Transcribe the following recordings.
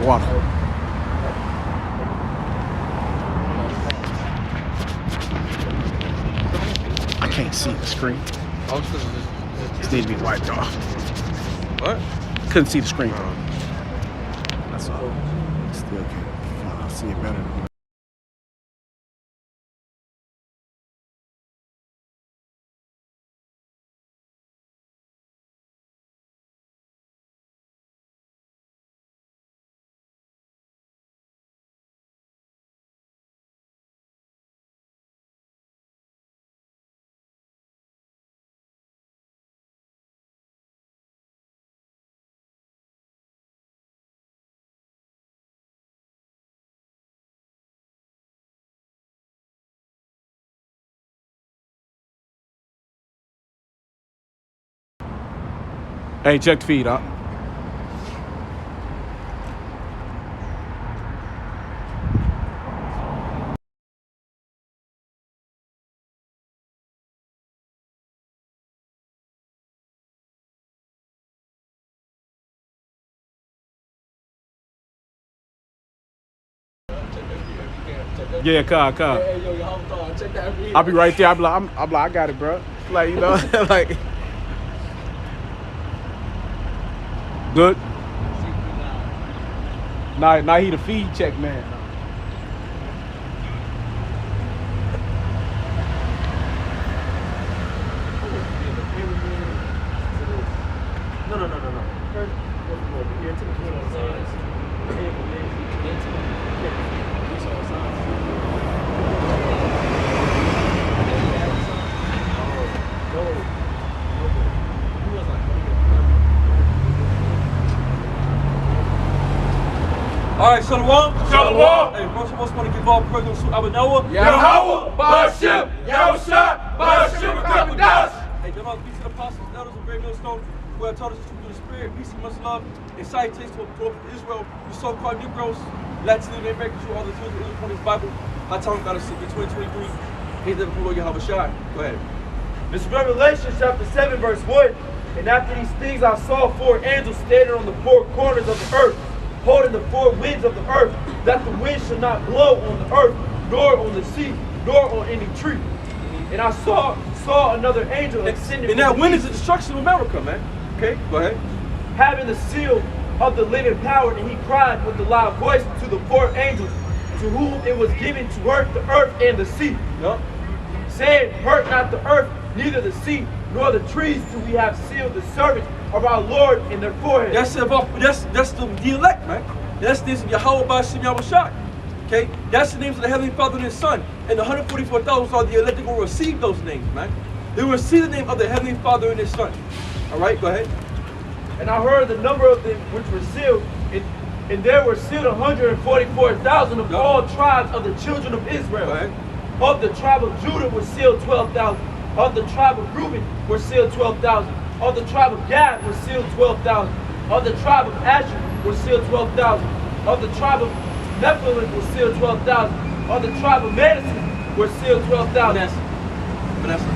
water. I can't see the screen. This needs to be wiped off. What? Couldn't see the screen. That's all. Still can't see it better than Hey, check the feed up. Yeah, car. I'll be right there. I'm like, I got it, bro. Like, you know, like. Good. Now he the feed check man. No. First, over here to the king's eyes. All right, Shalom. Shalom. Hey, first of all, I want to give all praise to Abba Noah. Yahweh, Ba'ashim, Yahushua, Ba'ashim, Kapadas. Hey, them all peace to the apostles, elders of Great Millstone, who have taught us the truth through the Spirit, peace and much love, and salutations to Israel, the so-called Negroes, Latino Americans, who are the children of Israel from his Bible. Our time got us in 2023. He's the Lord Yahweh Shai. Go ahead. This is Revelation chapter 7, verse 1. And after these things I saw 4 angels standing on the 4 corners of the earth, holding the 4 winds of the earth, that the wind should not blow on the earth, nor on the sea, nor on any tree. And I saw another angel ascending. And that wind is the destruction of America, man. Okay, go ahead. Having the seal of the living power, and he cried with a loud voice to the 4 angels, to whom it was given to hurt the earth and the sea, saying, hurt not the earth, neither the sea, nor the trees, till we have sealed the servants of our Lord in their foreheads. That's the elect, man. That's the names of Yahweh Ba'ashim Yahweh Shai. Okay? That's the names of the Heavenly Father and His Son. And the 144,000 are the elect that will receive those names, man. They will receive the name of the Heavenly Father and His Son. Alright, go ahead. And I heard the number of them which were sealed, and there were sealed 144,000 of all tribes of the children of Israel. Go ahead. Of the tribe of Judah were sealed 12,000. Of the tribe of Reuben were sealed 12,000. Of the tribe of Gad were sealed 12,000. Of the tribe of Asher were sealed 12,000. Of the tribe of Nephilim were sealed 12,000. Of the tribe of Manasseh were sealed 12,000. Manasseh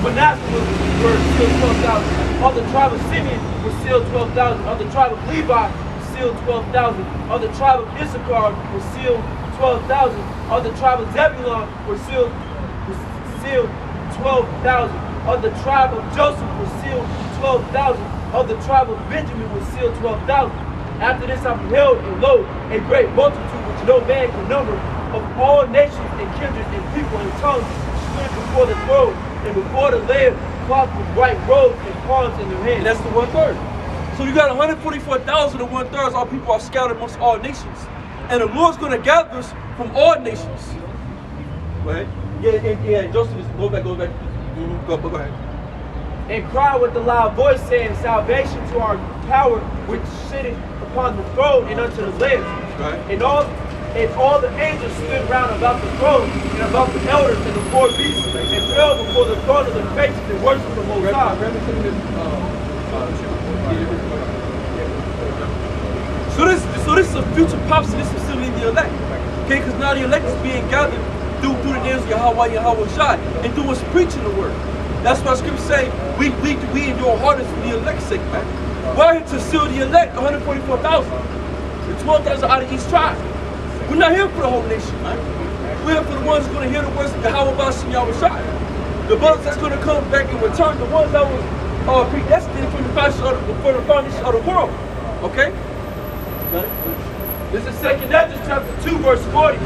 were sealed 12,000. Of the tribe of Simeon were sealed 12,000. Of the tribe of Levi were sealed 12,000. Of the tribe of Issachar were sealed 12,000. Of the tribe of Zebulun were sealed 12,000. Of the tribe of Joseph was sealed 12,000. Of the tribe of Benjamin was sealed 12,000. After this I beheld, and lo, a great multitude which no man can number, of all nations and kindreds and people and tongues, stood before the throne and before the Lamb, clothed with white robes and palms in their hands. And that's the 1/3. So you got 144,000 and 1/3 all people are scattered amongst all nations. And the Lord's going to gather us from all nations. Go ahead. Yeah, Joseph is, go back. Go ahead. And cry with a loud voice, saying, salvation to our power which sitteth upon the throne and unto the Lamb. Right. And all the angels stood round about the throne and about the elders and the 4 beasts, and fell before the throne of their faces and worshiped the Most High. So this is a future prophecy. This is still in the elect. Okay, because now the elect is being gathered through the names of Yahweh Shai, and through us preaching the word. That's why scripture say we endure hardness for the elect's sake, man. We're here to seal the elect, 144,000. The 12,000 out of each tribe. We're not here for the whole nation, man. We're here for the ones who's going to hear the words of Yahweh Bashim Yahushua. The brothers that's going to come back and return, the ones that was predestined from the foundation of the world. Okay? This is 2nd Ezra chapter 2, verse 40.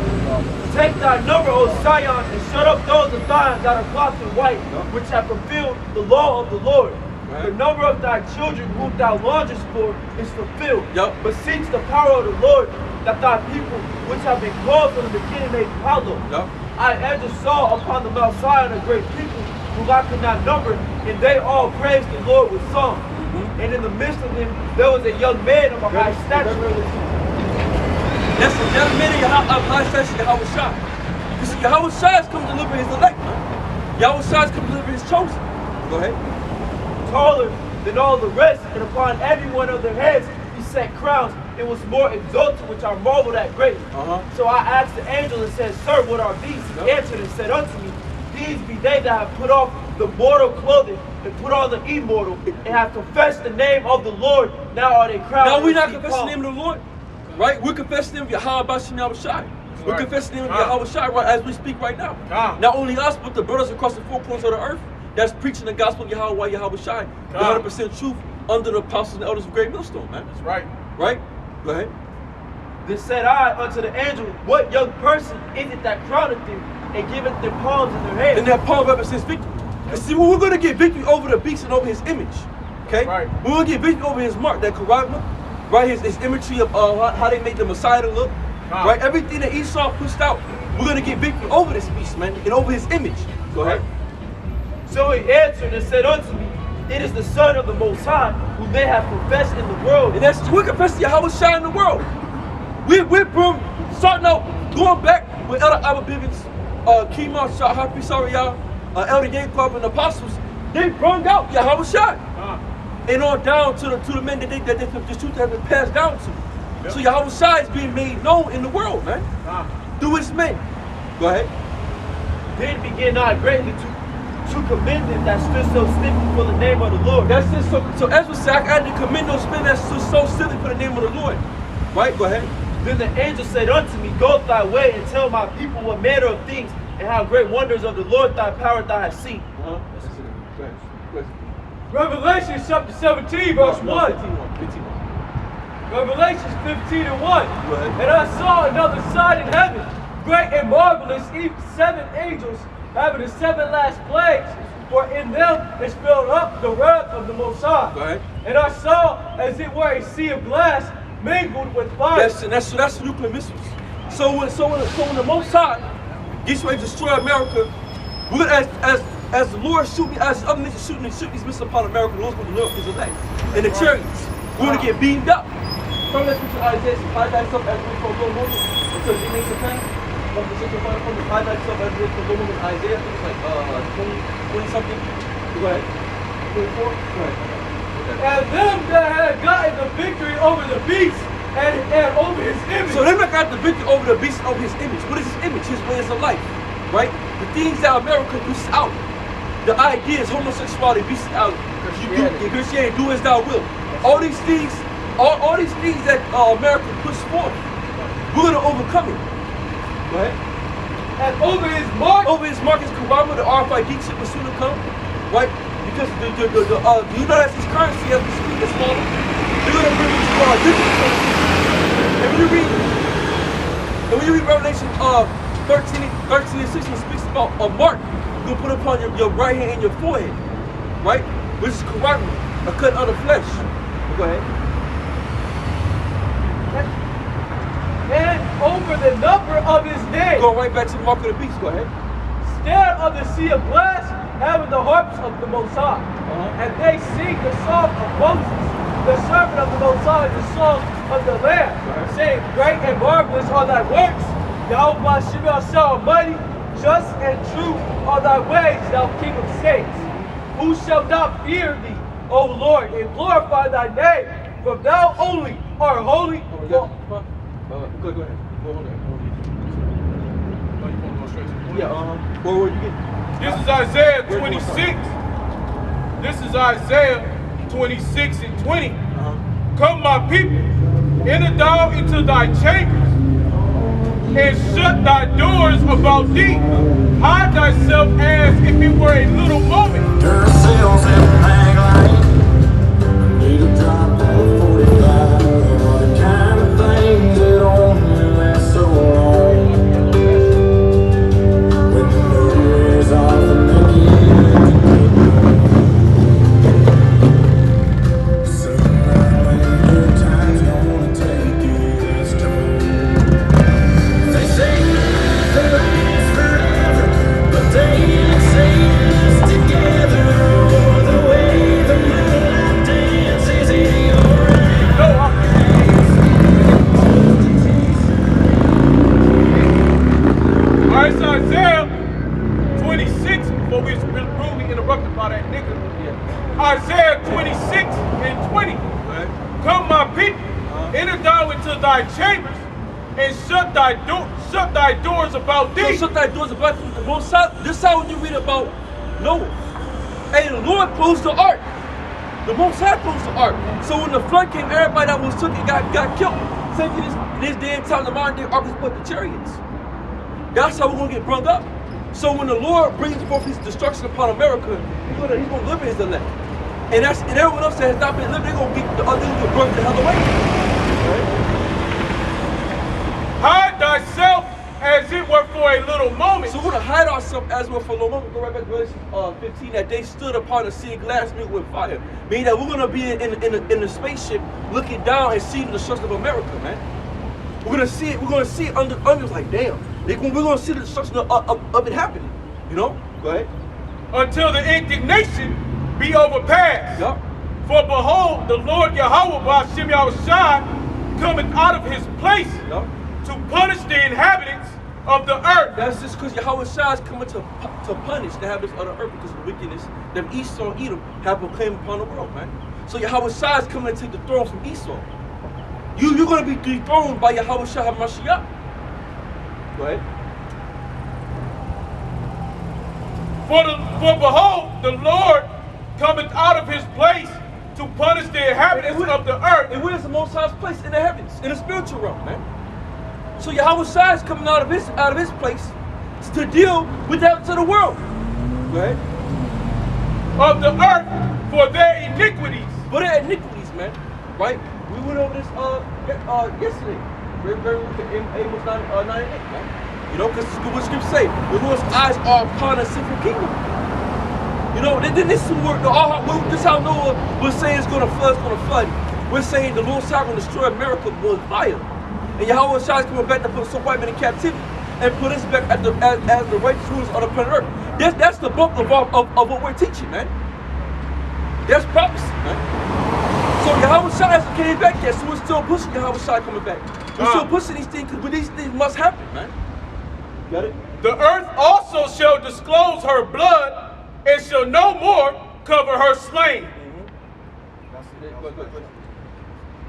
Take thy number, O Zion, and shut up those of thine that are clothed in white, which have fulfilled the law of the Lord. The number of thy children whom thou longest for is fulfilled. But seek the power of the Lord, that thy people, which have been called from the beginning, may follow. I, Ezra, saw upon the Mount Zion a great people, whom I could not number, and they all praised the Lord with song. And in the midst of them, there was a young man of a high stature. That's a young man of high stature, Yahushua. You see, Yahushua has come to deliver his elect, man. Yahushua has come to deliver his chosen. Go ahead. Taller than all the rest, and upon every one of their heads he set crowns, and was more exalted, which I marveled at greatly. So I asked the angel and said, Sir, what are these? He answered and said unto me, These be they that have put off the mortal clothing and put on the immortal, and have confessed the name of the Lord. Now are they crowned. Now we're not confessing the name of the Lord, right? We're confessing the name of Yahweh Bashim Yahushua. We're confessing the name of Yahushua right as we speak right now. Not only us, but the brothers across the four corners of the earth that's preaching the gospel of Yahweh Yahushua, the 100% truth under the apostles and elders of Great Millstone, man. That's right. Right? Go ahead. Then said I unto the angel, What young person is it that crowneth them and giveth them palms in their hands? And that palm represents victory. And see, we're going to get victory over the beast and over his image. Okay? Right. We're going to get victory over his mark, that charisma, right? His imagery of how they made the Messiah to look. Right? Everything that Esau pushed out, we're going to get victory over this beast, man, and over his image. Go ahead. So he answered and said unto me, It is the Son of the Most High, whom they have confessed in the world. And that's, we're confessing Yahushua in the world. We're starting out, going back with Elder Abba Bivens, Kima, Happy Sariyah, Elder Yankov, and the apostles. They brought out Yahushua. And on down to the men that the truth has been passed down to. So Yahushua is being made known in the world, man. Through his men. Go ahead. Then began I greatly to commend them that stood so stiffly for the name of the Lord. That's it. So Ezra said, I had to commend those men that stood so stiffly for the name of the Lord. Right? Go ahead. Then the angel said unto me, Go thy way and tell my people what manner of things and how great wonders of the Lord thy power thou hast seen. Revelation chapter 17, verse 1. 15. Revelation 15 and 1. And I saw another sign in heaven, great and marvelous, even 7 angels having the 7 last plagues, for in them is filled up the wrath of the Most High. Right. And I saw as it were a sea of glass mingled with fire. Yes, and that's nuclear missiles. So when the Most High gets ready to destroy America, we're gonna as the Lord shooting, as other nations shoot these missiles upon America, the Lord's going to deliver his elect and the chariots. We're going to get beamed up. From that scripture, Isaiah, hide thyself as we for a little moment until he makes a plan. From the scripture, hide thyself as we for a little moment. Isaiah, I think it's like 20 something. Go ahead. 24. Go ahead. And them that had gotten the victory over the beast and over his image. So them that got the victory over the beast and over his image. What is his image? His ways of life, right? The things that America pushes out. The ideas, homosexuality, beast out. Christianity, do as thou will. All these things, all these things that America pushes forth, we're gonna overcome it. Go ahead. And over his mark is Kurama, the RFID chip will soon come, right? Because the United States currency as we speak is smaller. They're gonna bring it to digital currency. And when you read Revelation 13 and 16, it speaks about a mark you can put upon your right hand and your forehead, right? Which is Kurama, a cut of the flesh. Go ahead. And over the number of his name. Go right back to the mark of the beast. Go ahead. Stand of the sea of glass, having the harps of the Most High. And they sing the song of Moses, the servant of the Most High, the song of the Lamb, saying, Great and marvelous are thy works, Yahweh Bashim Yahushua Almighty, just and true are thy ways, thou King of saints. Who shall not fear thee, O Lord, and glorify thy name? For thou only art holy. Go ahead. Go ahead. Where were you getting? This is Isaiah 26. This is Isaiah 26 and 20. Come, my people, enter thou into thy chambers, and shut thy doors about thee. Hide thyself as if it were a little moment. Duracell's in the mag light. Need a drop of 45. The kind of things that only last so long. When the mood wears off and the Alright, so Isaiah 26, before we was rudely interrupted by that nigga. Isaiah 26 and 20. Come, my people, enter thou into thy chambers, and shut thy doors about thee. So shut thy doors about the Most High. This is how when you read about Noah. And the Lord closed the ark. The Most High closed the ark. So when the flood came, everybody that was took it got killed. Same thing this day and time, the modern day ark is put the chariots. That's how we're gonna get brung up. So when the Lord brings forth his destruction upon America, he's gonna live his elect. And everyone else that has not been living, they're gonna get brung the hell away. Right? Hide thyself as it were for a little moment. So we're gonna hide ourselves as well for a little moment. Go right back to Revelation 15, that they stood upon the sea of glass mingled with fire. Meaning that we're gonna be in the spaceship looking down and seeing the destruction of America, man. We're gonna see it under like damn. We're gonna see the destruction of it happening. You know? Go ahead. Until the indignation be overpassed. Yup. For behold, the Lord Yahweh Ba'ashem Yahushai cometh out of his place Yup. to punish the inhabitants of the earth. That's just because Yahweh Shai is coming to punish the inhabitants of the earth because of the wickedness that Esau and Edom have proclaimed upon the world, man. So Yahweh Shai is coming to take the throne from Esau. You're going to be dethroned by Yahweh Shai HaMashiach. Go ahead. For behold, the Lord cometh out of his place to punish the inhabitants of the earth. And where's the Most High's place? In the heavens, in the spiritual realm, man. So Yahweh Shai is coming out of his place to deal with that to the world. Go ahead. Of the earth for their iniquities. For their iniquities, man. Right? We went over this yesterday. Amos 98, man. You know, because what scripture say, the Lord's eyes are upon a sinful kingdom. You know, then this is this is how Noah was saying it's gonna flood. We're saying the Lord's not gonna destroy America with fire. And Yahweh Shai is coming back to put some white men in captivity and put us back as the righteous rulers on the planet Earth. That's the bulk of what we're teaching, man. That's prophecy, man. So Yahweh Shai hasn't came back yet, so we're still pushing Yahweh Shai coming back. We're still pushing these things because these things must happen, man. Got it? The earth also shall disclose her blood and shall no more cover her slain.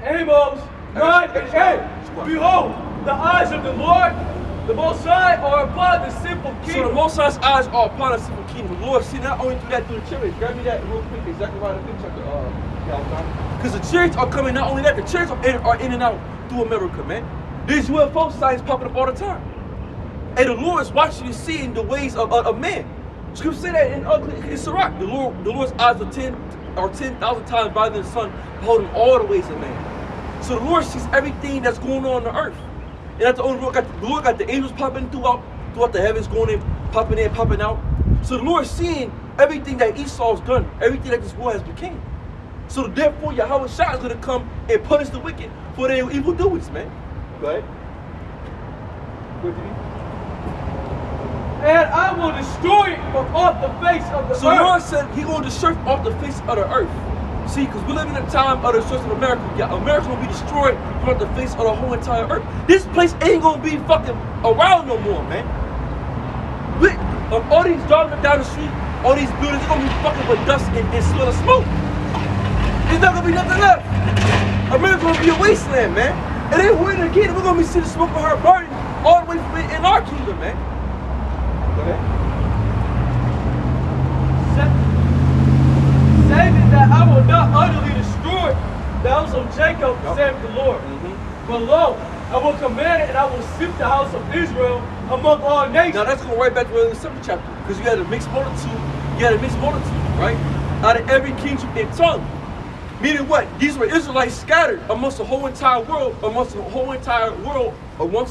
Amos 9 and 8. Behold, the eyes of the Lord, the Most High, are upon the simple So the kingdom. Most High's eyes are upon a simple kingdom. The Lord see not only through that through the chariots. Grab me that real quick, exactly right in the chapter. Because the chariots are coming, not only that, the chariots are in and out through America, man. These UFO signs popping up all the time. And the Lord is watching and seeing the ways of man. Scripture say that in Sirach. The Lord's eyes are 10,000 times brighter than the sun, beholding all the ways of man. So the Lord sees everything that's going on the earth. And that's the only the Lord got the angels popping throughout the heavens, going in, popping out. So the Lord's seeing everything that Esau's done, everything that this world has become. So therefore, Yahweh Shai is going to come and punish the wicked for their evil doings, man. Go ahead. Go ahead, And I will destroy it from off the face of the So the earth. Lord said He's going to destroy off the face of the earth. See, because we live in a time of the destruction of America. Yeah, America's going to be destroyed from off the face of the whole entire earth. This place ain't going to be fucking around no more, man. All these driving down the street, all these buildings, they're going to be fucking with dust and smell of smoke. There's not going to be nothing left. America's going to be a wasteland, man. And then we're in the kingdom, we're going to be seeing the smoke of her burning all the way from in our kingdom, man. Okay. Saving that I will not utterly destroy the house of Jacob, saith the Lord. But lo, I will command it, and I will sift the house of Israel among all nations. Now that's going right back to the 7th chapter, because you had a mixed multitude. You had a mixed multitude, right? Out of every kingdom and tongue. Meaning what? These were Israelites scattered amongst the whole entire world, amongst the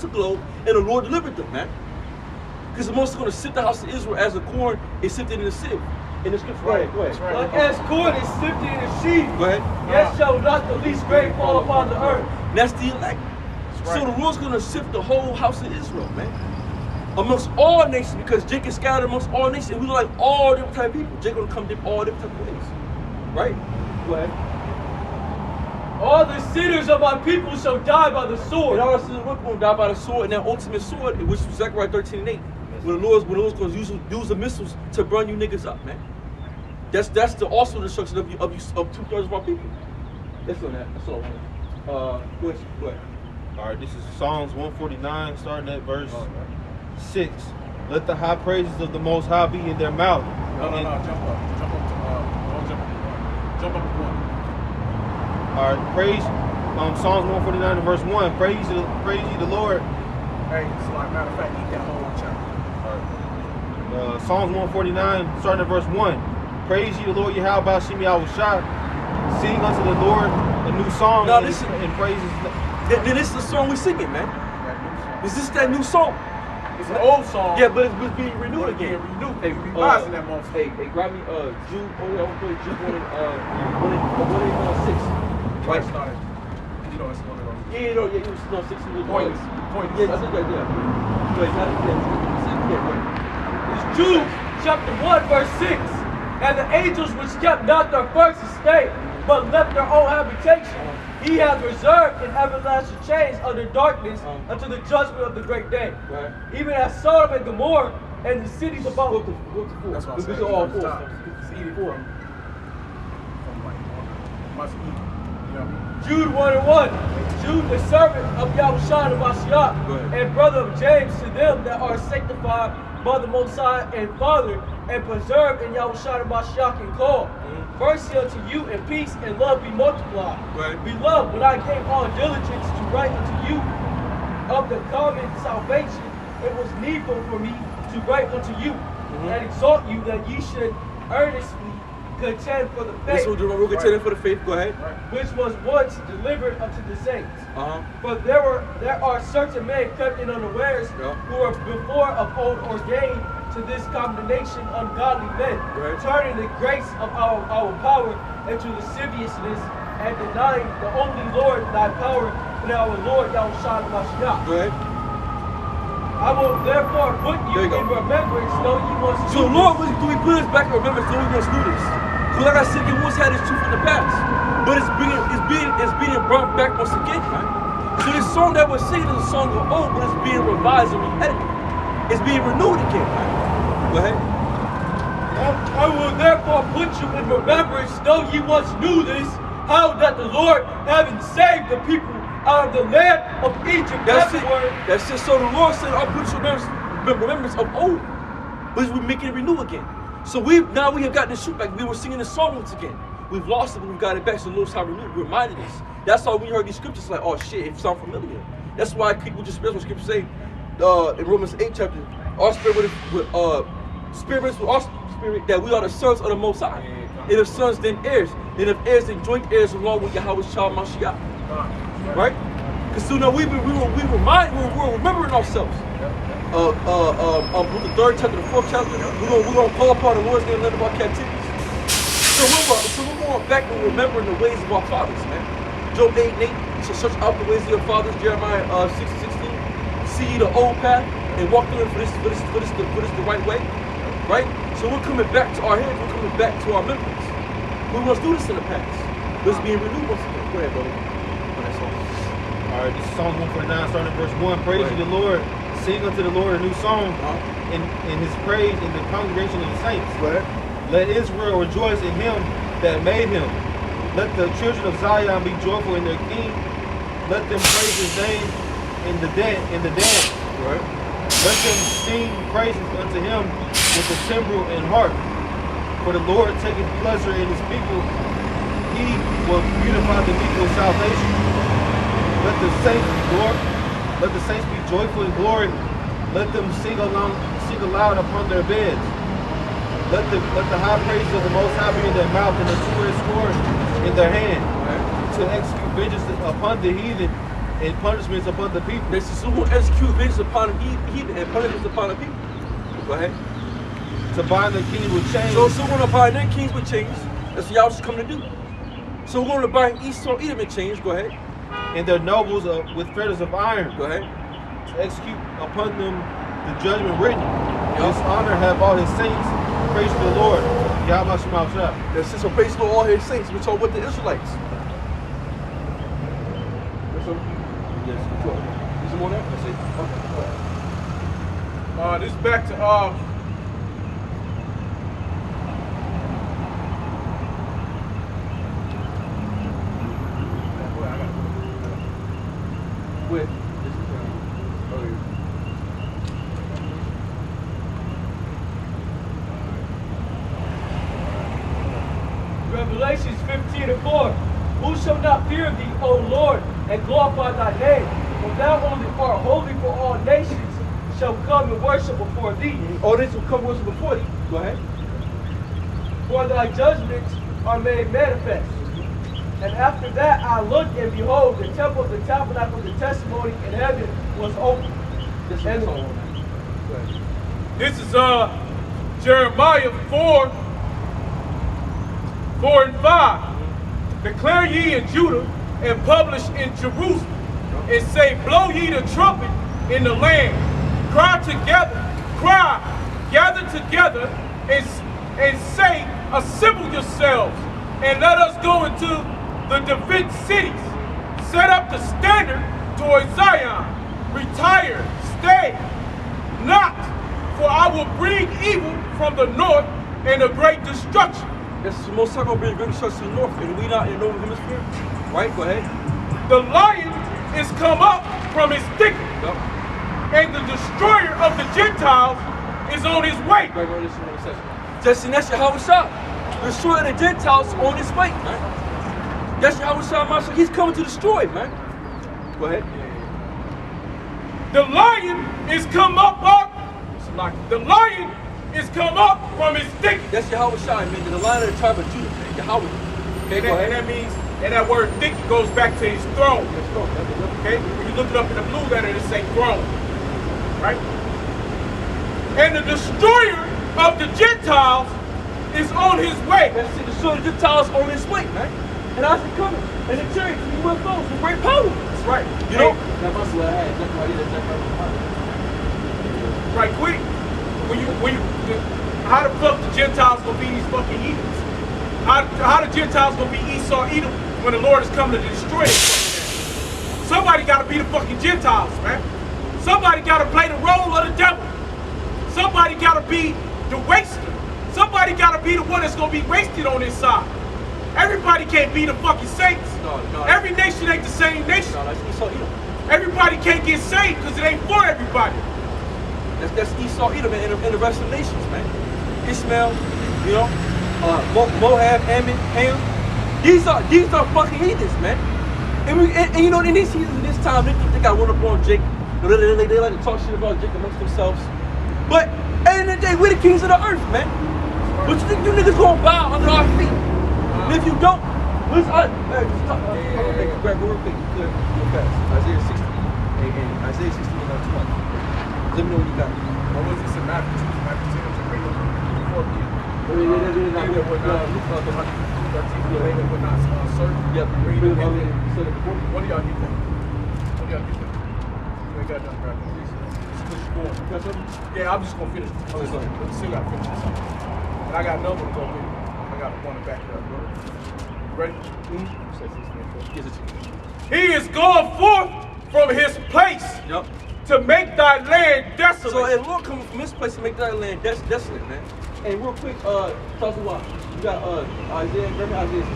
globe, and the Lord delivered them, man. Because the Most is going to sift the house of Israel as a corn is sifted in a sieve. In the scripture, right? Go ahead. But as corn is sifted in a sheaf, Go ahead. yet shall not the least grain fall upon the earth. That's the elect. Right. So the Lord's going to sift the whole house of Israel, man. Amongst all nations, because Jacob scattered amongst all nations. And we look like all different type of people. Jacob going to come in all different type of ways. Right? Go ahead. All the sinners of my people shall die by the sword. And all the sinners of my people will die by the sword, and that ultimate sword, which is Zechariah 13:8. When the Lord's going to use the missiles to burn you niggas up, man. That's the also destruction of 2/3 of our people. That's on that. That's all. Go ahead. All right, this is Psalms 149, starting at verse 6. Let the high praises of the Most High be in their mouth. No, jump up to jump up to 1. All right, praise Psalms 149 and verse 1. Praise ye the Lord. Hey, so like matter of fact, eat that whole chapter. Psalms 149, starting at verse 1. Praise ye the Lord Yahweh Shemi Yahushua. Sing unto the Lord a new song No, and praises. Then this is the song we singing, man. Is this that new song? It's an old song. Yeah, but it's being renewed again. Hey, revising that motherfucker. Hey, grab me Jude. Oh yeah, I'm gonna play Jude 1:6. Right. Started. You know, it's one of those. Yeah, no, it was no 6. Points. Yeah, that's it right there. Wait, not again. It's Jude chapter 1 verse 6. And the angels which kept not their first estate, but left their own habitation, he hath reserved in everlasting chains under darkness unto the judgment of the great day. Right. Even as Sodom and Gomorrah and the cities about. That's what I said. These are all It's 4. It's eating from like must eat. You know. Jude 1:1. Jude, the servant of Yahushua the Mashiach, and brother of James, to them that are sanctified by the Most High and Father, and preserved in Yahushua the Mashiach and called. Mercy unto you and peace and love be multiplied. Right. Beloved, when I gave all diligence to write unto you of the common salvation, it was needful for me to write unto you and exhort you that ye should earnestly contend for the faith, We're contending for the faith. Go ahead. which was once delivered unto the saints. Uh-huh. For there are certain men kept in unawares who were before of old ordained to this condemnation, ungodly men, turning the grace of our power into lasciviousness and denying the only Lord thy power and our Lord Yahushua Mashiach. Go ahead. I will therefore put you in remembrance, though you must do So Lord, do we put us back in remembrance? So we must do this. Because like I said, you once had this truth in the past, but it's being brought back once again, man. So this song that we're singing is a song of old, but it's being revised and re-edited. It's being renewed again, man. Go ahead. I will therefore put you in remembrance, though ye once knew this, how that the Lord, having saved the people out of the land of Egypt, That's it. So the Lord said, I'll put you in remembrance of old, but we're making it renew again. So now we have got this truth back. We were singing this song once again. We've lost it, but we've got it back. So the Lord's how renewed, reminded us. That's why we heard these scriptures like, oh shit, it sounds familiar. That's why people just what scriptures say in Romans 8 chapter, our spirit with our spirit that we are the sons of the Most High. And if sons, then heirs. And if heirs, then joint heirs along with Yahweh Shah Mashiach. Right? Because so now we're remembering ourselves. With the 3rd chapter, the 4th chapter, we're gonna call upon the Lord's name and learn about captivities. So we're going back and remembering the ways of our fathers, man. Job 8:8. So search out the ways of your fathers. Jeremiah 6:16. See the old path and walk through it for this the right way, right? So we're coming back to our heads. We're coming back to our memories. We must do this in the past. This being renewed once again. Go ahead, brother. All right, this is Psalm 149, starting at verse 1. Praise ye the Lord. Sing unto the Lord a new song in his praise in the congregation of the saints. Let Israel rejoice in him that made him. Let the children of Zion be joyful in their king. Let them praise his name in the dance. Let them sing praises unto him with the timbrel and harp. For the Lord taketh pleasure in his people. He will beautify the people with salvation. Let the saints be joyful in glory. Let them sing aloud upon their beds. Let the high praises of the Most High be in their mouth and the two-edged sword in their hand, to execute vengeance upon the heathen and punishments upon the people. This is who will execute vengeance upon the heathen and punishments upon the people. Go ahead. To bind the king with chains. So we're going to bind their kings with chains. That's what y'all just coming to do. So we're going to bind Esau, Edom in chains. Go ahead. And their nobles with fetters of iron. Go ahead. To execute upon them the judgment written. This honor have all his saints. Praise the Lord. Yahweh Shema Shah. That's just a praise to all his saints. We talk with the Israelites. Yes. Is there more there? That's it. Okay. This is back to Wait. Revelations 15:4. Who shall not fear thee, O Lord, and glorify thy name? For thou only art holy, for all nations shall come and worship before thee. All this will come worship before thee. Go ahead. For thy judgments are made manifest. And after that I looked, and behold, the temple of the tabernacle of the testimony in heaven was open. This This is Jeremiah 4:4-5. Declare ye in Judah and publish in Jerusalem, and say, blow ye the trumpet in the land. Cry, gather together, and say, assemble yourselves, and let us go into the defense cities. Set up the standard towards Zion. Retire, stay not, for I will bring evil from the north and a great destruction. This is the most time going to bring great destruction to the north, and we not in the northern hemisphere. Right? Go ahead. The lion is come up from his thicket, Yep. and the destroyer of the Gentiles is on his way. Right, this is what it says. Just that's Yahweh Shah. Destroy the Gentiles on his way, man. That's Yahweh Shah, Masha. He's coming to destroy, man. Go ahead. The lion is come up. The lion is come up from his thicket. That's Yahweh Shah, man. The lion of the tribe of Judah, man. Yahweh. Okay, go ahead. And that means, and that word thicket goes back to his throne. Okay? When you look it up in the blue letter, it say throne. Right? And the destroyer of the Gentiles is on his way. That's it. Destroy the Gentiles on his way, man. And how's he coming? And the chariots and the UFOs with great power. That's right. You know? That must have had. That's why he did that. Right quick. How the fuck the Gentiles gonna be these fucking heathens? How the Gentiles gonna be Esau, Edom when the Lord is coming to destroy them? Somebody gotta be the fucking Gentiles, man. Somebody gotta play the role of the devil. Somebody gotta be the waster. Somebody gotta be the one that's gonna be wasted on this side. Everybody can't be the fucking saints. No. Every nation ain't the same nation. No, that's Esau, Edom. Everybody can't get saved because it ain't for everybody. That's Esau, Edom, and the rest of the nations, man. Ishmael, you know, Moab, Ammon, Ham. These are fucking heathens, man. And you know, in these heathens, in this time, they got one up on Jacob. They like to talk shit about Jacob amongst themselves. But at the end of the day, we're the kings of the earth, man. But you think you niggas gonna bow under our feet? And if you don't, let's grab real quick, real fast. Isaiah 60 and Isaiah 60 and 20. Let me know when you got it. What was this in Matthew? Matthew 10 to bring them before you. They would not serve. Yep. One of y'all get that. You ain't got nothing right now. Yeah, I'm just gonna finish. Still gotta finish this up. And I got another one to go with. I got one to back it up, bro. You ready? He is going forth from his place. Yep. To make thy land desolate. So, and Lord coming from this place to make thy land desolate, man. And real quick, talk to what? You got Isaiah, remember Isaiah 60.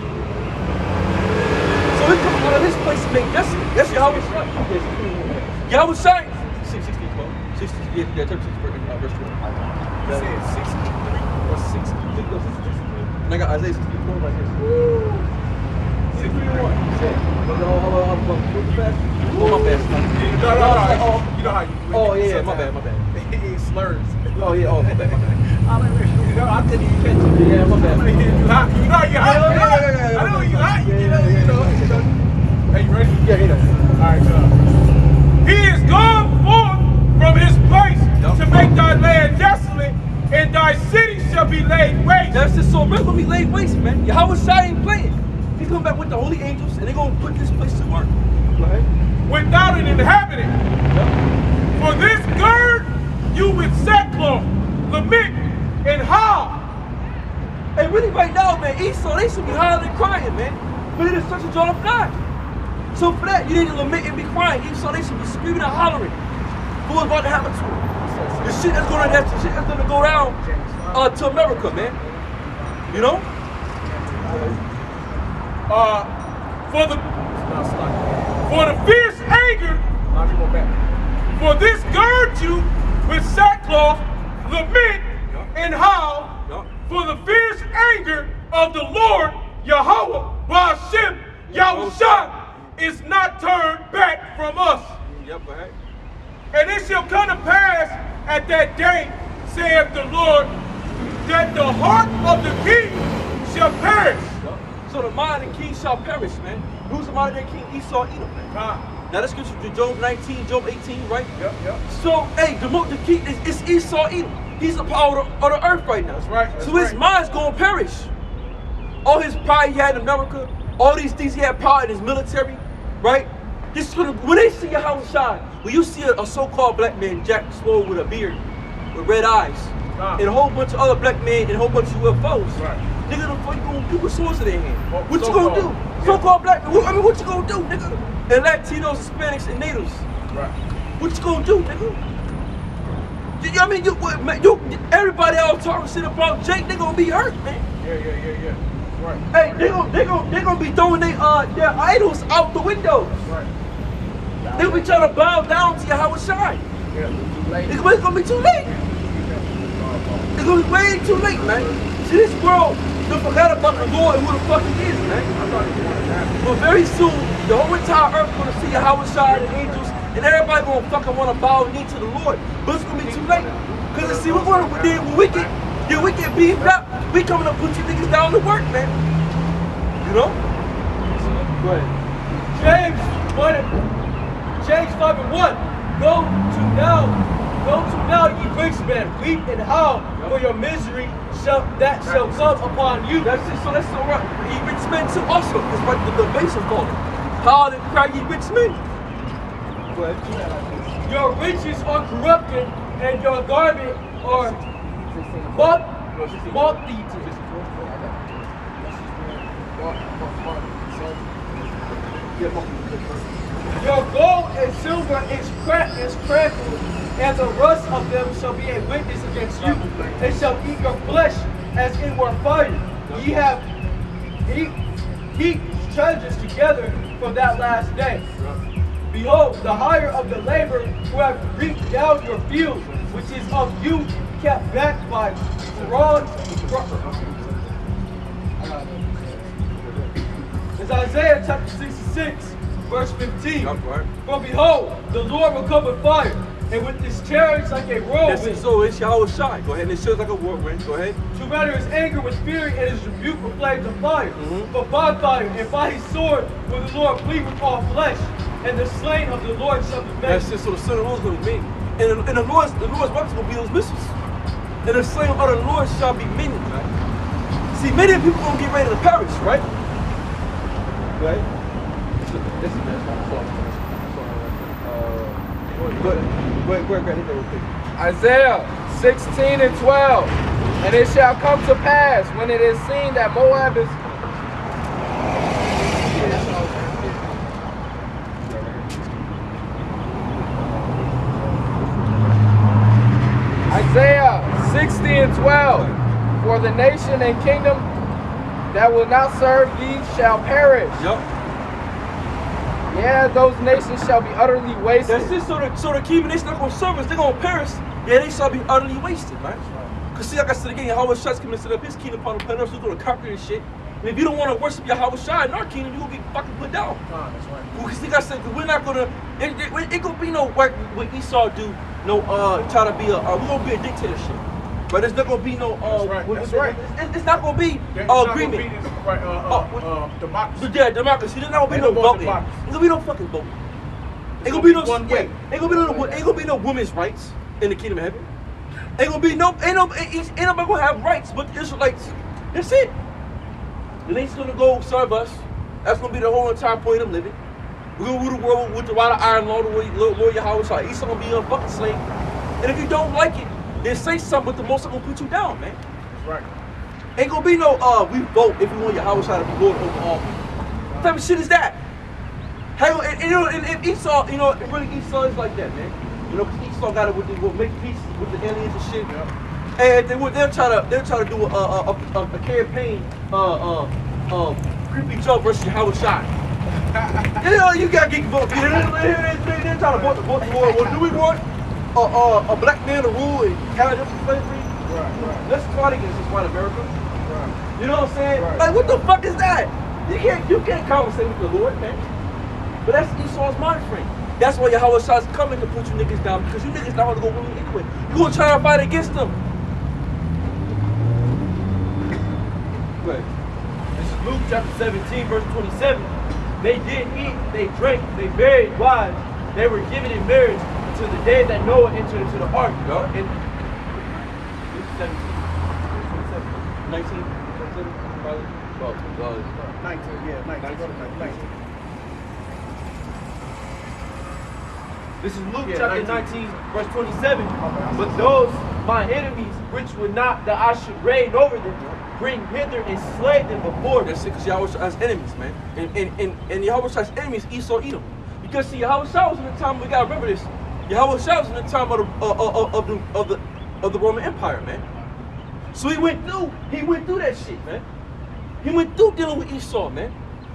So he's coming out of this place to make desolate. That's Yahweh Shai. Yahweh Shai. 16, 12. 60, yeah, 36, verse 12. You said 63 or 60? And I got Isaiah 64 right here. You know how you. Oh yeah, my bad. He slurs. Oh yeah, my bad. I couldn't even catch you. Yeah, my bad. You hot? You know you hot? Yeah. I know you hot. You know. Hey, you ready? Yeah. All right, he is gone forth from his place to make thy land desolate, and thy city shall be laid waste. That's just so real. Gonna be laid waste, man. Yahweh Shai ain't playing. He's coming back with the holy angels, and they're gonna put this place to work. Right? Without an inhabitant. For this gird you with sackcloth, lament, and howl. Hey, really right now, man, Esau, they should be hollering and crying, man. But it is such a joy of God. So for that, you need to lament and be crying. Esau, they should be screaming and hollering for what's about to happen to them. The shit that's gonna go down to America, man. You know? For the fierce anger, for this gird you with sackcloth, lament, and howl, for the fierce anger of the Lord Yahweh, Ba'ashem, Yahushua, is not turned back from us. And it shall come to pass at that day, saith the Lord, that the heart of the king shall perish. So the mind of the king shall perish, man. Who's the mind of that king? Esau, Edom, man. Now that's scripture to Job 19, Job 18, right? Yep. So, hey, the king is Esau, Edom. He's the power of the earth right now. That's right. So his mind's gonna perish. All his pride he had in America, all these things he had power in his military, right? This is gonna, when they see Yahweh Shai, when you see a so-called black man, Jack Swole with a beard, with red eyes, and a whole bunch of other black men and a whole bunch of UFOs, nigga, the fuck you gonna do with swords in their hand? What you gonna do? So-called black men, I mean, what you gonna do, nigga? And Latinos, Hispanics, and natives. Right. What you gonna do, nigga? I mean, everybody else talking shit about Jake, they gonna be hurt, man. Yeah. Right. Hey, they gonna be throwing their idols out the windows. Right. They gonna be trying to bow down to Yahweh Shai. It's gonna be too late. It's gonna be way too late, man. See, this world, they forgot about the Lord and who the fuck he is, man. But very soon, the whole entire earth gonna see Yahweh Shai and the angels, and everybody gonna fucking wanna bow and knee to the Lord. But it's gonna be too late. Cause see, we're gonna when we get beefed up, we coming to put you niggas down to work, man. You know? Go ahead. James 5:1. Go to now, ye rich men, weep and howl, for your misery shall come upon you. That's so right. Ye rich men too also. It's like the base of calling. Howl and cry, ye rich men. Go ahead. Your riches are corrupted, and your garment are moth-eaten. Your gold and silver is crackled, and the rust of them shall be a witness against you. They shall eat your flesh as it were fire. Ye have heaped treasures together from that last day. Behold, the hire of the labor who have reaped down your field, which is of you, kept back by fraud. It's Isaiah chapter 66, verse 15. For behold, the Lord will come with fire, and with his chariots like a whirlwind. So it's Yahweh Shai. Go ahead. And it shows like a whirlwind. Go ahead. To render his anger with fury and his rebuke with flames of fire. For by fire and by his sword will the Lord plead with all flesh, and the slain of the Lord shall be made. That's just so the son of the Lord is going to be made. And the Lord's weapons will be those missiles. And the slain of the Lord shall be many. Right? See, many people going to get ready to perish, right? Right? This is Go ahead, hit that real quick. Isaiah 16:12. And it shall come to pass when it is seen that Moab is Isaiah 60:12. For the nation and kingdom that will not serve thee shall perish. Yep. Yeah, those nations shall be utterly wasted. That's it. So the kingdom nation not going to serve us. They're going to perish. Yeah, they shall be utterly wasted, right? Because see, like I said again, Yahweh Shai's coming to set up his kingdom upon the planet Earth. So he's going to conquer this shit. And if you don't want to worship Yahweh Shai in our kingdom, you're going to get fucking put down. That's right. Because like I said, we're not going to, it going to be no work what Esau do, no, try to be we're going to be a dictatorship. But there's not going to be no, That's right. It's not going to be agreement. Democracy. Yeah, democracy. There's not going to be no voting. Ain't going to be no fucking voting. Ain't going to be no one way. Ain't going to be no women's rights in the kingdom of heaven. Ain't nobody gonna have rights but the Israelites. That's it. The nation's gonna go serve us. That's gonna be the whole entire point of living. We're gonna rule the world with the rod of iron, Lord Yahweh Shai. Esau gonna be a fucking slave. And if you don't like it, then say something, but the most gonna put you down, man. That's right. Ain't gonna be no we vote if we want Yahweh Shai to be Lord over all people. What type of shit is that? And Esau, really Esau is like that, man. Esau got it with make peace with the aliens and shit. Yeah. And they'll try to do a campaign, Creepy Joe versus Yahweh Shai. You gotta get voted. They're trying to vote the war. Well, do we want a black man to rule and Canada for slavery? Right. Let's fight against this white America. Right. You know what I'm saying? Right. Like, what the fuck is that? You can't conversate with the Lord, man. But that's Esau's mind frame. That's why Yahweh Shai's coming to put you niggas down, because you niggas not gonna go with me anyway. You gonna try to fight against them. Right. This is Luke chapter 17, verse 27. They did eat, they drank, they married wives, they were given in marriage until the day that Noah entered into the ark. Yeah. In Luke 17, 27. 19, 27, probably. Well, 19, yeah, 19. This is Luke chapter 19, verse 27. But those my enemies, which would not that I should reign over them, bring hither and slay them before them. that's it, because Yahweh Shai has enemies, man. And Yahweh Shai's enemies, Esau, Edom. Because see, Yahweh Shai was in the time, we gotta remember this. Yahweh Shai was in the time of the Roman Empire, man. So he went through that shit, man. He went through dealing with Esau, man.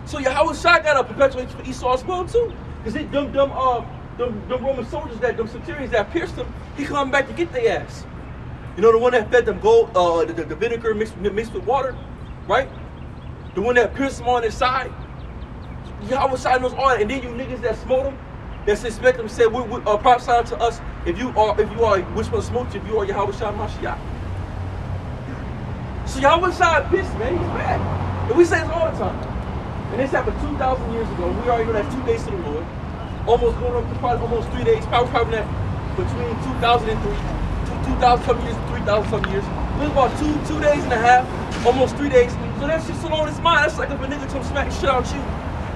So Yahweh Shai got to perpetuate for Esau as well too. Because them Roman soldiers, them centurions that pierced them, he come back to get their ass. You know, the one that fed them gold, the vinegar mixed with water, right? The one that pierced them on his side. Yahweh Shai knows all that. And then you niggas that smote them, that suspect them, said, prophesy to us if you are, which one smote you, if you are Yahweh Shai Mashiach. So Yahweh Shai pissed, man. He's mad. And we say this all the time. And this happened 2,000 years ago. We already know that's 2 days to the Lord. Almost going up to probably almost 3 days. Probably that between 2,000 and 2,000 some years and 3,000 some years. It was about two days and a half, almost 3 days. So that's just on his mind. That's like if a nigga come smack shit out you.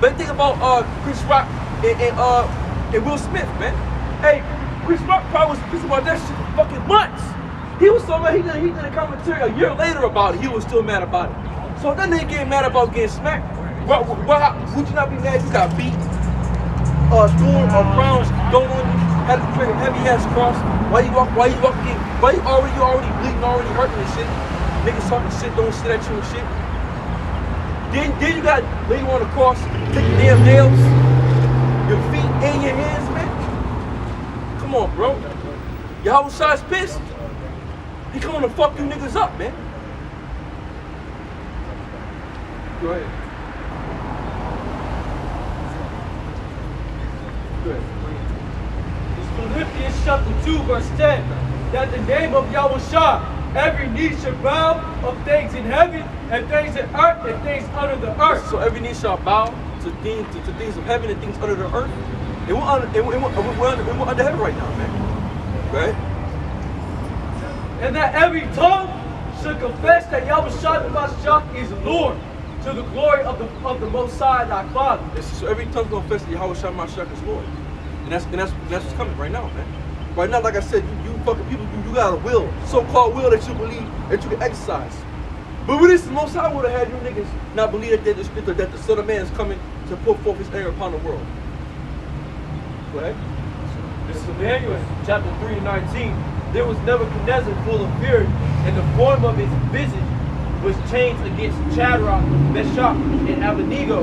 But think about Chris Rock and Will Smith, man. Hey, Chris Rock probably was pissed about that shit for fucking months. He was so mad, he did a commentary a year later about it. He was still mad about it. So if that nigga getting mad about getting smacked, would you not be mad if you got beat? Thorn or crowns thrown on you, had to carry a heavy ass cross. Why you already bleeding, already hurting and shit. Niggas talking shit, throwing shit at you and shit. Then you got lay you on the cross, take your damn nails, your feet and your hands, man. Come on, bro. Yahweh Shai's pissed. He coming to fuck you niggas up, man. Go ahead. It's Philippians chapter 2, verse 10. That the name of Yahweh Shai, every knee shall bow of things in heaven and things in earth and things under the earth. So every knee shall bow to things of heaven and things under the earth. We're under heaven right now, man. Right? And that every tongue should confess that Yahweh Shai the Mashiach is Lord, to the glory of the Most High, thy Father. So every tongue gonna confess that Yahweh Shai Mashiach is Lord. And that's what's coming right now, man. Right now, like I said, you fucking people, you got a will, so-called will that you believe that you can exercise. But when this the Most High would have had you niggas not believe that the Son of Man is coming to put forth his air upon the world. Go ahead. This is Emmanuel, chapter 3 and 19. There was Nebuchadnezzar full of fury, and the form of his visage was changed against Shadrach, Meshach, and Abednego.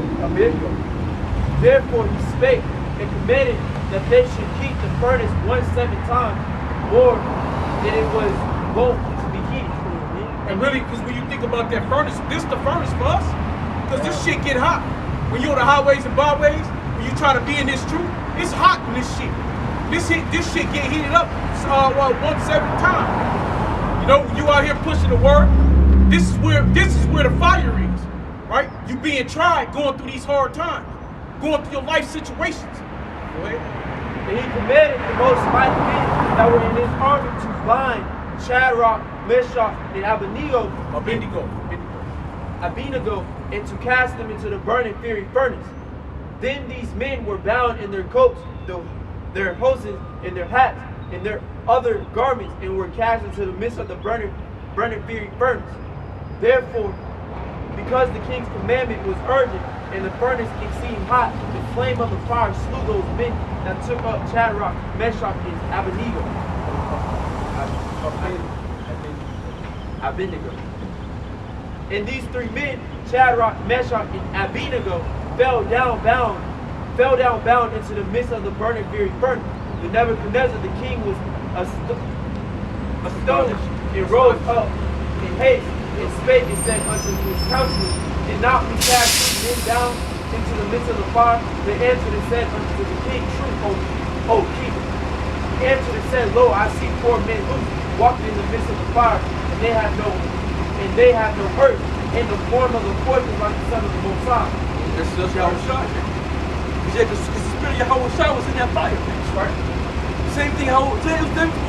Therefore he spake and commanded that they should keep the furnace 7 times more than it was wont to be heated. And really, because when you think about that furnace, this the furnace for us. Because this shit get hot. When you're on the highways and byways, when you try to be in this truth, it's hot in this shit. This shit get heated up once every time. You know, you out here pushing the word. This is where the fire is, right? You being tried, going through these hard times, going through your life situations. Go ahead. And he commanded the most mighty men that were in his army to bind Shadrach, Meshach, and Abednego, and to cast them into the burning fiery furnace. Then these men were bound in their coats, their hoses, and their hats, and their other garments, and were cast into the midst of the burning fiery furnace. Therefore, because the king's commandment was urgent, and the furnace exceeding hot, the flame of the fire slew those men that took up Shadrach, Meshach, and Abednego. And these three men, Shadrach, Meshach, and Abednego, fell down bound into the midst of the burning fiery furnace. The Nebuchadnezzar the king was astonished and rose up in haste and spake and said unto his counselors, did not we cast these men down into the midst of the fire? They answered and said unto the king, true, O king. He answered and said, lo, I see 4 men loose, walking in the midst of the fire, and they have no hurt, in the form of the fortress like the son of the Most High. That's just Yahweh. Because the spirit of Yahweh was in that fire. Right. Same thing will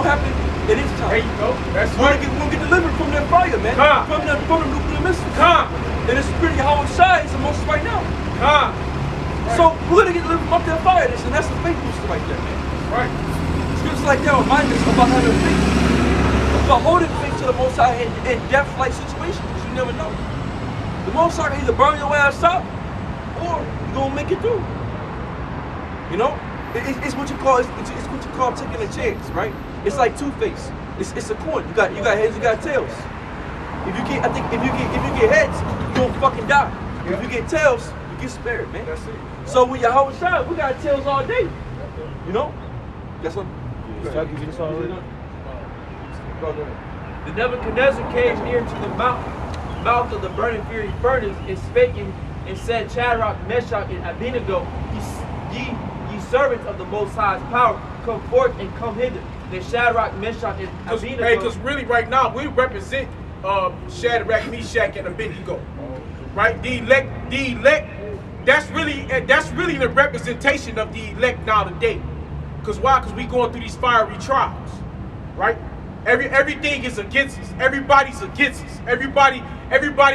happen in his time. There you go. That's We're right. gonna get delivered from that fire, man. From the nuclear missiles. And the spirit of Yahweh is amongst us right now. Right. So we're gonna get delivered from that fire, and that's the faith booster right there, man. Right. Scriptures like that remind us about having faith, about holding faith to the Most High in death-like situations. You never know. The Most High can either burn your ass out, or you're gonna make it through. You know, it's what you call taking a chance, right? It's like Two-Face. It's a coin. You got heads, you got tails. If you get heads, you don't fucking die. Yeah. If you get tails, you get spared, man. That's it. So when Yahweh shot, we got tails all day. You know? That's what. The Nebuchadnezzar came near to the mouth of the burning fiery furnace and spake and said, Shadrach, Meshach, and Abednego, ye servants of the Most High's power, come forth and come hither. Then Shadrach, Meshach, and Abednego. Hey, because really right now we represent Shadrach, Meshach, and Abednego, right? The elect. That's really the representation of the elect now today. Because why? Because we going through these fiery trials, right? Everything is against us. Everybody's against us. Everybody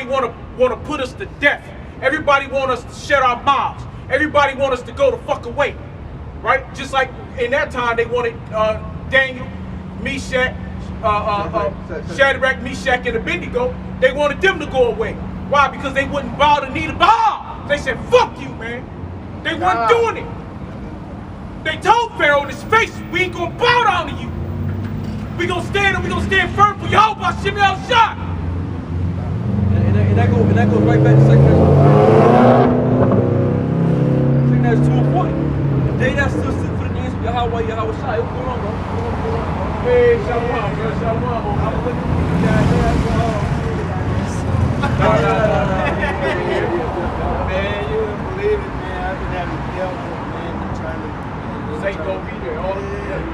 wanna put us to death. Everybody want us to shut our mouths. Everybody want us to go the fuck away, right? Just like in that time they wanted Daniel, Meshach, Shadrach, Meshach, and Abednego. They wanted them to go away. Why? Because they wouldn't bow the knee to Baal. They said, "Fuck you, man." They weren't doing it. They told Pharaoh in his face, "We ain't gonna bow down to you. We gonna stand firm for Yahweh, Shimmy al Shah." And that goes right back to Second Ezra 2 and 40. They that still sit for the names of Yahweh, Yahweh Shai. What's going on, bro? Hey, Shalom, bro. Shalom. I'm looking for you guys there. Man, you wouldn't believe it, man. I've been having help, man, and trying to Ain't gonna be there.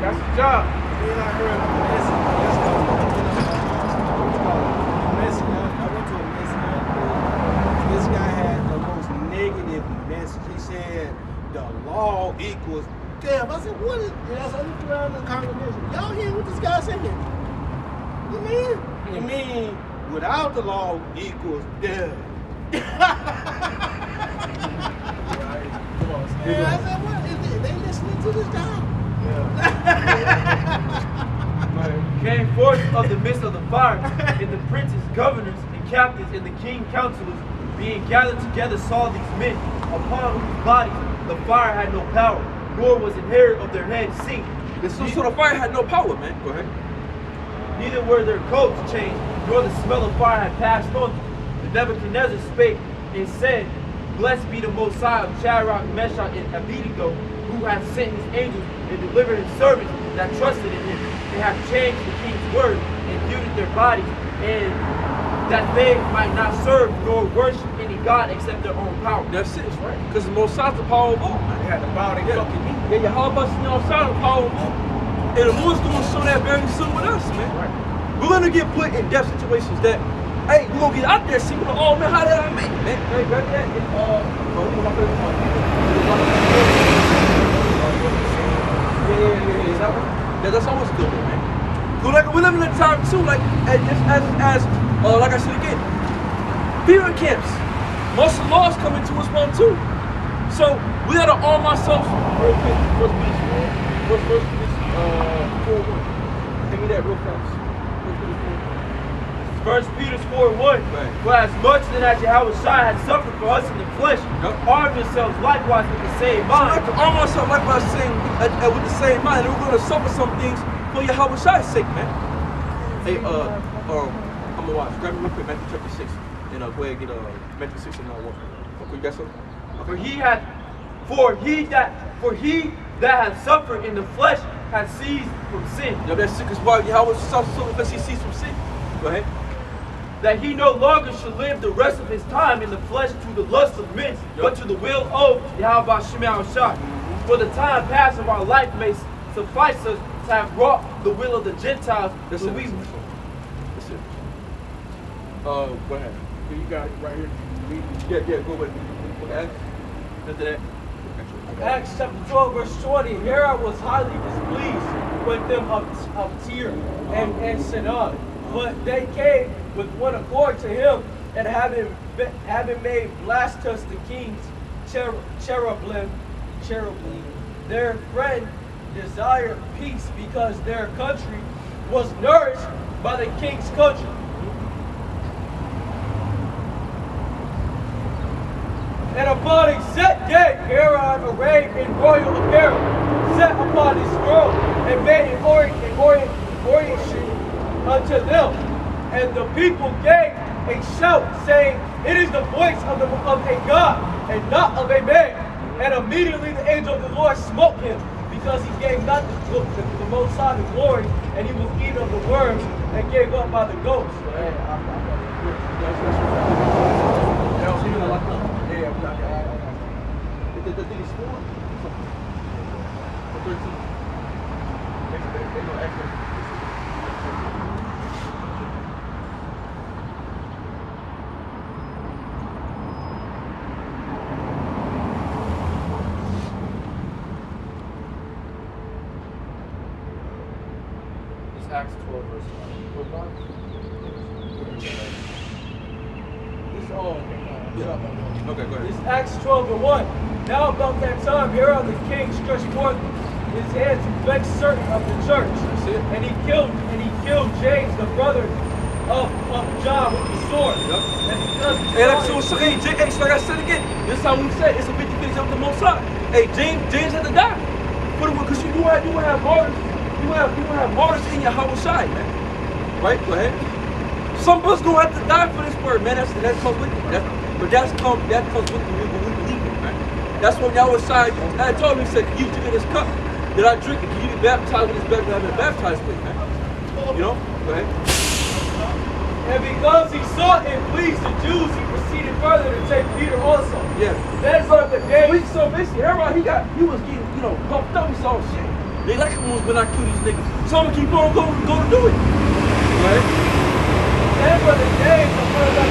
That's the job. Then I heard a message. I went to a message. This guy had the most negative message. He said the law equals death. I said, what is? And I looked around the congregation. Y'all hear what this guy saying? You mean without the law equals death? Yeah, I said, what is it? They listening to this guy? came forth of the midst of the fire, and the princes, governors, and captains, and the king counselors, being gathered together, saw these men, upon whose bodies the fire had no power, nor was an hair of their head seen. So the fire had no power, man. Go ahead. Neither were their coats changed, nor the smell of fire had passed on them. The Nebuchadnezzar spake and said, Blessed be the Most High of Shadrach, Meshach, and Abednego, who hath sent his angels and delivered his servants that trusted in him, and have changed the king's word, and yielded their bodies, and that they might not serve nor worship any God except their own power. That's it, right? Because the Most High is the power of all. They had to bow their fucking knee. Yeah, Yahweh outside the power of all. And the Lord's going to show that very soon with us, man. Right. We're going to get put in death situations that, hey, we're going to get out there, see, we're going to, oh, man, how did I make it, man? Hey, grab that. Yeah, that's always good, man. So like we're living in a time too, like like I said again, fear camps. Martial laws coming to us well too. So we gotta arm ourselves real quick. First Peter 4:1. Give me that real fast. 1 Peter 4:1. For as much as Yahweh Shai had suffered for us in the flesh, arm yourselves likewise with the same mind. So we have to arm ourselves likewise with the same mind, and we're gonna suffer some things for Yahweh Shai's sake, man. Hey, I'm gonna watch. Grab me real quick, Matthew chapter 6, and go ahead and get Matthew 6 and 1. Okay, you got something? Okay. For he that had suffered in the flesh had ceased from sin. Yeah, that's sick as why Yahweh suffered so because he ceased from sin. Go ahead. That he no longer should live the rest of his time in the flesh to the lust of men, but to the will of Yahweh Shai. For the time past of our life may suffice us to have wrought the will of the Gentiles. That's it. Go ahead. You got it right here. Yeah, go with it. Okay. After that. Acts chapter 12, verse 20. Herod was highly displeased with them of Tyre and Sidon, but they came with one accord to him, and having made Blastus the king's cherubim, their friend desired peace, because their country was nourished by the king's country. And upon a set day, Herod, arrayed in royal apparel, sat upon his throne and made an oration unto them. And the people gave a shout, saying, "It is the voice of a God, and not of a man." And immediately the angel of the Lord smote him, because he gave not the Most High the glory, and he was eaten of the worms and gave up by the ghost. The thing is 4 or 13. It's Acts 12, verse 1. It's all. Okay, go ahead. It's Acts 12 and 1. Now about that time, Herod the king stretched forth his hand to vex certain of the church. And he killed James, the brother of John, with the sword. Yep. And because like I said again, this is how we say it's a 50 things of the Most High. Hey, James had to die. Because you will have martyrs. You will have martyrs in your Yahweh Shai, man. Right? Go ahead. Some of us gonna have to die for this word, man. That comes with it. That comes with the when we believe it, man. That's what Yahweh Shai told me. He said, "Can you drink this cup that I drink it? Can you be baptized with this baptism I've been baptized with, man?" You know? Go ahead. And because he saw it pleased the Jews, he proceeded further to take Peter also. Yeah. That's what the day. So basically, Herod, he was getting, pumped up. He saw shit. They like it when I kill these niggas. So I'm gonna keep on going to do it. Right? And for the days of the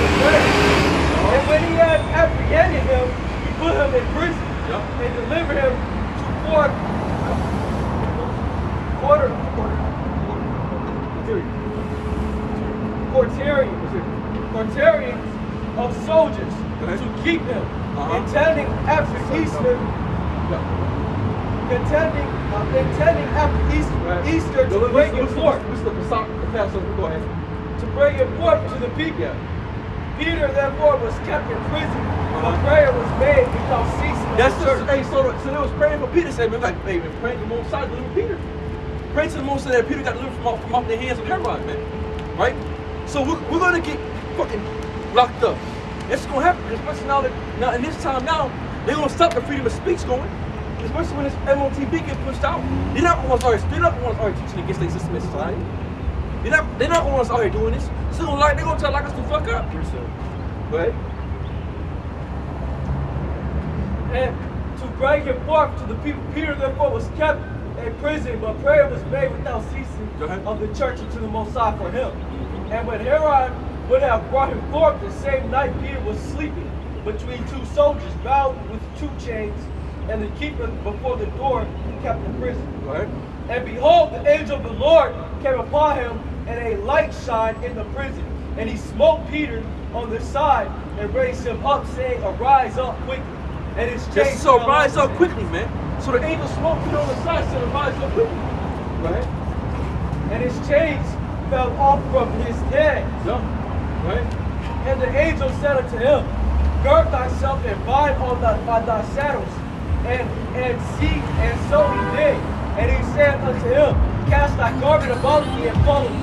and when he had apprehended him, he put him in prison and delivered him to quarterians of soldiers to keep him, intending after Easter to bring him forth. To bring him forth to the people. Peter therefore was kept in prison, but prayer was made without ceasing. That's just, so they was praying for Peter. Said, like, hey, praying to the Most High, deliver Peter. Pray to the Most High that Peter got delivered from off the hands of Herod, man. Right? So we're gonna get fucking locked up. That's gonna happen. Especially now in this time now, they're gonna stop the freedom of speech going. Especially when this MOTB get pushed out. They're not the ones already teaching against their system in society. They're not gonna want us out here doing this. They're gonna try to lock us the fuck up. Go ahead. And to bring him forth to the people, Peter therefore was kept in prison, but prayer was made without ceasing of the church unto the Most High for him. And when Herod would have brought him forth the same night, Peter was sleeping between two soldiers, bound with 2 chains, and the keeper before the door kept in prison. Go ahead. And behold, the angel of the Lord came upon him, and a light shined in the prison. And he smote Peter on the side and raised him up, saying, Arise up quickly. And his chains So rise up quickly, man. So the angel smote Peter on the side, said, Rise up quickly. Right? And his chains fell off from his hands. Yeah. Right? And the angel said unto him, Gird thyself and bind on thy saddles, and see, and so he did. And he said unto him, Cast thy garment about thee and follow me.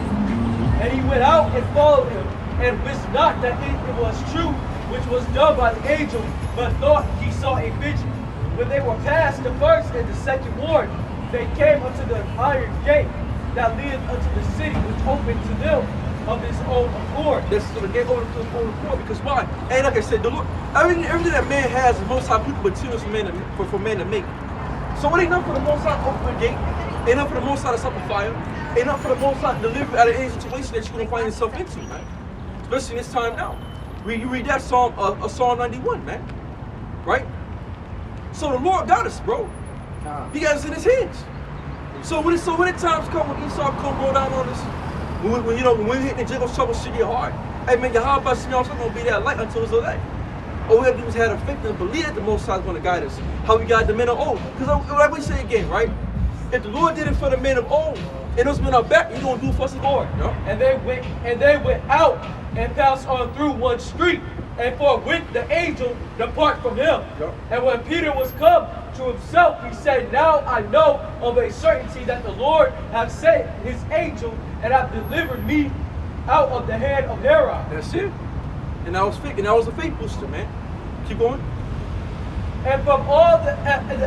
And he went out and followed him, and wist not that it was true which was done by the angel, but thought he saw a vision. When they were past the first and the second ward, they came unto the iron gate that leadeth unto the city, which opened to them of his own accord. This is going to get over to his own accord, because why? And like I said, the Lord, everything that man has, the Most High people materials for man to make. So it ain't enough for the Most High to open a gate, ain't enough for the Most High to stop a fire, ain't enough for the Most High to deliver out of any situation that you're going to find yourself into, man. Especially in this time now. You read that Psalm 91, man. Right? So the Lord got us, bro. He got us in his hands. So when the times come, when Esau come roll down on us, when we hit the Jacob's trouble shit get hard, hey man, Yahweh Shemel also gonna be that light until it's a day. All we have to do is have a faith and believe that the Most High is gonna guide us. How we got the men of old. Because like we say again, right? If the Lord did it for the men of old, and those men are back, He's gonna do it for us Lord. You know? And they went out and passed on through one street, and forthwith the angel depart from him. Yep. And when Peter was come to himself, he said, Now I know of a certainty that the Lord hath sent his angel and hath delivered me out of the hand of Herod. That's it. And that was a faith booster, man. Keep going. And from all the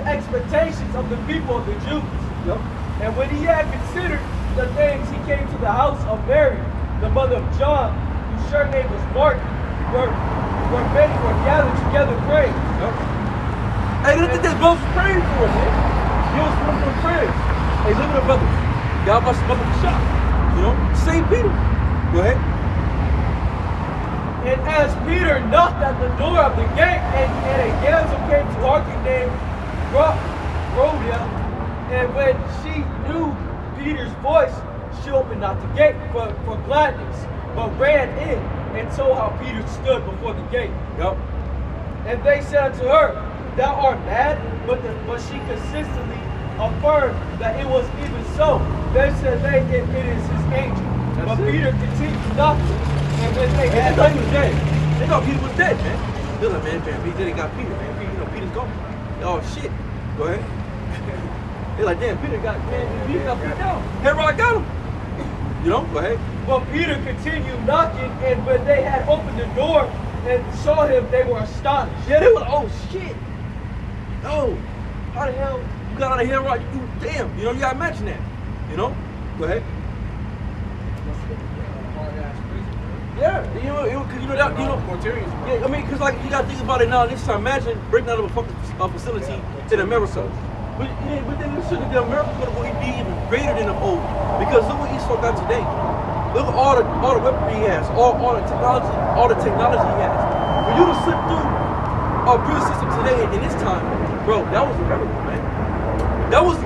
expectations of the people of the Jews. Yep. And when he had considered the things, he came to the house of Mary, the mother of John, whose surname was Mark, where many were gathered together praying. Yep. Hey, look at this, brothers praying for us, man. He was one for prayers. Hey, look at the brothers. God bless the brother in the shop. You know, St. Peter. Go ahead. And as Peter knocked at the door of the gate, and a damsel came to hearken named Rhoda, and when she knew Peter's voice, she opened not the gate for gladness, but ran in and told how Peter stood before the gate. Yep. And they said unto her, Thou art mad, but she consistently affirmed that it was even so. They said it is his angel. But Peter continued knocking, and when they had thought he was dead. They thought Peter was dead, man. They're like, man, Peter didn't got Peter, man. Peter's gone. Oh shit. Go ahead. They're like, damn, Peter got put down. Herod got him. You know, go ahead. Well, Peter continued knocking, and when they had opened the door and saw him, they were astonished. Yeah, they were like, oh shit. Oh, how the hell you got out of Herod? You damn. You know, you gotta imagine that. You know? Go ahead. Yeah, yeah, I mean, because like you gotta think about it now. This time, imagine breaking out of a fucking facility in America. But then this shit in America would be even greater than the old. Because look what Esau got today. Look at all the weaponry he has, all the technology he has. For you to slip through our prison system today in this time, bro, that was a miracle, man. That was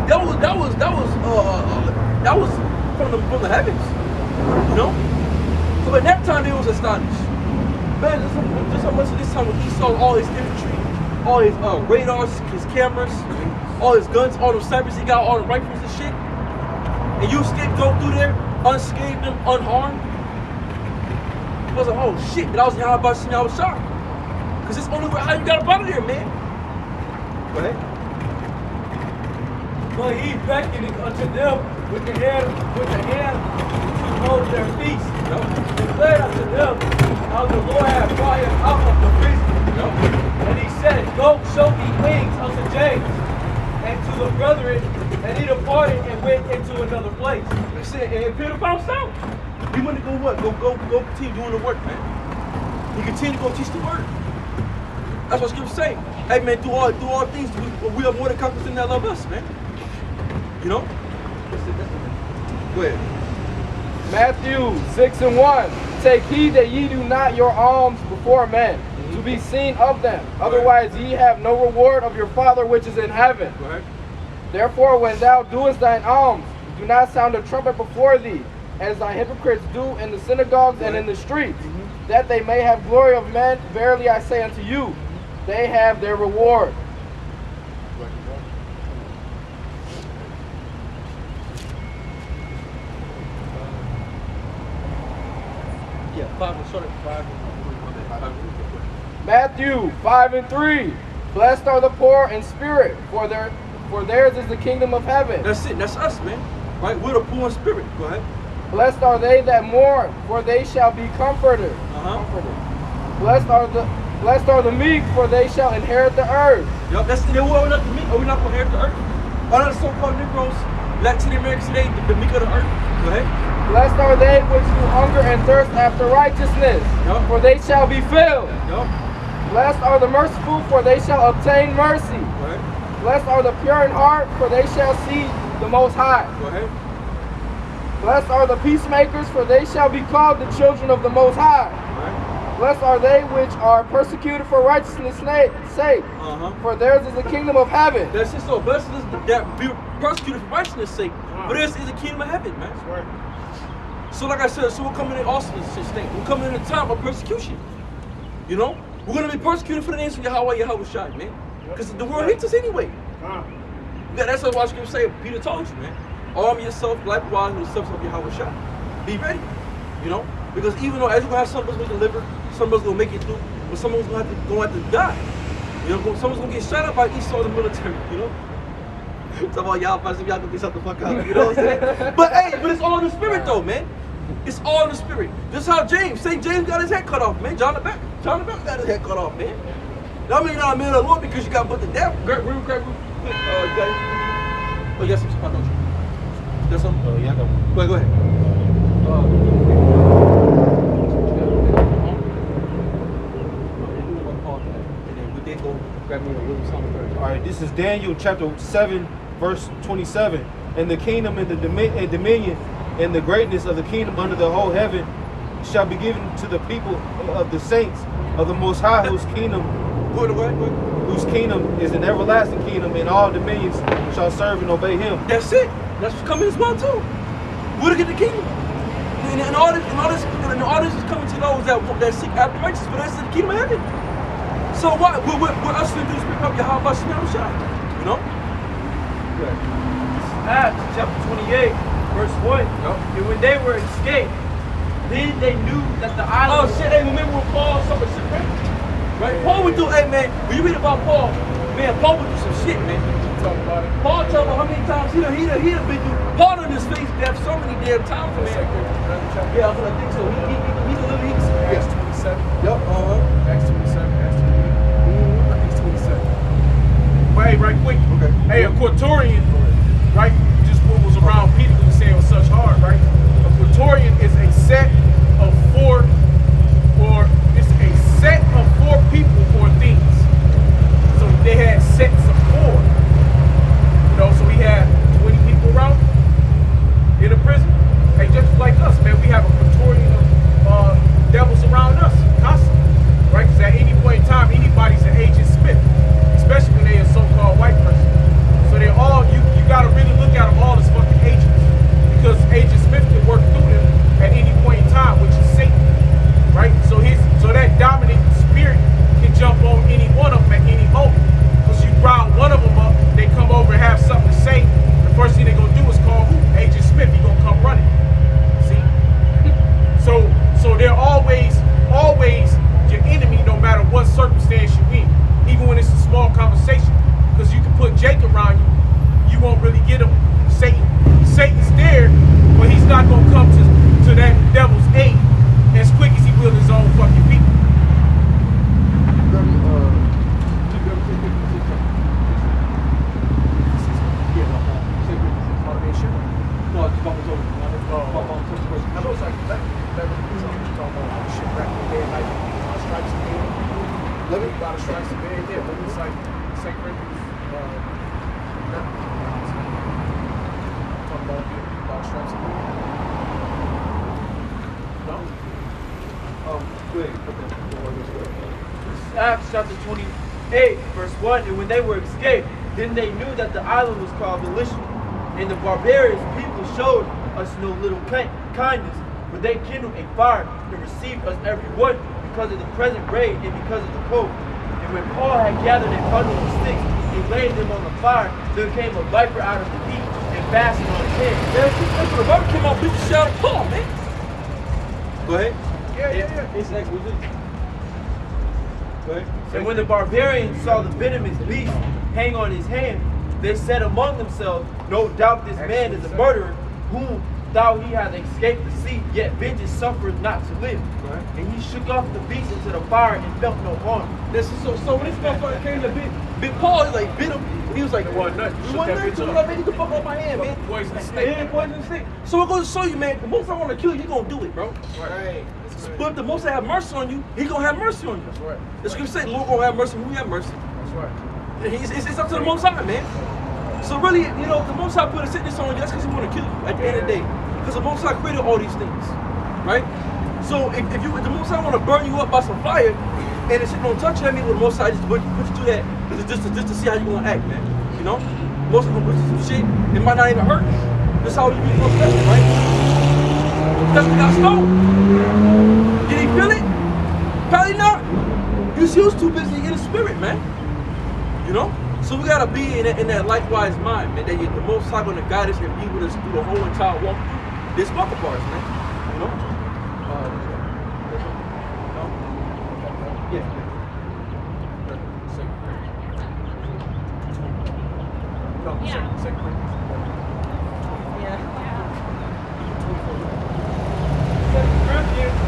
from the heavens, you know. So at that time, they was astonished. Man, just how much of this time when he saw all his infantry, all his radars, his cameras, all his guns, all those snipers he got, all the rifles and shit, and you go through there unscathed and unharmed. I was like, oh shit, and I was I was shocked. Because it's only way how you got up out of there, man. Go ahead. But he beckoned unto them with the hand to hold their feast. Declared unto them how the Lord had brought him out of the prison. And he said, Go show thee wings unto James. and to the brethren, and he departed and went into another place. They said, and Peter found out. He went to go what? Go continue doing the work, man. He continued to go teach the word. That's what Scripture say. Hey, man, do all things. We are more than conquerors in that love us, man. You know? Go ahead. Matthew 6:1. Take heed that ye do not your alms before men, to be seen of them. Otherwise ye have no reward of your Father which is in heaven. Go ahead. Therefore when thou doest thine alms, do not sound a trumpet before thee, as thy hypocrites do in the synagogues and in the streets, that they may have glory of men. Verily I say unto you, they have their reward. Yeah, 5. Matthew 5:3. Blessed are the poor in spirit, for theirs is the kingdom of heaven. That's it. That's us, man. Right? We're the poor in spirit. Go ahead. Blessed are they that mourn, for they shall be comforted. Comforted. Blessed are the meek, for they shall inherit the earth. Yup, that's the we're not the meek. Are we not going to inherit the earth? All the so-called Negroes, Black City Americans today, the meek of the earth. Go ahead. Blessed are they which do hunger and thirst after righteousness, for they shall be filled. Yup. Blessed are the merciful, for they shall obtain mercy. Go ahead. Blessed are the pure in heart, for they shall see the Most High. Go ahead. Blessed are the peacemakers, for they shall be called the children of the Most High. Go ahead. Blessed are they which are persecuted for righteousness' sake, for theirs is the kingdom of heaven. That's it. So blessed is that be persecuted for righteousness' sake, but this is the kingdom of heaven, man. That's right. So like I said, so we're coming in also this thing. We're coming in a time of persecution. You know? We're going to be persecuted for the names of Yahweh Shai, man. Because the world hates us anyway. That's what Scripture say. Peter told you, man. Arm yourself likewise with the substance of Yahweh Shai. Be ready. You know? Because even though as you have some of us going to deliver, some of us going to make it through, but some of us going to have to die. You know? Some of us going to get shot up by Esau in the military, you know? Some of y'all going to get shut the fuck out. You know what I'm saying? But hey, but it's all in the spirit though, man. It's all in the spirit. This is how James got his head cut off, man. John the Baptist got his head cut off, man. That mean you're not a man of the Lord because you got put to death. Great, real quick. Oh, yes, some spot, don't you? There's some? Oh, yeah, I got one. Go ahead. All right, this is Daniel chapter 7, verse 27. And the kingdom and the dominion and the greatness of the kingdom under the whole heaven shall be given to the people of the saints of the Most High, whose kingdom is an everlasting kingdom, and all dominions shall serve and obey him. That's it. That's what's coming as well too. We're to get the kingdom. And all this is coming to those that seek after righteousness, but that's the kingdom of heaven. So what? We're us to do is pick up Yahweh Shai. You know? Acts chapter 28, verse 1. And when they were escaped, then they knew that the island. Oh shit! Hey, remember when Paul suffered shipwreck? Right? Paul would do. Hey man, when you read about Paul, man, Paul would do some shit, man. Talk about it. Paul told me how many times he done been through. Paul on his face death so many damn times, man. Yeah, I think so. He's a little. Acts 27. Yup. Acts 27. I think it's 27. But hey, right quick. Okay. Hey, a quatorian, right? Just what was around Peter was saying was such hard, right? A quatorian is a set of four, or it's a set of four people or things. So they had sets of four. You know, so we had 20 people around in a prison. Hey, just like us, man, we have a quatorian of devils around us constantly, right? Because at any point in time, anybody's an Agent Smith, especially when they're a so-called white person. So they all, you Acts chapter 28, verse 1. And when they were escaped, then they knew that the island was called Delisha. And the barbarians people showed us no little kindness, for they kindled a fire and received us every one because of the present rain and because of the cold. And when Paul had gathered a bundle of sticks and laid them on the fire, there came a viper out of the heat and fastened on his head. Man, the viper came out, beat the shit out of Paul, man. Go ahead. Yeah. It's like, what's it? Go ahead. And when the barbarians saw the venomous beast hang on his hand, they said among themselves, no doubt this man is a murderer, whom thou he hath escaped the sea, yet vengeance suffereth not to live. Right. And he shook off the beast into the fire and felt no harm. This is so when this motherfucker came to bit Paul, he like bit him. He was like, It wasn't nothing. It Shook wasn't that nothing. bitch Like, up. man, you can fuck off my hand, man. Poison snake. Yeah, poison snake. So it goes to show you, man, the most I want to kill you, he gonna do it, bro. Right. But if the most I have mercy on you, he gonna have mercy on you. That's right. The scripture say, Lord gonna have mercy when we have mercy. That's right. It's up to the Most High, man. So really, you know, the Most High put a sickness on you, that's because he want to kill you at the end of the day. Because the Most High created all these things, right? So if the Most High want to burn you up by some fire, and the shit don't touch you, that means the Most High just put you through that just to see how you gonna act, man. You know, most of them put you through shit, it might not even hurt. That's how you become special, right? That's what got stoned. Did he feel it? Probably not. He was too busy in the spirit, man. You know? So we gotta be in that likewise mind, man, that the Most High gonna guide us and be with us through the whole entire walk. This bucket bars, man. You know? Yeah. Corinthians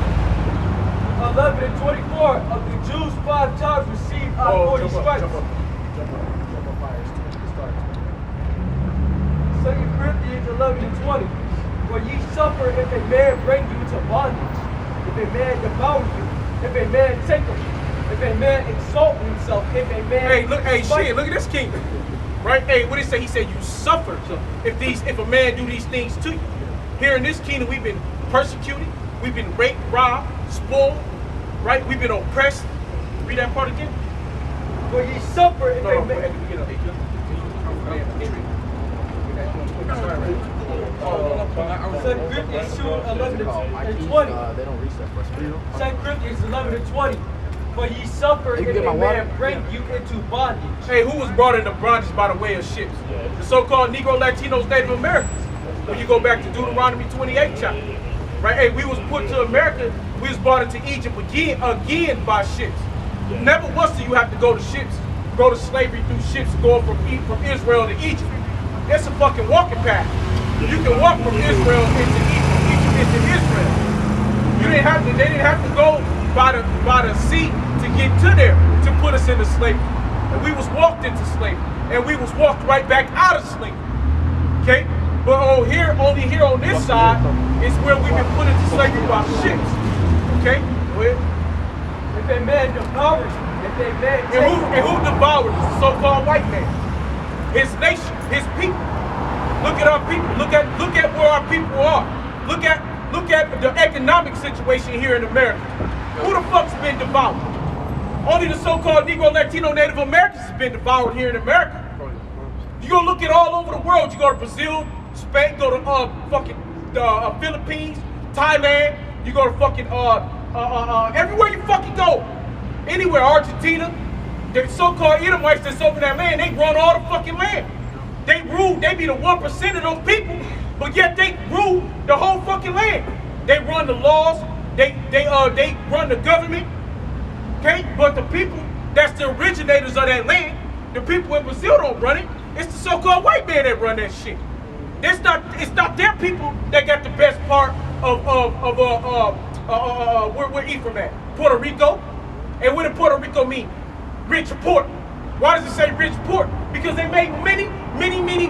11 and 24, of the Jews 5 times received out of 40 stripes. Jump up higher. Start. 2 Corinthians 11 and 20. For ye suffer if a man bring you to bondage, if a man devour you, if a man take you, if a man exalt himself, if a man Look at this kingdom. Right? Hey, what did he say? He said you suffer if a man do these things to you. Here in this kingdom, we've been persecuted, we've been raped, robbed, spoiled, right? We've been oppressed. Read that part again. For ye suffer if a man. Corinthians 2, 11 and 20. They don't reach that first. 2 Corinthians 11 and 20. For ye suffer if a man bring you into bondage. Hey, who was brought into bondage by the way of ships? The so-called Negro, Latinos, Native Americans. When you go back to Deuteronomy 28 chapter. Right? Hey, we was put to America, we was brought into Egypt again by ships. Never once do you have to go to ships, go to slavery through ships, going from Israel to Egypt. That's a fucking walking path. You can walk from Israel into Egypt, Egypt into Israel. They didn't have to go by the sea to get to there to put us into slavery. And we was walked into slavery. And we was walked right back out of slavery. Okay? But only here on this side is where we've been put into slavery by ships. Okay? Go ahead. If a man devours you, if a man And who devoured the so-called white man? His nation, his people. Look at our people. Look at where our people are. Look at the economic situation here in America. Who the fuck's been devoured? Only the so-called Negro, Latino, Native Americans have been devoured here in America. You go look at all over the world. You go to Brazil, Spain, go to Philippines, Thailand. You go to fucking everywhere you fucking go. Anywhere, Argentina. The so-called Edomites that's over that land, they run all the fucking land. They rule, they be the 1% of those people, but yet they rule the whole fucking land. They run the laws, they run the government, okay? But the people that's the originators of that land, the people in Brazil don't run it. It's the so-called white man that run that shit. It's not their people that got the best part of where Ephraim at? Puerto Rico. And what did Puerto Rico mean? Rich port. Why does it say rich port? Because they made many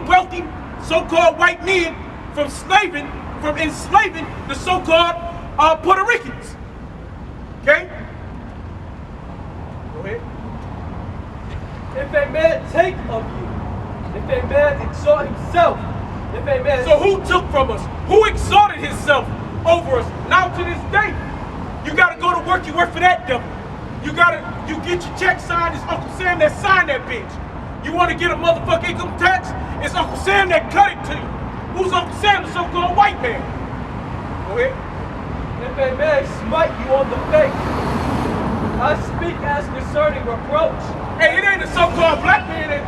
wealthy so-called white men from enslaving the so-called Puerto Ricans. Okay? Go ahead. If a man take of you, if a man exalt himself, if a man... So who took from us? Who exalted himself over us? Now to this day, you gotta go to work, you work for that devil. You get your check signed, it's Uncle Sam that signed that bitch. You want to get a motherfucking income tax, it's Uncle Sam that cut it to you. Who's Uncle Sam? The so-called white man. Go ahead. If a man smite you on the face, I speak as concerning reproach. Hey, it ain't the so-called black man that,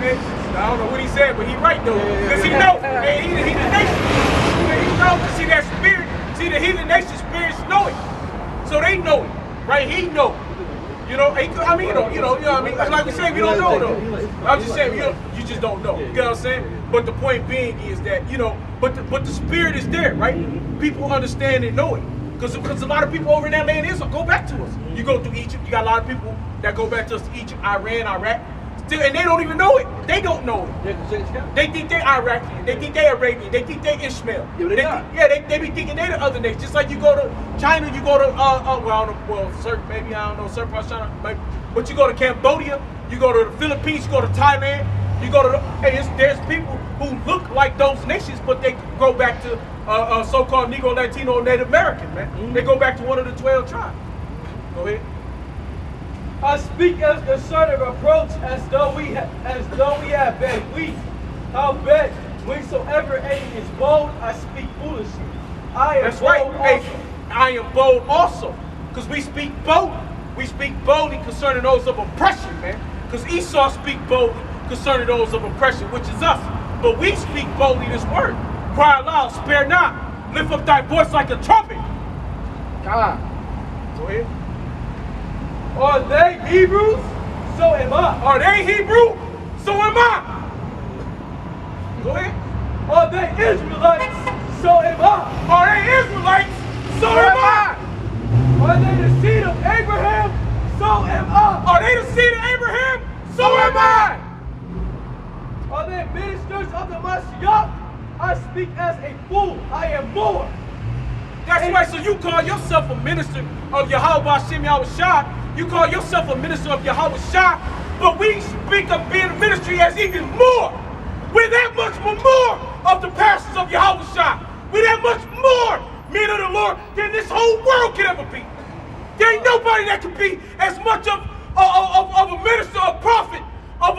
hey, I don't know what he said, but he right though. Cause he know, hey, he the nation. He know, cause see that spirit, see the heathen nation spirits know it. So they know it, right? He know. You know, I mean, you know what I mean? Like we say, we don't know though. I'm just saying, you just don't know. You know what I'm saying? But the point being is that, you know, but the spirit is there, right? People understand and know it. Because a lot of people over in that land go back to us. You go through Egypt, you got a lot of people that go back to us, Egypt, Iran, Iraq, still, and they don't even know it. They don't know it. They think they Iraqi, they think they Arabian, they think they Ishmael. They be thinking they the other nation. Just like you go to China, you go to certain parts of China, but you go to Cambodia, you go to the Philippines, you go to Thailand, you go to there's people who look like those nations, but they go back to so-called Negro, Latino, Native American, man. They go back to one of the 12 tribes. Go ahead. I speak as concerning reproach, as though we have been weak. Howbeit, whensoever any is bold, I speak foolishly. I am That's bold right. also. Hey, I am bold also, because we speak boldly. We speak boldly concerning those of oppression, man. Because Esau speak boldly concerning those of oppression, which is us. But we speak boldly this word. Cry aloud, spare not. Lift up thy voice like a trumpet. God. Go ahead. Are they Hebrews? So am I. Are they Hebrew? So am I. Go ahead. Are they Israelites? So am I. Are they Israelites? So am I. Are they the seed of Abraham? So am I. Are they the seed of Abraham? So am I. Are they ministers of the Mashiach? I speak as a fool. I am more. That's right. So you call yourself a minister of Yahweh Hashem Yahushua. You call yourself a minister of Yahweh Shah, but we speak of being a ministry as even more. We're that much more of the pastors of Yahweh Shah. We're that much more men of the Lord than this whole world could ever be. There ain't nobody that can be as much of a minister, a prophet, of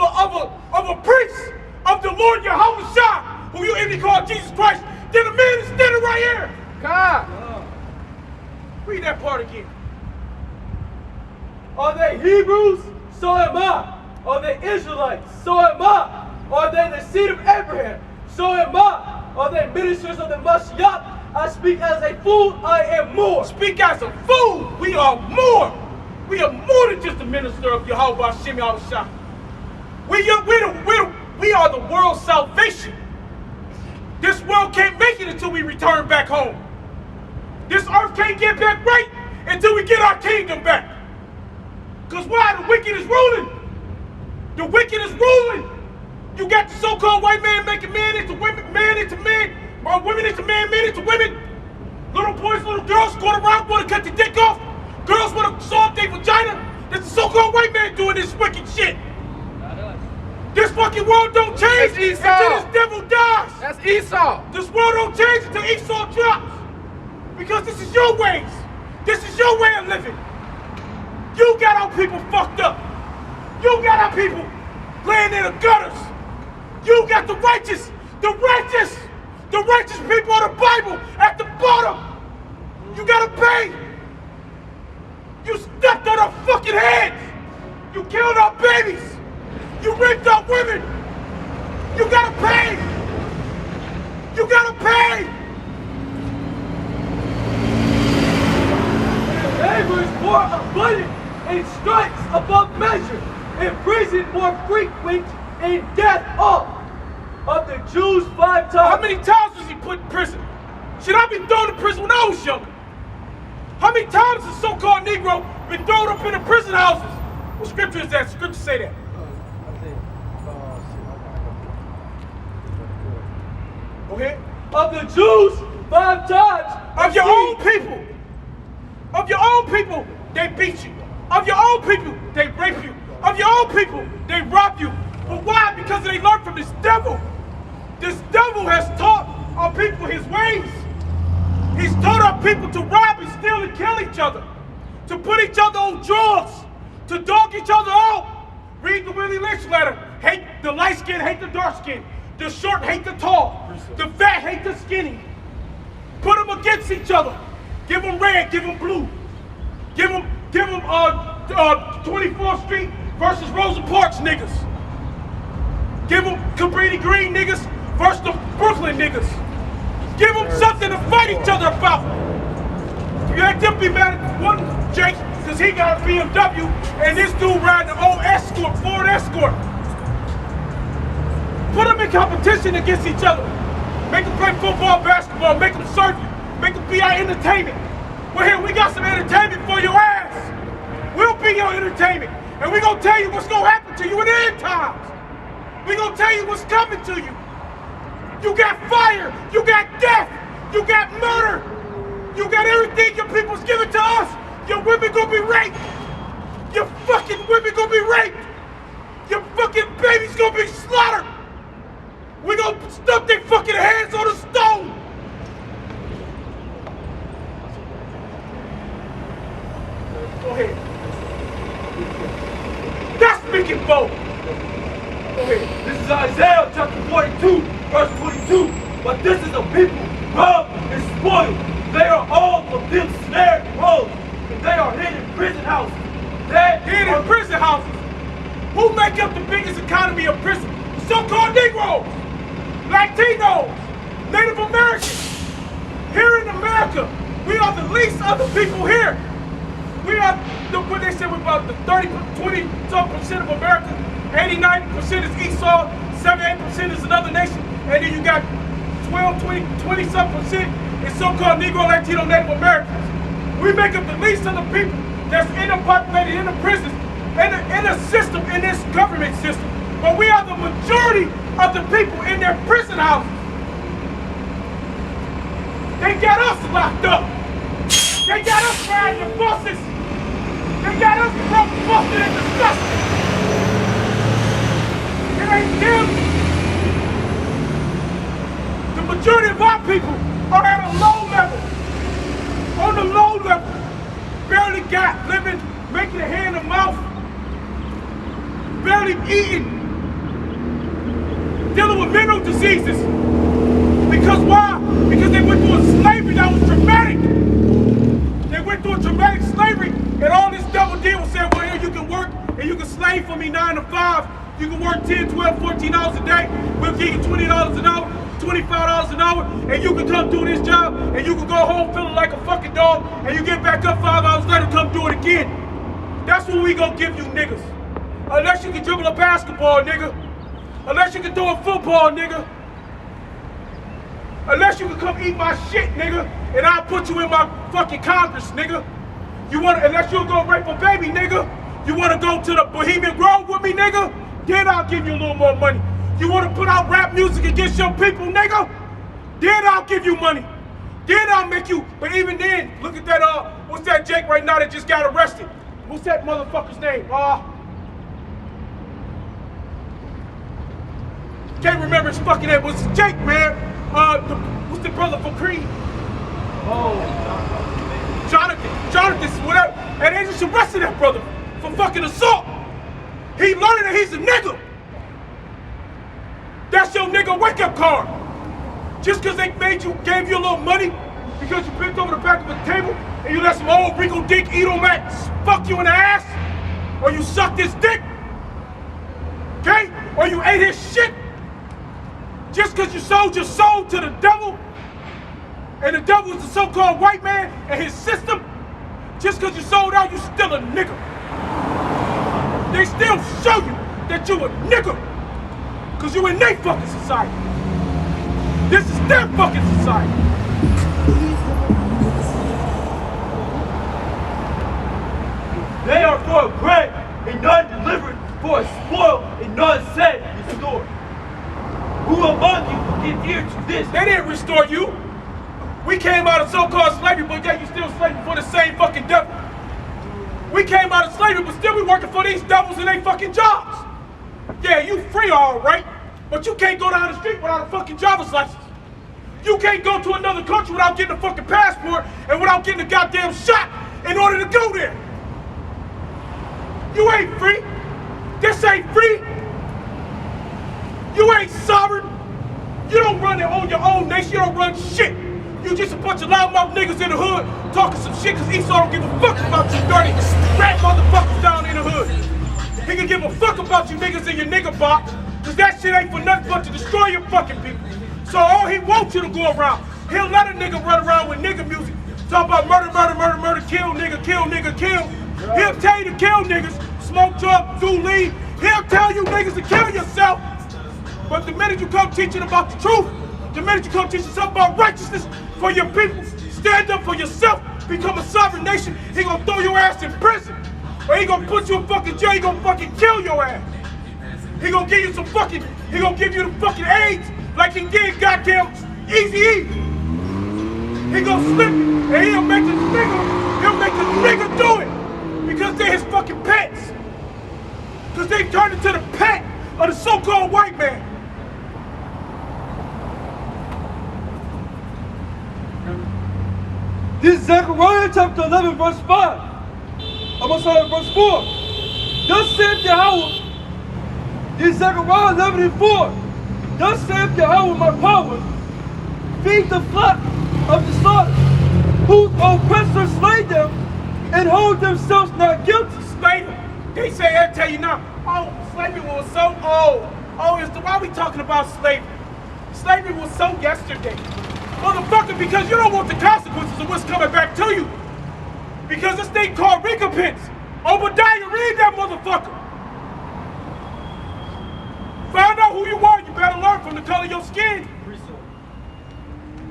a priest of the Lord Yahweh Shah, who you even call Jesus Christ, than the man that's standing right here. God. Read that part again. Are they Hebrews? So am I. Are they Israelites? So am I. Are they the seed of Abraham? So am I. Are they ministers of the Mashiach? I speak as a fool. I am more. Speak as a fool. We are more. We are more than just a minister of Yahweh Hashem Yahushua. We are the world's salvation. This world can't make it until we return back home. This earth can't get back right until we get our kingdom back. Because why? The wicked is ruling. The wicked is ruling. You got the so-called white man making man into women, man into men, or women into men, men into women. Little boys, little girls going around want to cut their dick off. Girls want to saw up their vagina. That's the so-called white man doing this wicked shit. This fucking world don't change That's until Esau. this devil dies. That's Esau. This world don't change until Esau drops. Because this is your ways. This is your way of living. You got our people fucked up. You got our people laying in the gutters. You got the righteous people of the Bible at the bottom. You gotta pay. You stepped on our fucking heads. You killed our babies. You raped our women. You gotta pay. You gotta pay. Labor is more abundant, and stripes above measure, and prison more frequent, and death all. Of the Jews 5 times. How many times was he put in prison? Should I been thrown in prison when I was younger? How many times has so-called Negro been thrown up in the prison houses? What scripture is that? Scripture say that. Go ahead. Of the Jews 5 times. Of your own people. Of your own people, they beat you. Of your own people, they rape you. Of your own people, they rob you. But why? Because they learned from this devil. This devil has taught our people his ways. He's taught our people to rob and steal and kill each other. to put each other on drugs, to dog each other out. Read the Willie Lynch letter. Hate the light skin, hate the dark skin. The short hate the tall. The fat hate the skinny. Put them against each other. Give them red, give them blue. Give them 24th Street versus Rosa Parks niggas. Give them Cabrini Green niggas versus the Brooklyn niggas. Give them something to fight each other about. You let them be mad at one Jake because he got a BMW and this dude riding an old Escort, Ford Escort. Put them in competition against each other. Make them play football, basketball, make them surf you, make them be our entertainment. Well, here, we got some entertainment for your ass. We'll be your entertainment. And we're going to tell you what's going to happen to you in the end times. We're going to tell you what's coming to you. You got fire, you got death, you got murder, you got everything your people's giving to us. Your women gonna be raped. Your fucking women gonna be raped. Your fucking babies gonna be slaughtered. We gonna stuff their fucking hands on a stone. Go ahead. That's speaking bold. Go ahead. This is Isaiah chapter 42, verse 22. But this is a people robbed and spoiled. They are all of them snared and rolled, and they are hid in prison houses. Hid in prison houses. Who make up the biggest economy of prison? So-called Negroes, Latinos, Native Americans. Here in America, we are the least of the people here. We are, what they said, we're about the 20-some% of America. 80-90% is Esau, 7-8% is another nation, and then you got 20-some% is so-called Negro, Latino, Native Americans. We make up the least of the people that's populated in the prisons, in the system, in this government system. But we are the majority of the people in their prison houses. They got us locked up. They got us riding the buses. They got us busted and disgusted. It ain't them. The majority of our people are at a low level. On the low level. Barely got living, making a hand and mouth. Barely eating. Dealing with mental diseases. Because why? Because they went through a slavery that was traumatic. They went through a traumatic slavery, and all this devil did was say, well, here you can work and you can slave for me 9 to 5. You can work 10, 12, 14 hours a day. We'll give you $20 an hour, $25 an hour, and you can come do this job, and you can go home feeling like a fucking dog, and you get back up 5 hours later, come do it again. That's what we gonna give you niggas. Unless you can dribble a basketball, nigga. Unless you can throw a football, nigga. Unless you can come eat my shit, nigga, and I'll put you in my fucking Congress, nigga. Unless you'll go rape a baby, nigga. You wanna go to the Bohemian Grove with me, nigga? Then I'll give you a little more money. You wanna put out rap music against your people, nigga? Then I'll give you money. Then I'll make you, but even then, look at that, what's that Jake right now that just got arrested? What's that motherfucker's name? Can't remember his fucking name. What's Jake, man? What's the brother for Creed? Jonathan, whatever. And they just arrested that brother for fucking assault. He learning that he's a nigga. That's your nigga wake-up card. Just because they gave you a little money, because you bent over the back of the table, and you let some old Rico Dick Edo Max fuck you in the ass, or you sucked his dick, okay? Or you ate his shit. Just because you sold your soul to the devil, and the devil is the so-called white man and his system, just because you sold out, you still a nigga. They still show you that you a nigga, because you in their fucking society. This is their fucking society. They are for a grant and none delivered, for a spoil and none set restored. Who among you will give ear to this? They didn't restore you. We came out of so-called slavery, but yet you still slaving for the same fucking devil. We came out of slavery, but still we working for these devils in their fucking jobs. Yeah, you free all right, but you can't go down the street without a fucking driver's license. You can't go to another country without getting a fucking passport and without getting a goddamn shot in order to go there. You ain't free. This ain't free. You ain't sovereign. You don't run it on your own nation. You don't run shit. You just a bunch of loudmouth niggas in the hood talking some shit because Esau don't give a fuck about you dirty rat motherfuckers down in the hood. He can give a fuck about you niggas in your nigga box because that shit ain't for nothing but to destroy your fucking people. So all he wants you to go around, he'll let a nigga run around with nigga music, talk about murder, murder, murder, murder, kill nigga, kill nigga, kill. He'll tell you to kill niggas, smoke drugs, do lead. He'll tell you niggas to kill yourself. But the minute you come teaching about the truth, the minute you come teaching something about righteousness for your people, stand up for yourself, become a sovereign nation, he gonna throw your ass in prison. Or he gonna put you in fucking jail, he gonna fucking kill your ass. He gonna give you some fucking, he gonna give you the fucking AIDS like he did goddamn Eazy-E. He gonna slip it and he'll make the nigga do it because they're his fucking pets. Because they turned into the pet of the so-called white man. This is Zechariah chapter 11, verse 5. I'm going to start at verse 4. Thus saith Yahweh. This is Zechariah 11 and 4. Thus saith Yahweh, my power, feed the flock of the slaughter, whose oppressors slay them and hold themselves not guilty. Slay them. They say, I tell you now, oh, slavery was so old. Oh, why are we talking about slavery? Slavery was so yesterday. Motherfucker, because you don't want the consequences of what's coming back to you. Because this thing called recompense. Obadiah, read that motherfucker. Find out who you are, you better learn from the color of your skin.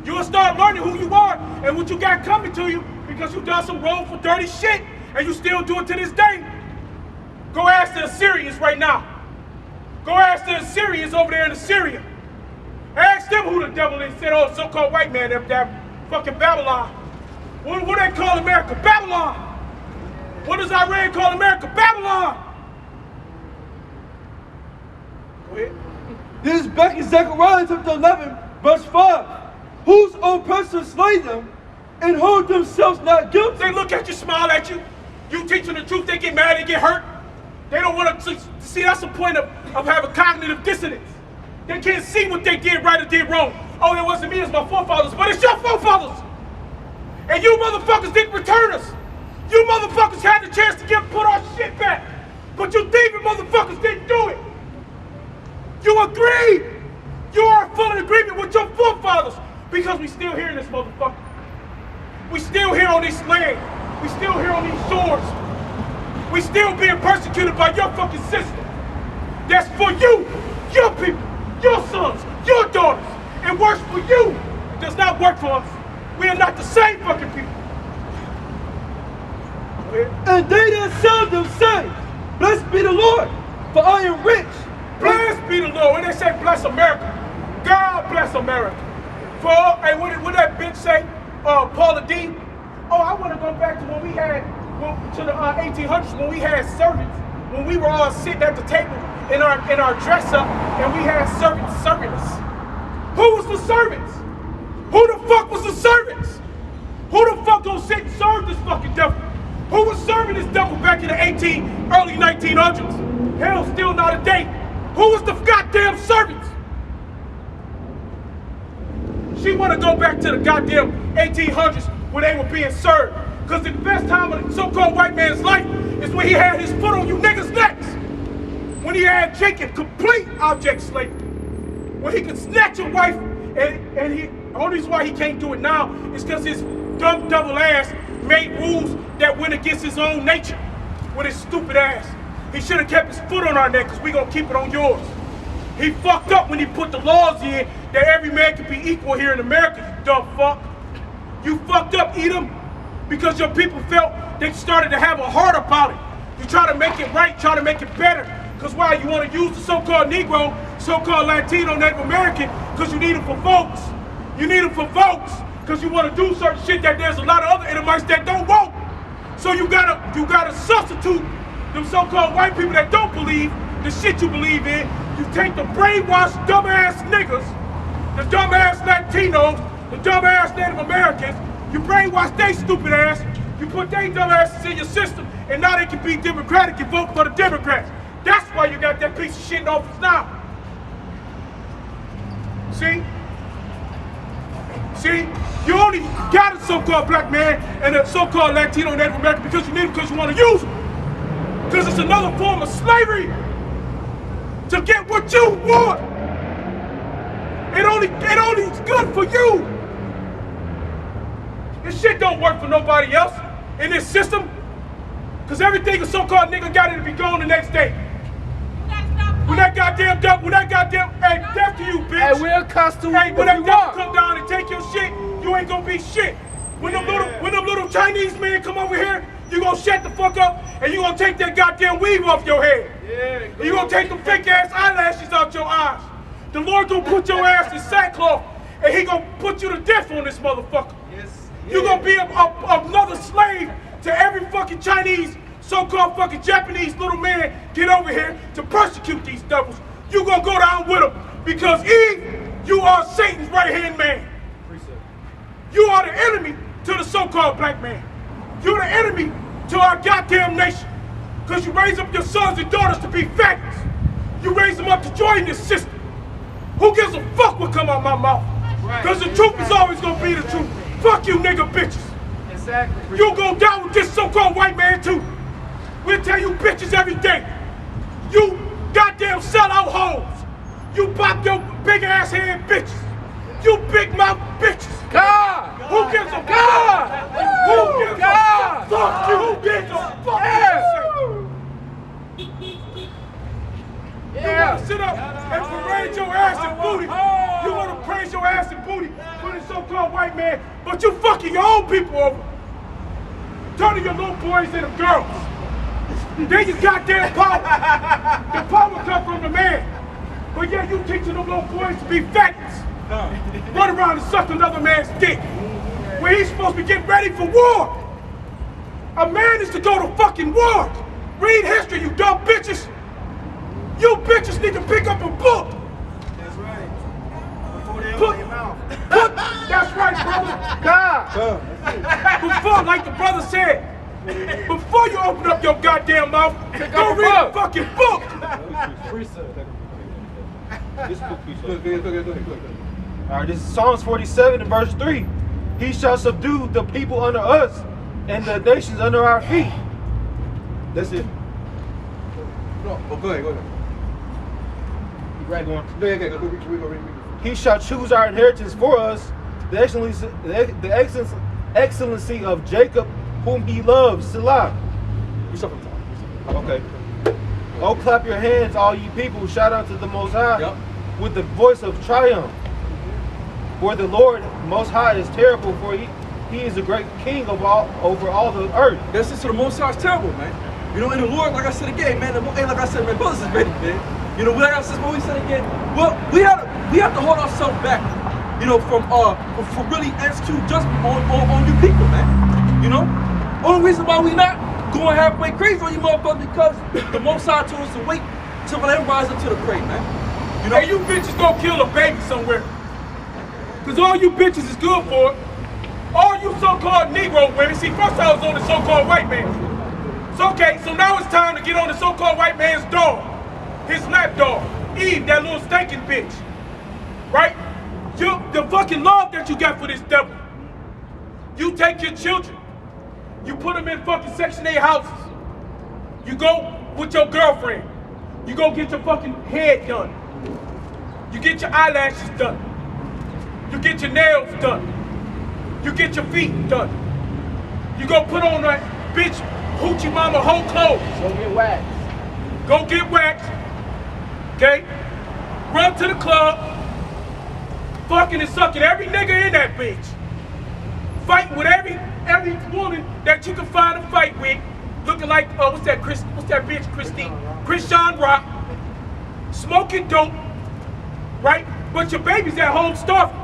You'll start learning who you are and what you got coming to you because you done some wrong for dirty shit and you still do it to this day. Go ask the Assyrians right now. Go ask the Assyrians over there in Assyria. Ask them who the devil is. Said, oh, so-called white man, that fucking Babylon. What do they call America? Babylon. What does Iran call America? Babylon. Go ahead. This is back in Zechariah chapter 11, verse 5. Whose oppressors slay them and hold themselves not guilty. They look at you, smile at you. You teaching the truth, they get mad, they get hurt. They don't want to see. That's the point of having cognitive dissonance. They can't see what they did right or did wrong. Oh, it wasn't me, it's my forefathers, but it's your forefathers. And you motherfuckers didn't return us. You motherfuckers had the chance to put our shit back. But you thieving motherfuckers didn't do it. You agreed. You are full in agreement with your forefathers because we still here in this motherfucker. We still here on this land. We still here on these shores. We still being persecuted by your fucking system. That's for you, your people, your sons, your daughters. It works for you. It does not work for us. We are not the same fucking people. And they that serve them say, blessed be the Lord, for I am rich. Blessed be the Lord. When they say bless America, God bless America. For, hey, what that bitch say, Paula D? Oh, I want to go back to when we had, to the 1800s, when we had servants, when we were all sitting at the table in our dress up, and we had servants serving us. Who was the servants? Who the fuck was the servants? Who the fuck gonna sit and serve this fucking devil? Who was serving this devil back in the early 1900s? Hell, still not a day. Who was the goddamn servants? She wanna go back to the goddamn 1800s when they were being served. Cause the best time of the so-called white man's life is when he had his foot on you niggas' necks. When he had Jacob complete object slavery. When he could snatch a wife and he, the only reason why he can't do it now is because his dumb double ass made rules that went against his own nature with his stupid ass. He should have kept his foot on our neck because we gonna keep it on yours. He fucked up when he put the laws in that every man can be equal here in America, you dumb fuck. You fucked up, Edom, because your people felt they started to have a heart about it. You try to make it right, try to make it better. Because why? You want to use the so-called Negro, so-called Latino, Native American, because you need them for votes. You need them for votes because you want to do certain shit that there's a lot of other Edomites that don't vote. So you gotta substitute them so-called white people that don't believe the shit you believe in. You take the brainwashed dumbass niggas, the dumbass Latinos, the dumbass Native Americans, you brainwash they stupid ass, You put they dumb asses in your system, and now they can be Democratic and vote for the Democrats. That's why you got that piece of shit in office now. See? See? You only got a so-called black man and a so-called Latino Native American because you need them because you want to use them. Because it's another form of slavery to get what you want. It only is good for you. This shit don't work for nobody else in this system. Because everything a so-called nigga got it to be gone the next day. When that goddamn devil, hey, death to you, bitch. Hey, we'll costume Hey, when that you devil want. come down and take your shit, you ain't gonna be shit. When them little Chinese men come over here, you gonna shut the fuck up and you gonna take that goddamn weave off your head. Yeah, you gonna take them fake ass eyelashes out your eyes. The Lord gonna put your ass in sackcloth and he gonna put you to death on this motherfucker. Yes. You gonna be another slave to every fucking Chinese, so-called fucking Japanese little man get over here to persecute these devils. You gonna go down with them because you are Satan's right-hand man. You are the enemy to the so-called black man. You're the enemy to our goddamn nation. Because you raise up your sons and daughters to be faggots. You raise them up to join this system. Who gives a fuck what come out my mouth? Because the truth is always gonna be the truth. Fuck you nigga bitches. Exactly. You go down with this so-called white man too. We'll tell you bitches every day. You goddamn sellout hoes. You pop your big ass head bitches. You big mouth bitches. God! Who gives a God! Who gives God! a fuck? Who gives a fuck? You wanna sit up and parade your ass in booty. You wanna praise your ass in booty for this so-called white man, but you fucking your own people over. Turning your little boys into girls. Then you goddamn power. The power comes from the man. But yeah, you teaching them little boys to be faggots. Run around and suck another man's dick. When he's supposed to be getting ready for war. A man is to go to fucking war. Read history, you dumb bitches. You bitches need to pick up a book. That's right. Before they Put, open your mouth. that's right, brother. God! Before, like the brother said, before you open up your goddamn mouth, go read a fucking book. All right, this is Psalms 47 and verse 3. He shall subdue the people under us and the nations under our feet. That's it. No, go ahead. Right, going. No, go. He shall choose our inheritance for us, the excellency of Jacob, whom he loves. Selah. Okay. Oh, clap your hands, all you people. Shout out to the Most High with the voice of triumph. For the Lord Most High is terrible, for he is a great king over all the earth. That's just to the Most High is terrible, man. You know, in the Lord, like I said again, man, like I said, man, brothers is ready, man. You know, like I said, what we said again, well, we have to hold ourselves back, you know, from really execute judgment on you people, man. You know? Only reason why we not going halfway crazy on you motherfuckers because the Most High told us to wait till they rise up to the prey, man. You know, hey, you bitches gonna kill a baby somewhere. Cause all you bitches is good for it. All you so-called Negro women, see, first I was on the so-called white man. So okay, so now it's time to get on the so-called white man's dog. His lapdog, Eve, that little stinking bitch. Right? The fucking love that you got for this devil. You take your children, you put them in fucking Section 8 houses. You go with your girlfriend. You go get your fucking head done. You get your eyelashes done. You get your nails done. You get your feet done. You go put on that bitch hoochie mama whole clothes. Go get waxed. Go get waxed. Okay? Run to the club. Fucking and sucking every nigga in that bitch. Fighting with every woman that you can find a fight with. Looking like, what's that bitch, Christian Rock. Smoking dope. Right? But your baby's at home starving.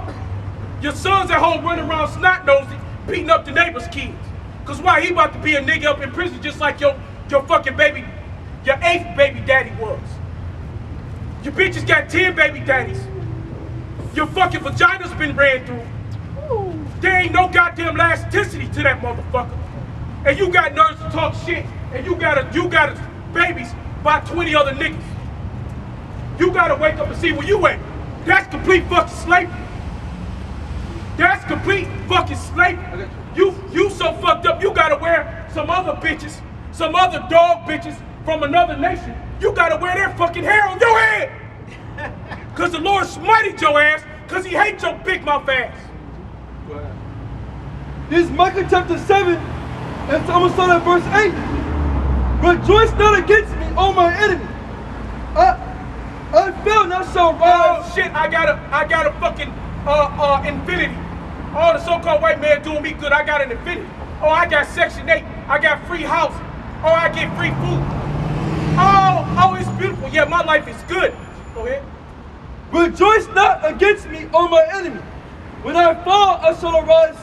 Your son's at home running around snot-nosed, beating up the neighbor's kids. Cause why? He about to be a nigga up in prison just like your fucking baby, your 8th baby daddy was. Your bitches got 10 baby daddies. Your fucking vagina's been ran through. There ain't no goddamn elasticity to that motherfucker. and you got nerves to talk shit, and you got babies by 20 other niggas. You gotta wake up and see where you at. That's complete fucking slavery. That's complete fucking slavery. You so fucked up, you gotta wear some other bitches, some other dog bitches from another nation. You gotta wear their fucking hair on your head. Cause the Lord smited your ass, cause he hates your big mouth ass. This is Micah chapter 7, and I'm gonna start at verse 8. Rejoice not against me, O my enemy. I fell, and I shall rise. Oh shit, I got a fucking infinity. All the so-called white man doing me good, I got an infinity. Oh, I got Section 8, I got free house. Oh, I get free food. Oh, it's beautiful. Yeah, my life is good. Go ahead. Rejoice not against me, O my enemy. When I fall, I shall arise.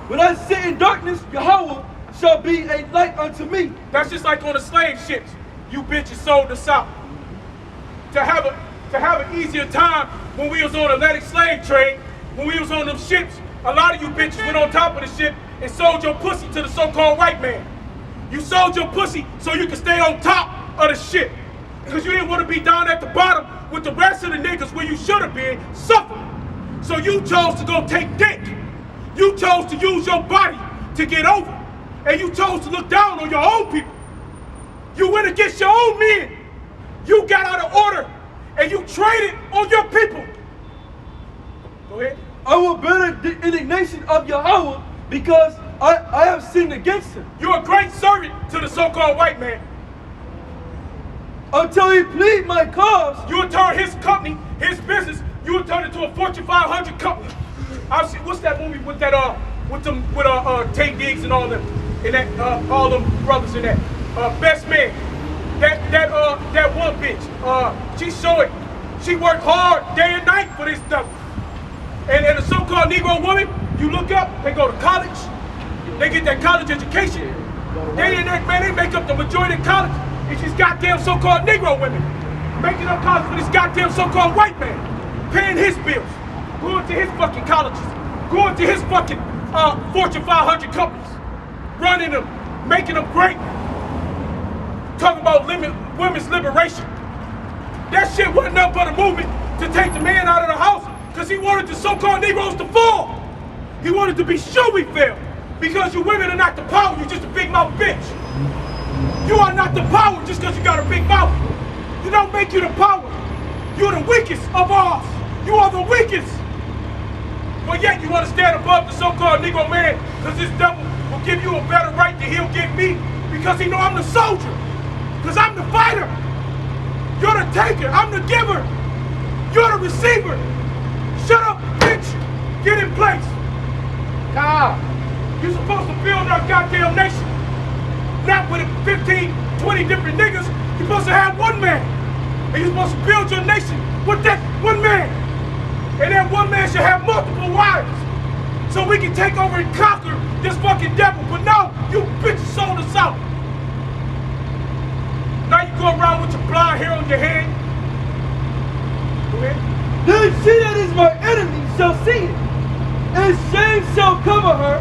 When I sit in darkness, Yahweh shall be a light unto me. That's just like on the slave ships. You bitches sold us out. To have an easier time when we was on Atlantic slave trade, when we was on them ships, a lot of you bitches went on top of the ship and sold your pussy to the so-called white man. You sold your pussy so you could stay on top of the ship. Because you didn't want to be down at the bottom with the rest of the niggas where you should have been suffering. So you chose to go take dick. You chose to use your body to get over. And you chose to look down on your own people. You went against your own men. You got out of order and you traded on your people. Go ahead. I will bear the indignation of Yahweh because I have sinned against him. You're a great servant to the so-called white man. Until he plead my cause. You would turn his company, his business, you would turn it to a Fortune 500 company. I've seen, what's that movie with that with Tay Diggs and all them, and that all them brothers in that Best Man. That one bitch, she showed it. She worked hard day and night for this stuff. And the so-called Negro woman, you look up, they go to college, they get that college education. They make up the majority of college. It's these goddamn so-called Negro women making up college for this goddamn so-called white man, paying his bills, going to his fucking colleges, going to his fucking Fortune 500 companies, running them, making them great. Talking about women's liberation. That shit wasn't nothing but a movement to take the man out of the house because he wanted the so-called Negroes to fall. He wanted to be sure we fail. Because you women are not the power, you're just a big mouth bitch. You are not the power just because you got a big mouth. You don't make you the power. You're the weakest of us. You are the weakest. But yet you want to stand above the so-called Negro man because this devil will give you a better right than he'll give me because he know I'm the soldier. Because I'm the fighter. You're the taker. I'm the giver. You're the receiver. Shut up, bitch. Get in place. God. You're supposed to build our goddamn nation. Not with 15, 20 different niggas. You're supposed to have one man. And you're supposed to build your nation with that one man. And that one man should have multiple wives. So we can take over and conquer this fucking devil. But no, you bitches sold us out. Now you go around with your blonde hair on your head. Go ahead. Then she that is my enemy shall see it, and shame shall cover her,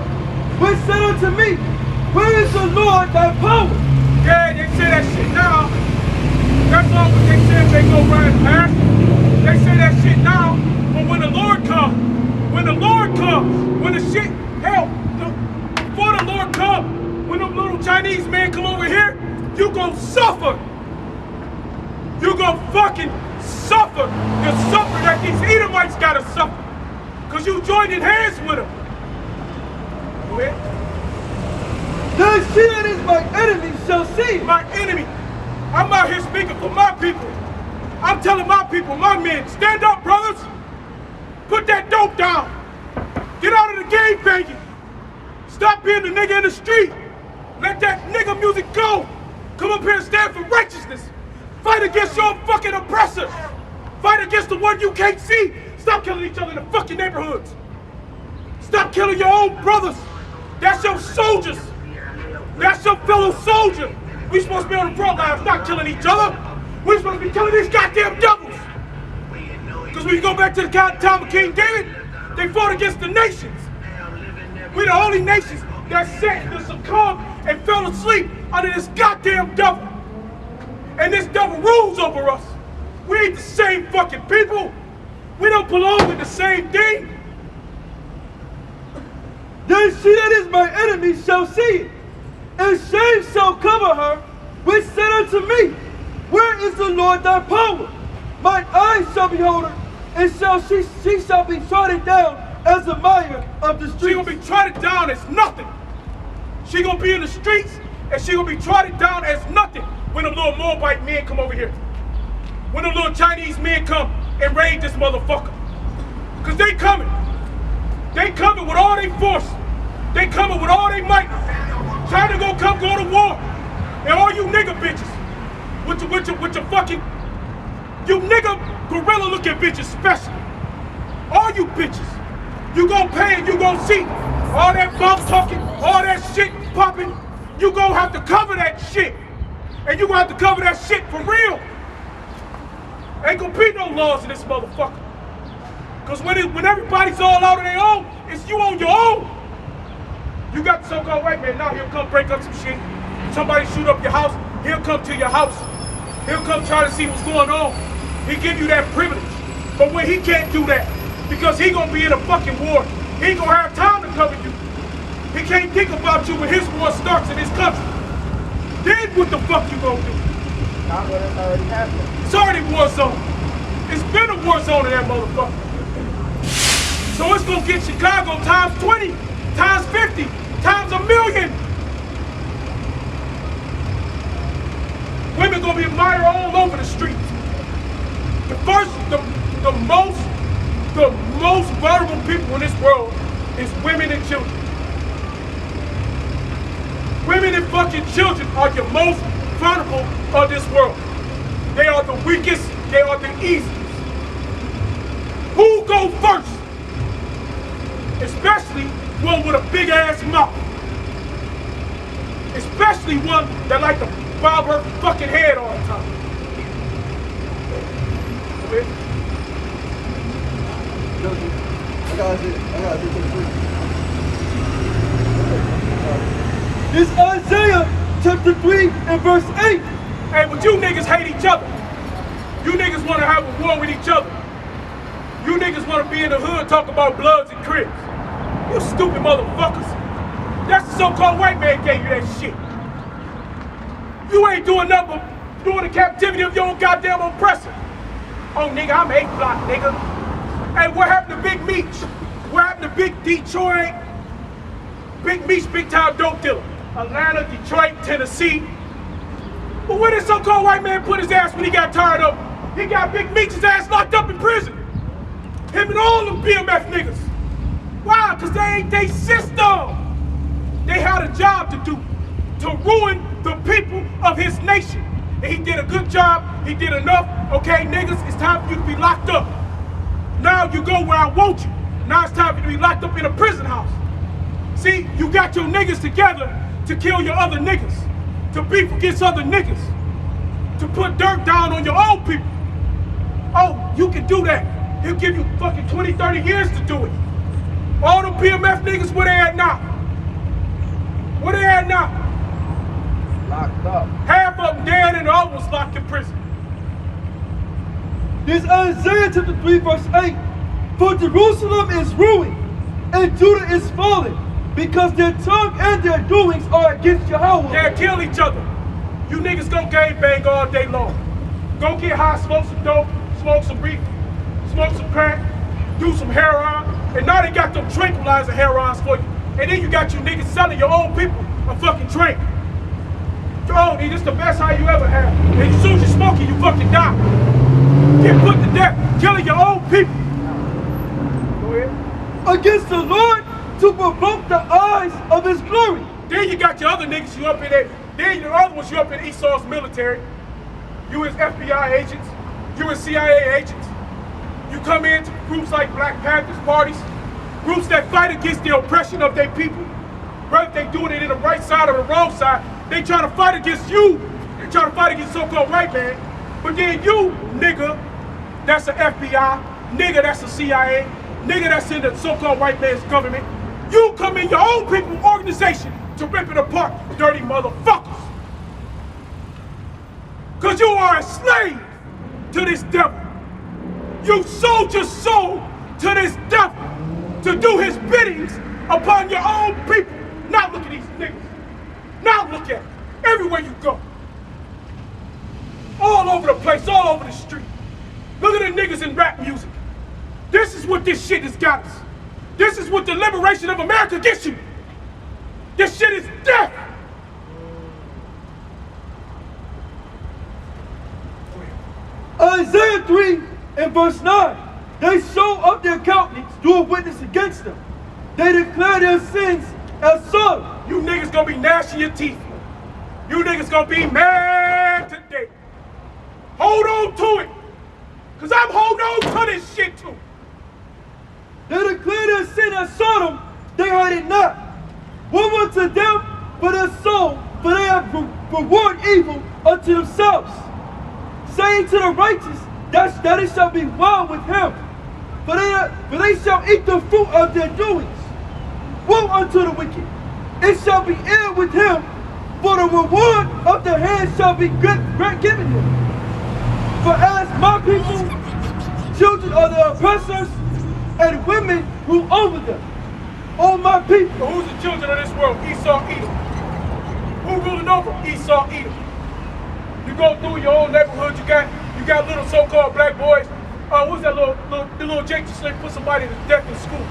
which said unto me, where is the Lord thy power? Yeah, they say that shit now. That's all what they say if they go right past. They say that shit now, but when the Lord comes, when the shit, hell, before the Lord comes, when them little Chinese men come over here, you gon' suffer. You gon' fucking suffer the suffer that these Edomites gotta suffer. Cause you joined in hands with them. Go ahead. Then she that is my enemy shall see it. My enemy. I'm out here speaking for my people. I'm telling my people, my men, stand up, brothers. Put that dope down. Get out of the game banging. Stop being the nigga in the street. Let that nigga music go. Come up here and stand for righteousness. Fight against your fucking oppressor. Fight against the one you can't see. Stop killing each other in the fucking neighborhoods. Stop killing your own brothers. That's your soldiers. That's your fellow soldier. We supposed to be on the front lines, not killing each other. We supposed to be killing these goddamn devils. Because when you go back to the time of King David, they fought against the nations. We're the only nations that sat and succumbed and fell asleep under this goddamn devil. And this devil rules over us. We ain't the same fucking people. We don't belong in the same thing. Then she that is my enemy shall see it, and shame shall cover her, which said unto me, where is the Lord thy power? Mine eyes shall behold her, and she shall be trodden down as the mire of the streets. She gonna be trodden down as nothing. She gonna be in the streets, and she gonna be trodden down as nothing when them little Moabite men come over here. When them little Chinese men come and raid this motherfucker. Cause they coming. They coming with all their force. They coming with all their might. China gonna come go to war. And all you nigga bitches, with your fucking, you nigga gorilla looking bitches special. All you bitches, you gon' pay and you gon' see. All that mouth talking, all that shit popping, you gon' have to cover that shit. And you gonna have to cover that shit for real. Ain't gonna be no laws in this motherfucker. Cause when everybody's all out on their own, it's you on your own. You got the so-called white man, now he'll come break up some shit. Somebody shoot up your house, he'll come to your house. He'll come try to see what's going on. He give you that privilege. But when he can't do that, because he gonna be in a fucking war, he ain't gonna have time to cover you. He can't think about you when his war starts in his country. Then what the fuck you gonna do? Not what has already happened. It's already war zone. It's been a war zone in that motherfucker. So it's gonna get Chicago times 20, times 50, times a million. Women gonna be admired all over the streets. The most vulnerable people in this world is women and children. Women and fucking children are your most vulnerable of this world. They are the weakest, they are the easiest. Who go first? Especially one with a big ass mouth. Especially one that like to bob her fucking head all the time. It's Isaiah chapter 3 and verse 8. Hey, but you niggas hate each other. You niggas want to have a war with each other. You niggas want to be in the hood talk about Bloods and Crips. You stupid motherfuckers. That's the so-called white man gave you that shit. You ain't doing nothing but doing the captivity of your own goddamn oppressor. Oh, nigga, I'm 8 block, nigga. Hey, what happened to Big Meech? What happened to Big Detroit? Big Meech, big time dope dealer. Atlanta, Detroit, Tennessee. But where did so-called white man put his ass when he got tired of him? He got Big Meech's ass locked up in prison. Him and all them BMF niggas. Why? Because they ain't they system. They had a job to do, to ruin the people of his nation. And he did a good job, he did enough. Okay, niggas, it's time for you to be locked up. Now you go where I want you. Now it's time for you to be locked up in a prison house. See, you got your niggas together to kill your other niggas, to beef against other niggas, to put dirt down on your own people. Oh, you can do that. He'll give you fucking 20, 30 years to do it. All the PMF niggas, where they at now? Where they at now? Locked up. Half of them dead and the other ones locked in prison. This Isaiah chapter 3 verse 8. For Jerusalem is ruined, and Judah is fallen, because their tongue and their doings are against Yahweh. They'll kill each other. You niggas go gangbang all day long. Go get high, smoke some dope, smoke some reef, smoke some crack, do some heroin, and now they got them tranquilizer heroins for you. And then you got you niggas selling your own people a fucking drink. Oh, this the best high you ever had. And as soon as you smoke it, you fucking die. Get put to death, killing your own people. Go ahead. Against the Lord to provoke the eyes of his glory. Then you got your other niggas you up in there. Then your other ones you up in Esau's military. You as FBI agents. You as CIA agents. You come into groups like Black Panthers parties. Groups that fight against the oppression of their people. Whether they doing it in the right side or the wrong side, they trying to fight against you. They trying to fight against so-called white man. But then you, nigga, that's the FBI, nigga, that's the CIA, nigga, that's in the so-called white man's government. You come in your own people organization to rip it apart, dirty motherfuckers. Because you are a slave to this devil. You sold your soul to this devil to do his biddings upon your own people. Now look at these niggas. Now look at it. Everywhere you go. All over the place, all over the street. Look at the niggas in rap music. This is what this shit has got us. This is what the liberation of America gets you. This shit is death. Isaiah 3 and verse 9. They show up their countenance, do a witness against them. They declare their sins as so. You niggas gonna be gnashing your teeth. You niggas gonna be mad today. Hold on to it. Cause I'm holding on to this shit too. They declare their sin as Sodom, they hide it not. Woe unto them for their soul, for they have reward evil unto themselves. Saying to the righteous, that it shall be well with him, for they shall eat the fruit of their doings. Woe unto the wicked, it shall be ill with him, for the reward of the hand shall be given him. For as my people, children of the oppressors, and women rule over them. O my people. So who's the children of this world? Esau, Edom. Who ruling over? Esau, Edom. You go through your own neighborhood, you got little so-called black boys. What's that little Jake just put somebody to death in school?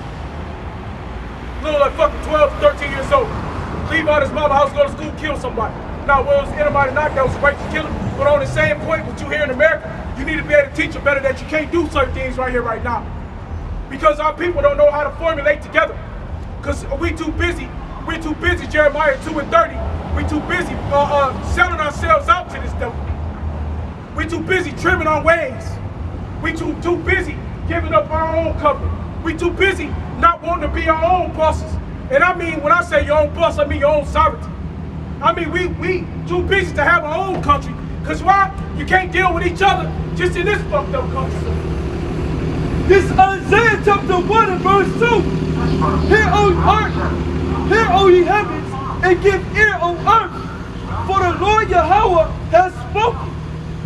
Little like fucking 12, 13 years old. Leave out his mama house, go to school, kill somebody. Now, well, it was anybody not that was right to kill him. But on the same point, what you here in America, you need to be able to teach them better that you can't do certain things right here, right now. Because our people don't know how to formulate together. Because we too busy, Jeremiah 2 and 30, we too busy selling ourselves out to this devil. We too busy trimming our ways. We too busy giving up our own cover. We too busy not wanting to be our own bosses. And I mean, when I say your own boss, I mean your own sovereignty. I mean, we too busy to have our own country. Because why? You can't deal with each other just in this fucked up country. This Isaiah chapter 1 and verse 2. Hear, O earth, hear, O ye heavens, and give ear, O earth. For the Lord Yahweh has spoken.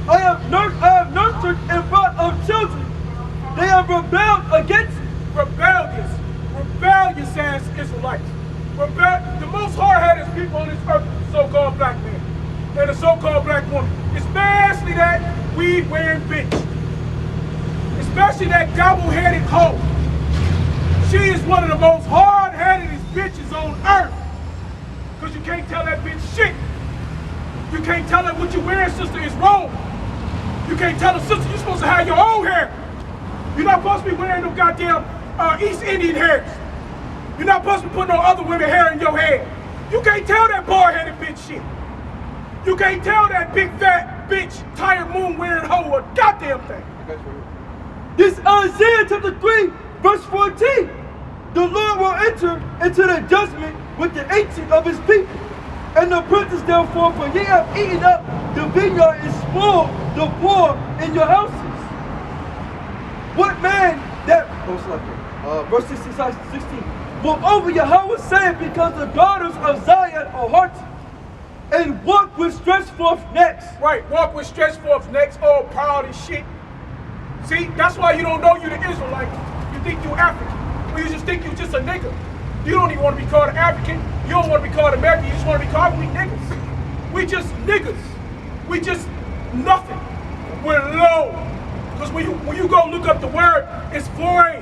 I have nurtured and brought up children. They have rebelled against me. Rebellious ass Israelites. The most hard-headed people on this earth is the so-called black man and the so-called black woman. Especially that weed-wearing bitch. Especially that gobble-headed hoe. She is one of the most hard-headedest bitches on earth. Because you can't tell that bitch shit. You can't tell her what you're wearing, sister, is wrong. You can't tell her, sister, you're supposed to have your own hair. You're not supposed to be wearing no goddamn East Indian hairs. You're not supposed to be putting no other women's hair in your head. You can't tell that bald-headed bitch shit. You can't tell that big fat bitch, tired moon wearing hoe a goddamn thing. This Isaiah chapter 3, verse 14. The Lord will enter into the judgment with the ancient of his people, and the princes therefore, for ye have eaten up the vineyard and spoiled the poor in your houses. What man that, verse 16, moreover Yahweh said, because the daughters of Zion are haughty, and walk with stretched forth necks. Right, walk with stretched forth necks, all proud and shit. See, that's why you don't know you the Israelite. You think you African. Or you just think you just a nigga. You don't even want to be called African. You don't want to be called American. You just want to be called we niggas. We just niggas. We just nothing. We're low. Because when you go look up the word, it's void.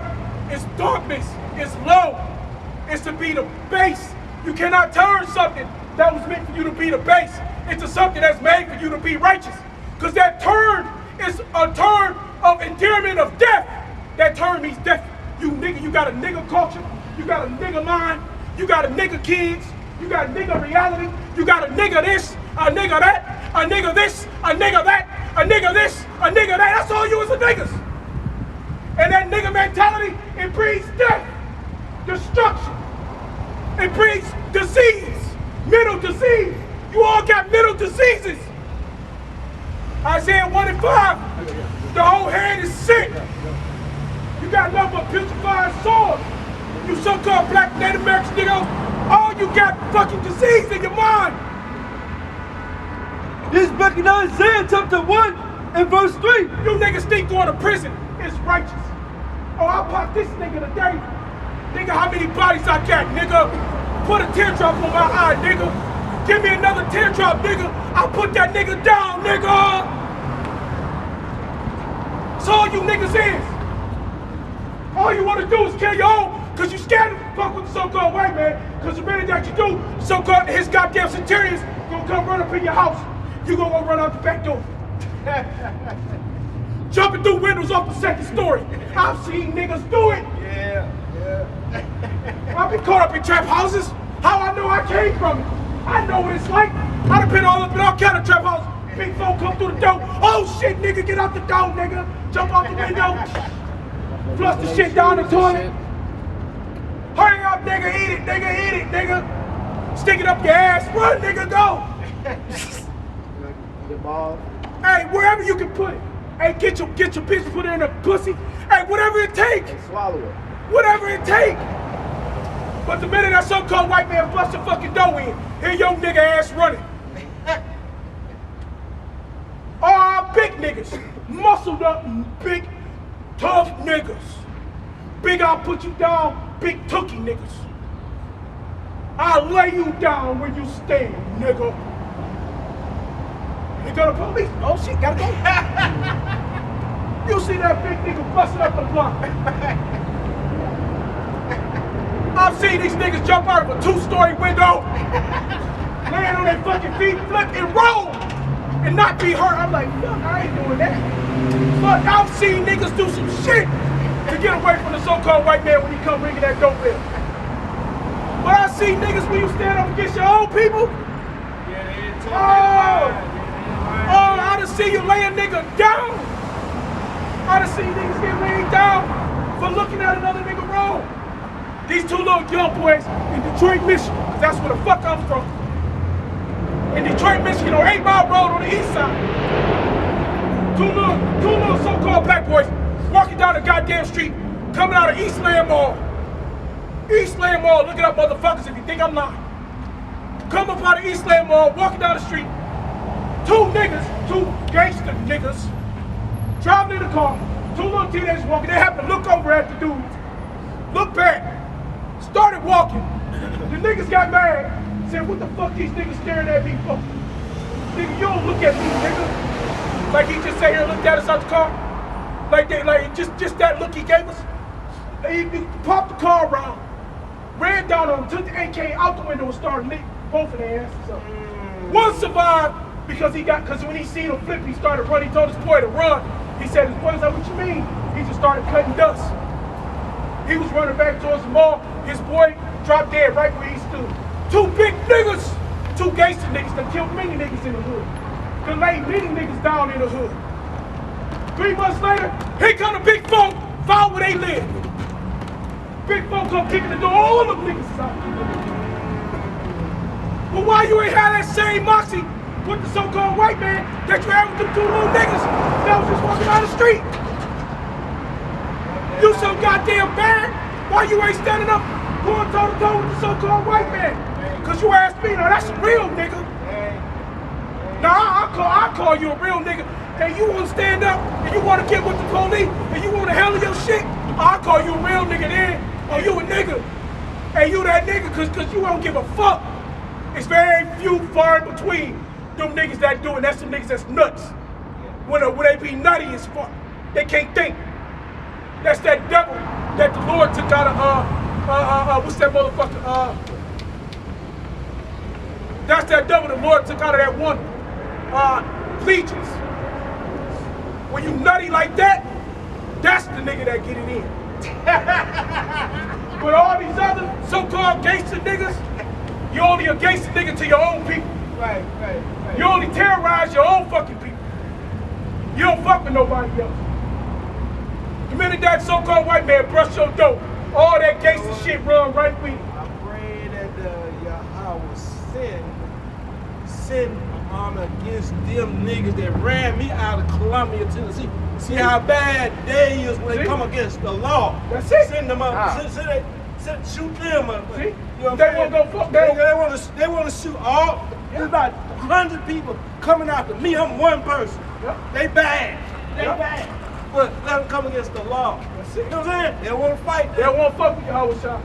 It's darkness. It's low. It's to be the base. You cannot turn something that was meant for you to be the base into something that's made for you to be righteous. Because that turn is a turn of endearment of death. That term means death. You nigga, you got a nigga culture, you got a nigga mind, you got a nigga kids, you got a nigga reality, you got a nigga this, a nigga that, a nigga this, a nigga that, a nigga this, a nigga that. That's all you as a niggas. And that nigga mentality, it breeds death, destruction. It breeds disease, mental disease. You all got mental diseases. Isaiah 1 and 5, the whole head is sick. You got nothing but putrefying sores. You so-called black Native American nigga, all you got fucking disease in your mind. This back in Isaiah chapter 1 and verse 3. You niggas think going to prison is righteous. Oh, I popped this nigga today. Nigga, how many bodies I got, nigga? Put a teardrop on my eye, nigga. Give me another teardrop, nigga. I'll put that nigga down, nigga. That's all you niggas is. All you want to do is kill your own, because you scared to fuck with the so-called white man. Because the minute that you do, so-called his goddamn centurions gonna come run up in your house. You gonna go run out the back door. Jumping through windows off the second story. I've seen niggas do it. Yeah. I've been caught up in trap houses. How I know I came from it. I know what it's like. I'd have been all up in all kind of trap houses. Big folk come through the door. Oh shit, nigga, get out the door, nigga. Jump out the window. Flush the shit down the toilet. Hurry up, nigga, eat it, nigga. Stick it up your ass. Run, nigga, go. Hey, wherever you can put it. Hey, get your bitch, put it in a pussy. Hey, whatever it takes. Swallow it. Whatever it takes. But the minute that so-called white man bust your fucking dough in, here your nigga ass running. All big niggas, muscled up, big, tough niggas. Big I'll put you down, big tookie niggas. I'll lay you down when you stand, nigga. You go to police? Oh shit, gotta go. You see that big nigga busting up the block. I've seen these niggas jump out of a 2-story window, land on their fucking feet, flip and roll, and not be hurt. I'm like, fuck, I ain't doing that. Fuck, I've seen niggas do some shit to get away from the so-called white man when he come ringing that doorbell. But I see niggas when you stand up against your own people. Oh, I done see you lay a nigga down. I done see niggas get laid down for looking at another nigga wrong. These two little young boys in Detroit, Michigan, because that's where the fuck I'm from. In Detroit, Michigan, on 8 Mile Road on the east side. Two little so-called black boys walking down the goddamn street, coming out of Eastland Mall. Eastland Mall, look it up, motherfuckers, if you think I'm lying. Come up out of Eastland Mall, walking down the street. Two gangster niggas, driving in the car. Two little teenagers walking. They happen to look over at the dudes, look back, started walking. The niggas got mad, said, what the fuck these niggas staring at me for? Nigga, you don't look at me, nigga. Like he just sat here and looked at us out the car. Like just that look he gave us. He popped the car around, ran down on him, took the AK out the window and started licking both of their asses up. One survived because when he seen him flip, he started running. He told his boy to run. He said, his boy was like, what you mean? He just started cutting dust. He was running back towards the mall. His boy dropped dead right where he stood. Two big niggas, two gangster niggas that killed many niggas in the hood. That laid many niggas down in the hood. 3 months later, here come the big folk, found where they live. Big folk come kicking the door, all them niggas is out. But why you ain't had that same moxie with the so-called white man that you had with them two little niggas that was just walking down the street? You so goddamn bad, why you ain't standing up going toe-to-toe with the so-called white man? Cause you asked me, now that's a real nigga. Now I'll call you a real nigga. And you wanna stand up and you wanna get with the police and you wanna handle your shit, I'll call you a real nigga then. Or you a nigga. And you that nigga cause you don't give a fuck. It's very few far in between them niggas that do it. That's some niggas that's nuts. When they be nutty as fuck. They can't think. That's that devil that the Lord took out of what's that motherfucker? That's that devil the Lord took out of that one legions. When you nutty like that, that's the nigga that get it in. But all these other so-called gangster niggas, you only a gangster nigga to your own people. Right. You only terrorize your own fucking people. You don't fuck with nobody else. The minute that so-called white man brush your dough, all that gangster shit run right with you. I pray that Yahweh send against them niggas that ran me out of Columbia, Tennessee. See how bad they is when they come against the law. That's it. Send them up. Send shoot them up. See? You know what They I'm won't saying? go fuck that. They want to shoot all. There's about 100 people coming after me. I'm one person. Yep. They bad. They Yep. bad. But let them come against the law. You know what I'm saying? They want to fight. They don't want to fuck with Yahweh Shah.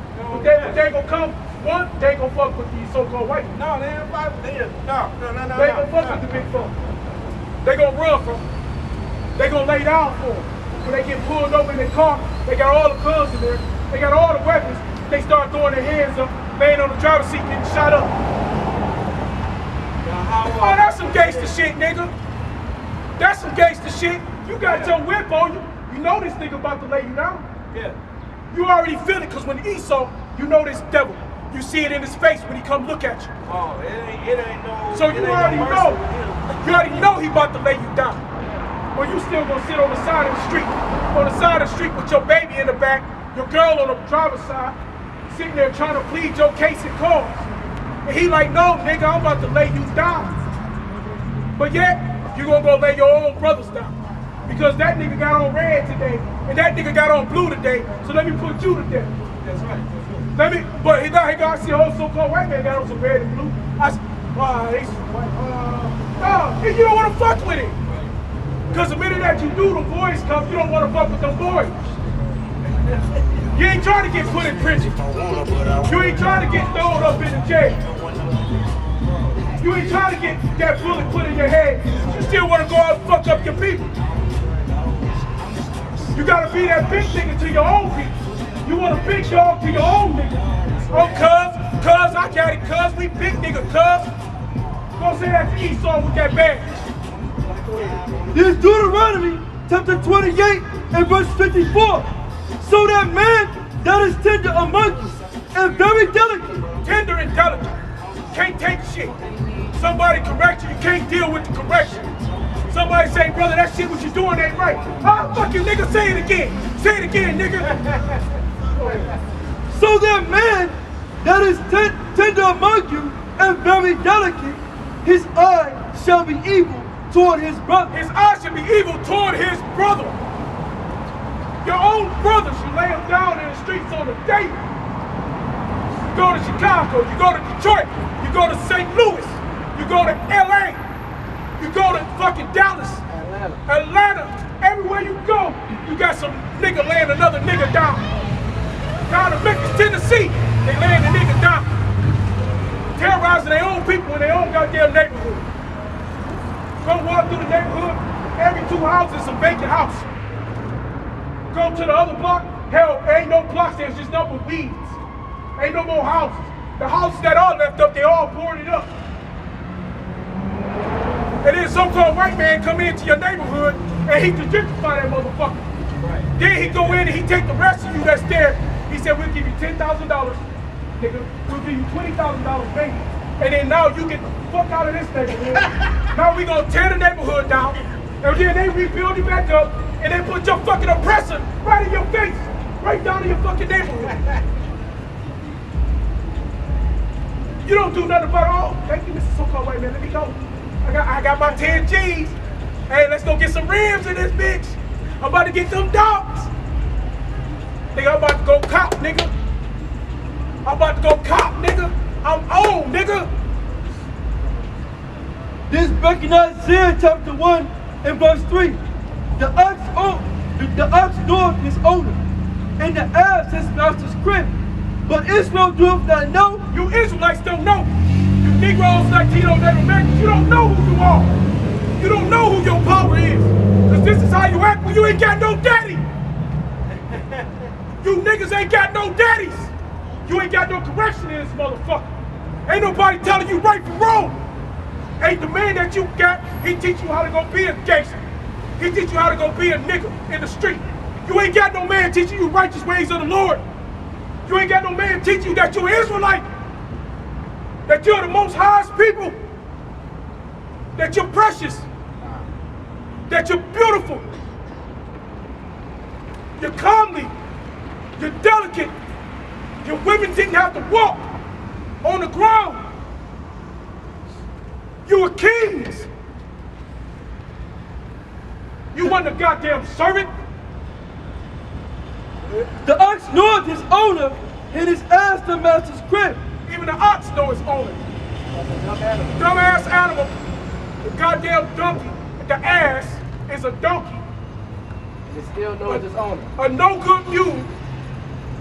But they gonna come, one, they gonna fuck with these so-called white people. No, they ain't fight with them. No. They gonna fuck with the big folk. They gonna run from them. They gonna lay down for them. When they get pulled over in their car, they got all the guns in there. They got all the weapons. They start throwing their hands up, laying on the driver's seat, getting shot up. Oh, that's some gangster shit, nigga. That's some gangster shit. You got your whip on you. You know this nigga about to lay you down. Yeah. You already feel it, because when Esau, you know this devil. You see it in his face when he come look at you. Oh, it ain't no. So you already know. You already know he about to lay you down. Or you still gonna sit on the side of the street. On the side of the street with your baby in the back, your girl on the driver's side, sitting there trying to plead your case in cause. And he like, no, nigga, I'm about to lay you down. But yet, you gonna go lay your own brothers down. Because that nigga got on red today, and that nigga got on blue today, so let me put you to death. That's right. But he got, I see a whole so-called white man got on some red and blue. I said, they some white, and you don't want to fuck with it. Because the minute that you do, the boys come, you don't want to fuck with them boys. You ain't trying to get put in prison. You ain't trying to get thrown up in the jail. You ain't trying to get that bullet put in your head. You still want to go out and fuck up your people. You gotta be that big nigga to your own people. You want a big dog to your own nigga. Oh, cuz, I got it, cuz, we big nigga, cuz. Go say that to Esau with that badge. This Deuteronomy chapter 28 and verse 54. So that man that is tender among you and very delicate. Tender and delicate. Can't take shit. Somebody correct you, you can't deal with the correction. Somebody say, brother, that shit what you doing ain't right. Ah, fucking nigga, say it again. Say it again, nigga. So that man that is tender among you and very delicate, his eye shall be evil toward his brother. His eye should be evil toward his brother. Your own brother should lay him down in the streets on a daily. You go to Chicago, you go to Detroit, you go to St. Louis, you go to LA, you go to fucking Dallas, Atlanta, everywhere you go, you got some nigga laying another nigga down. Down to Memphis, Tennessee, they laying the nigga down. Terrorizing their own people in their own goddamn neighborhood. Go walk through the neighborhood, every 2 houses is a vacant house. Go to the other block, hell, there ain't no blocks, there's just nothing but weeds. Ain't no more houses. The houses that are left up, they all boarded up. And then so-called white man come into your neighborhood and he can gentrify that motherfucker. Right. Then he go in and he take the rest of you that's there. He said, we'll give you $10,000, nigga. We'll give you $20,000 maybe. And then now you get the fuck out of this neighborhood. Now we gonna tear the neighborhood down. And then they rebuild it back up and they put your fucking oppressor right in your face. Right down in your fucking neighborhood. You don't do nothing but, oh, thank you, Mr. So-called white man, let me go. I got my 10 G's. Hey, let's go get some rims in this bitch. I'm about to get them dogs. Nigga, I'm about to go cop, nigga. I'm about to go cop, nigga. I'm on, nigga. This back in Isaiah chapter 1 and verse 3. The ox knoweth his owner, and the ass his master's crib. But Israel doeth not know. You Israelites don't know. You Negroes, Latinos, Native Americans, you don't know who you are. You don't know who your power is. Because this is how you act when you ain't got no daddy. You niggas ain't got no daddies. You ain't got no correction in this motherfucker. Ain't nobody telling you right from wrong. Ain't the man that you got, he teach you how to go be a gangster. He teach you how to go be a nigga in the street. You ain't got no man teaching you righteous ways of the Lord. You ain't got no man teaching you that you're an Israelite. That you're the most highest people. That you're precious. That you're beautiful. You're comely. You're delicate. Your women didn't have to walk on the ground. You were kings. You wasn't a goddamn servant. The ox knoweth his owner, and his ass the master's crib. Even the ox know its owner. Dumbass animal. The goddamn donkey, the ass is a donkey. It still knows its owner. A no good mule,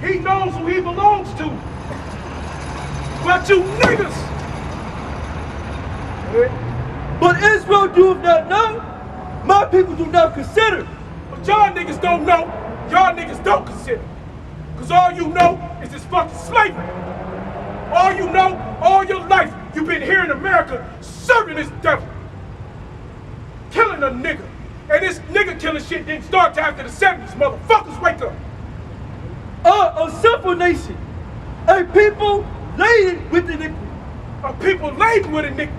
he knows who he belongs to. But you niggas, But Israel doeth not know, my people do not consider. but y'all niggas don't know, y'all niggas don't consider. Cause all you know is this fucking slavery. All you know, all your life, you've been here in America serving this devil. Killing a nigga. And this nigga killing shit didn't start till after the 70s, motherfuckers, wake up. A simple nation, a people laden with iniquity, A people laden with iniquity.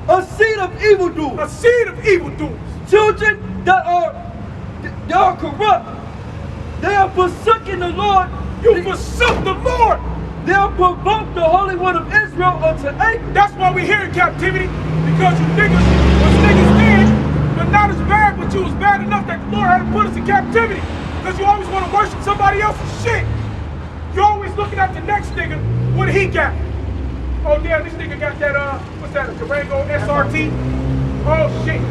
a seed of evildoers, A seed of evildoers. children that are corrupt. They are forsaken the Lord. You forsook the Lord. They have provoked the Holy One of Israel unto anger. That's why we're here in captivity, because you niggas was niggas then, but not as bad, but you was bad enough that the Lord had to put us in captivity. Because you always want to worship somebody else's shit. You're always looking at the next nigga, what he got. Oh damn, this nigga got that, what's that, a Durango SRT? Oh shit.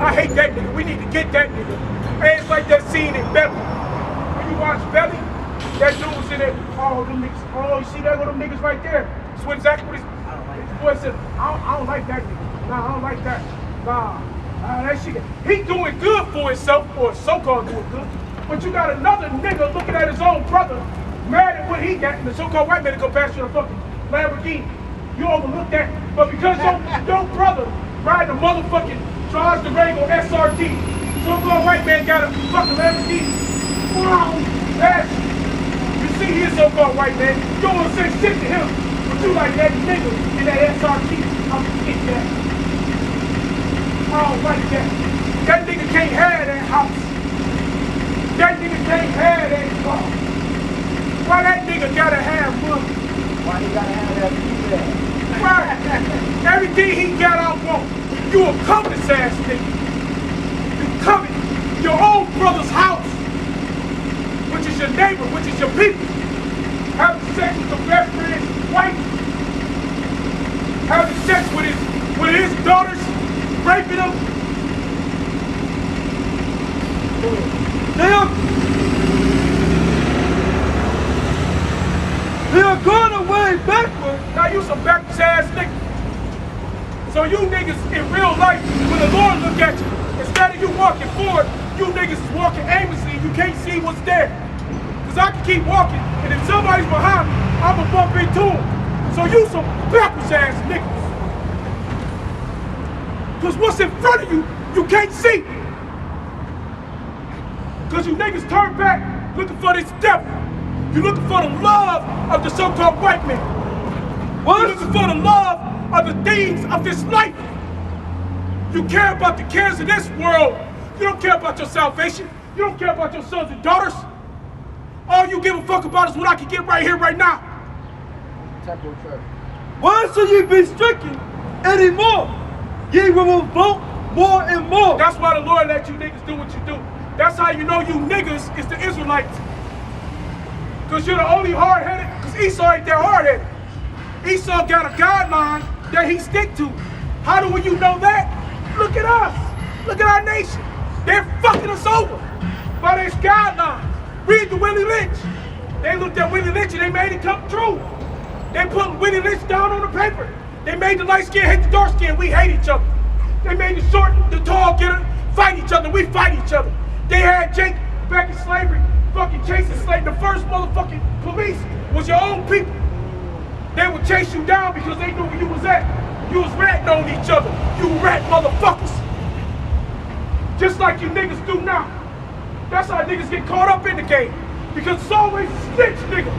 I hate that nigga, we need to get that nigga. And it's like that scene in Belly. When you watch Belly, that dude was in there, oh, them niggas, oh, you see that with them niggas right there? That's what exactly what his boy said, I don't like that nigga. Nah, I don't like that. Nah, that shit. He doing good for himself, or so-called doing good. But you got another nigga looking at his own brother, mad at what he got, and the so-called white man to go past you in a fucking Lamborghini. You overlook that. But because your brother riding a motherfucking Dodge Durango SRT, so-called white man got a fucking Lamborghini. Wow, that's, you see he is so-called white man. You don't want to say shit to him, but you like that nigga in that SRT. I'm gonna get that. I don't like that. That nigga can't have that house. That nigga can't have that car. Why that nigga gotta have money? Why he gotta have that feedback? Right. Everything he got I want. You a covetous ass nigga. You covet your own brother's house, which is your neighbor, which is your people. Having sex with the best friend's wife. Having sex with his daughters, raping them. They are going away backward. Now you some backwards ass niggas. So you niggas in real life, when the Lord look at you, instead of you walking forward, you niggas is walking aimlessly and you can't see what's there. Cause I can keep walking, and if somebody's behind me, I'ma bump into him. So you some backwards ass niggas. Cause what's in front of you, you can't see. Cause you niggas turn back looking for this devil. You're looking for the love of the so-called white man. You're looking for the love of the things of this life. You care about the cares of this world. You don't care about your salvation. You don't care about your sons and daughters. All you give a fuck about is what I can get right here, right now. Temple church. Why should ye be stricken anymore? Ye will revolt more and more. That's why the Lord let you niggas do what you do. That's how you know you niggas is the Israelites. Because you're the only hard-headed, because Esau ain't that hard-headed. Esau got a guideline that he stick to. How do you know that? Look at us. Look at our nation. They're fucking us over by this guideline. Read the Willie Lynch. They looked at Willie Lynch and they made it come true. They put Willie Lynch down on the paper. They made the light skin hate the dark skin. We hate each other. They made the short, the tall get fight each other. We fight each other. They had Jake back in slavery, fucking chasing slavery. The first motherfucking police was your own people. They would chase you down because they knew where you was at. You was ratting on each other. You rat motherfuckers. Just like you niggas do now. That's how niggas get caught up in the game. Because it's always a snitch, nigga.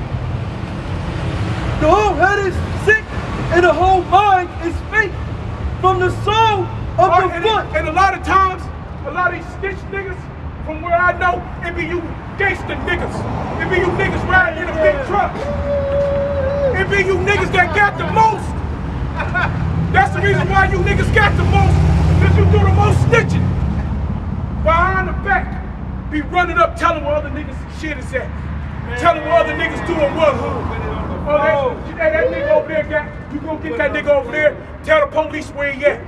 The whole head is sick and the whole mind is faint. From the sole of the foot. And a lot of times, a lot of these snitch niggas, from where I know, it be you gangster niggas. It be you niggas riding in a big truck. It be you niggas that got the most. That's the reason why you niggas got the most, because you do the most snitching. Behind the back, be running up telling where other niggas shit is at. Telling what other niggas doing what hood. Oh, that nigga over there, you gonna get that nigga over there, tell the police where he at.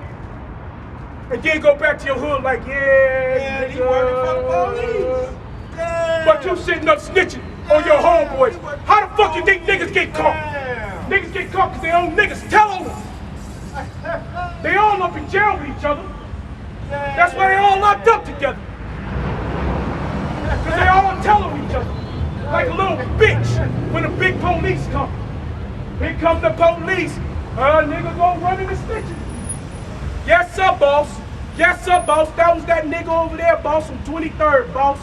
And then go back to your hood like, yeah, he working for the police. Damn. But you sitting up snitching on your homeboys. How the fuck you think niggas get caught? Damn. Niggas get caught because they own niggas. Tell on them. They all up in jail with each other. That's why they all locked up together. Because they all telling each other. Like a little bitch when the big police come. Here come the police. Nigga gonna run in the snitching. Yes, sir, boss. Yes, sir, boss. That was that nigga over there, boss, on 23rd, boss.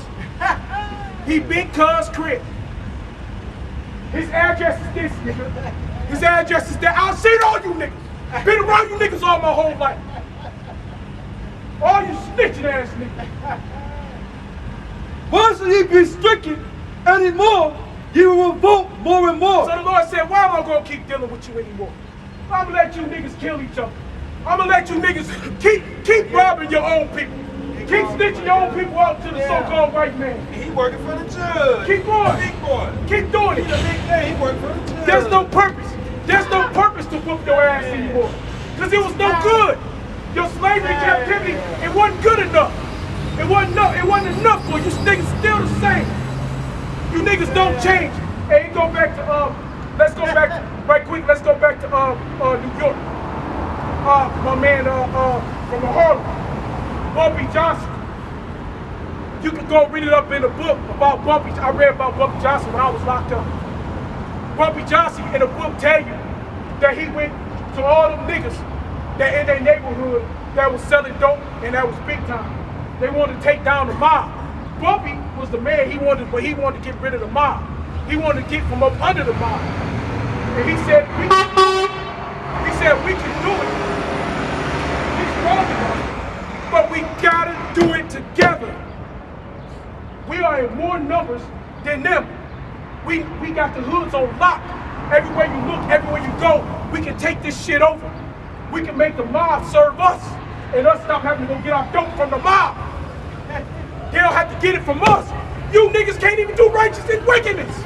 He big cuz crib. His address is this, nigga. His address is that. I've seen all you niggas. Been around you niggas all my whole life. All you snitching ass niggas. Why should he be stricken anymore? He will revolt more and more. So the Lord said, why am I gonna keep dealing with you anymore? I'm gonna let you niggas kill each other. I'm gonna let you niggas keep robbing your own people. Keep snitching your own people out to the so-called white man. He working for the judge. Keep going. Big boy. Keep doing it. He working for the judge. There's no purpose. There's no purpose to whoop your ass anymore. Because it was no good. Your slavery captivity, it wasn't good enough. It wasn't enough for you. Niggas still the same. You niggas don't change. Hey, go back to let's go back right quick. Let's go back to New York. My man from Harlem, Bumpy Johnson. You can go read it up in a book about Bumpy. I read about Bumpy Johnson when I was locked up. Bumpy Johnson in a book tell you that he went to all them niggas that in their neighborhood that was selling dope and that was big time. They wanted to take down the mob. Bumpy was the man he wanted to get rid of the mob. He wanted to get from up under the mob. And he said, we can do it. He's strong enough. But we gotta do it together. We are in more numbers than them. We got the hoods on lock. Everywhere you look, everywhere you go, we can take this shit over. We can make the mob serve us and us stop having to go get our dope from the mob. They don't have to get it from us. You niggas can't even do righteous and wickedness.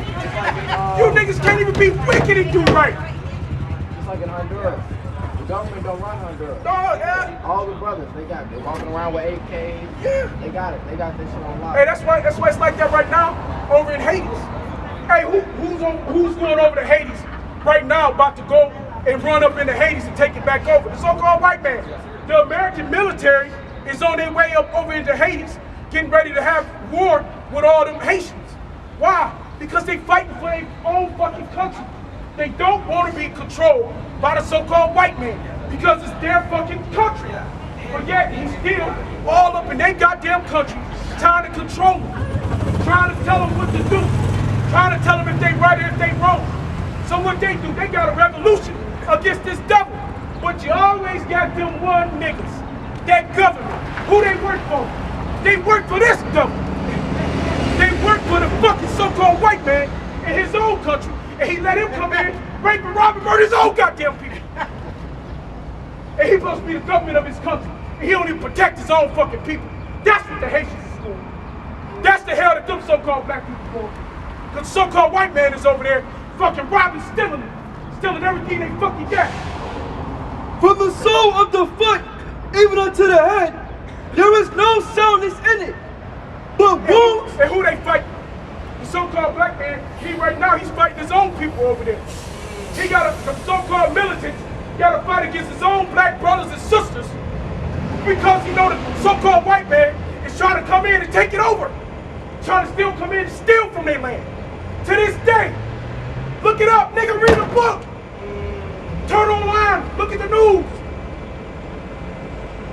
You niggas can't even be wicked and do right. It's like in Honduras. The government don't run Honduras. No, yeah. All the brothers, they walking around with AKs. Yeah. They got it. They got this shit on lock. Hey, that's why it's like that right now over in Hades. Hey, who's going over to Hades right now, about to go and run up into Hades and take it back over? The so-called white man. The American military is on their way up over into Hades, getting ready to have war with all them Haitians. Why? Because they fighting for their own fucking country. They don't want to be controlled by the so-called white man because it's their fucking country. But yet he's still all up in their goddamn country trying to control them, trying to tell them what to do, trying to tell them if they right or if they wrong. So what they do, they got a revolution against this devil. But you always got them one niggas, that government. Who they work for? They work for this devil. They work for the fucking so-called white man in his own country, and he let him come in, rape and rob and murder his own goddamn people. And he's supposed to be the government of his country, and he don't even protect his own fucking people. That's what the Haitians is doing. That's the hell that them so-called black people are doing. Because the so-called white man is over there fucking robbing, stealing everything they fucking got. From the sole of the foot, even unto the head, there is no soundness in it, but wounds. And who they fighting? The so-called black man, right now, he's fighting his own people over there. He got the so-called militants, got to fight against his own black brothers and sisters because he know the so-called white man is trying to come in and take it over. Trying to still come in and steal from their land. To this day, look it up, nigga, read a book. Turn online, look at the news.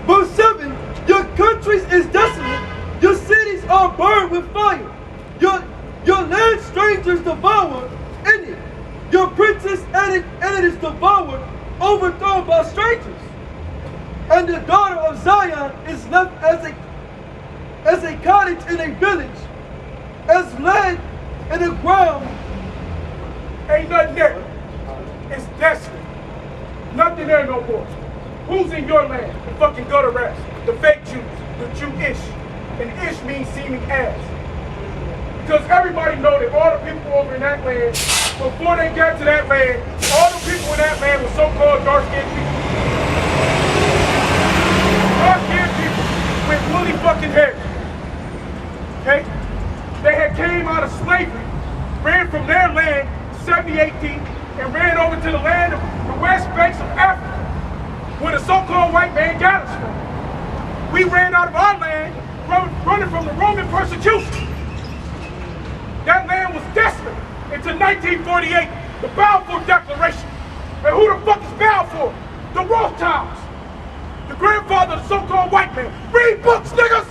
Verse 7, your countries is desolate, your cities are burned with fire, your land strangers devour in it, your princes and it is devoured, overthrown by strangers. And the daughter of Zion is left as a cottage in a village, as land in the ground. Ain't nothing there. It's desolate. Nothing there no more. Who's in your land? The fucking gutter rats. The fake Jews. The Jewish. And ish means seeming as. Because everybody know that all the people over in that land, before they got to that land, all the people in that land were so-called dark-skinned people. Dark-skinned people with woolly fucking hair. Okay? They had came out of slavery, ran from their land, 70 AD, and ran over to the land of the west banks of Africa, where the so-called white man got us from. We ran out of our land, running from the Roman persecution. That land was desolate until 1948, the Balfour Declaration. And who the fuck is Balfour? The Rothschilds. The grandfather of the so-called white man. Read books, niggas!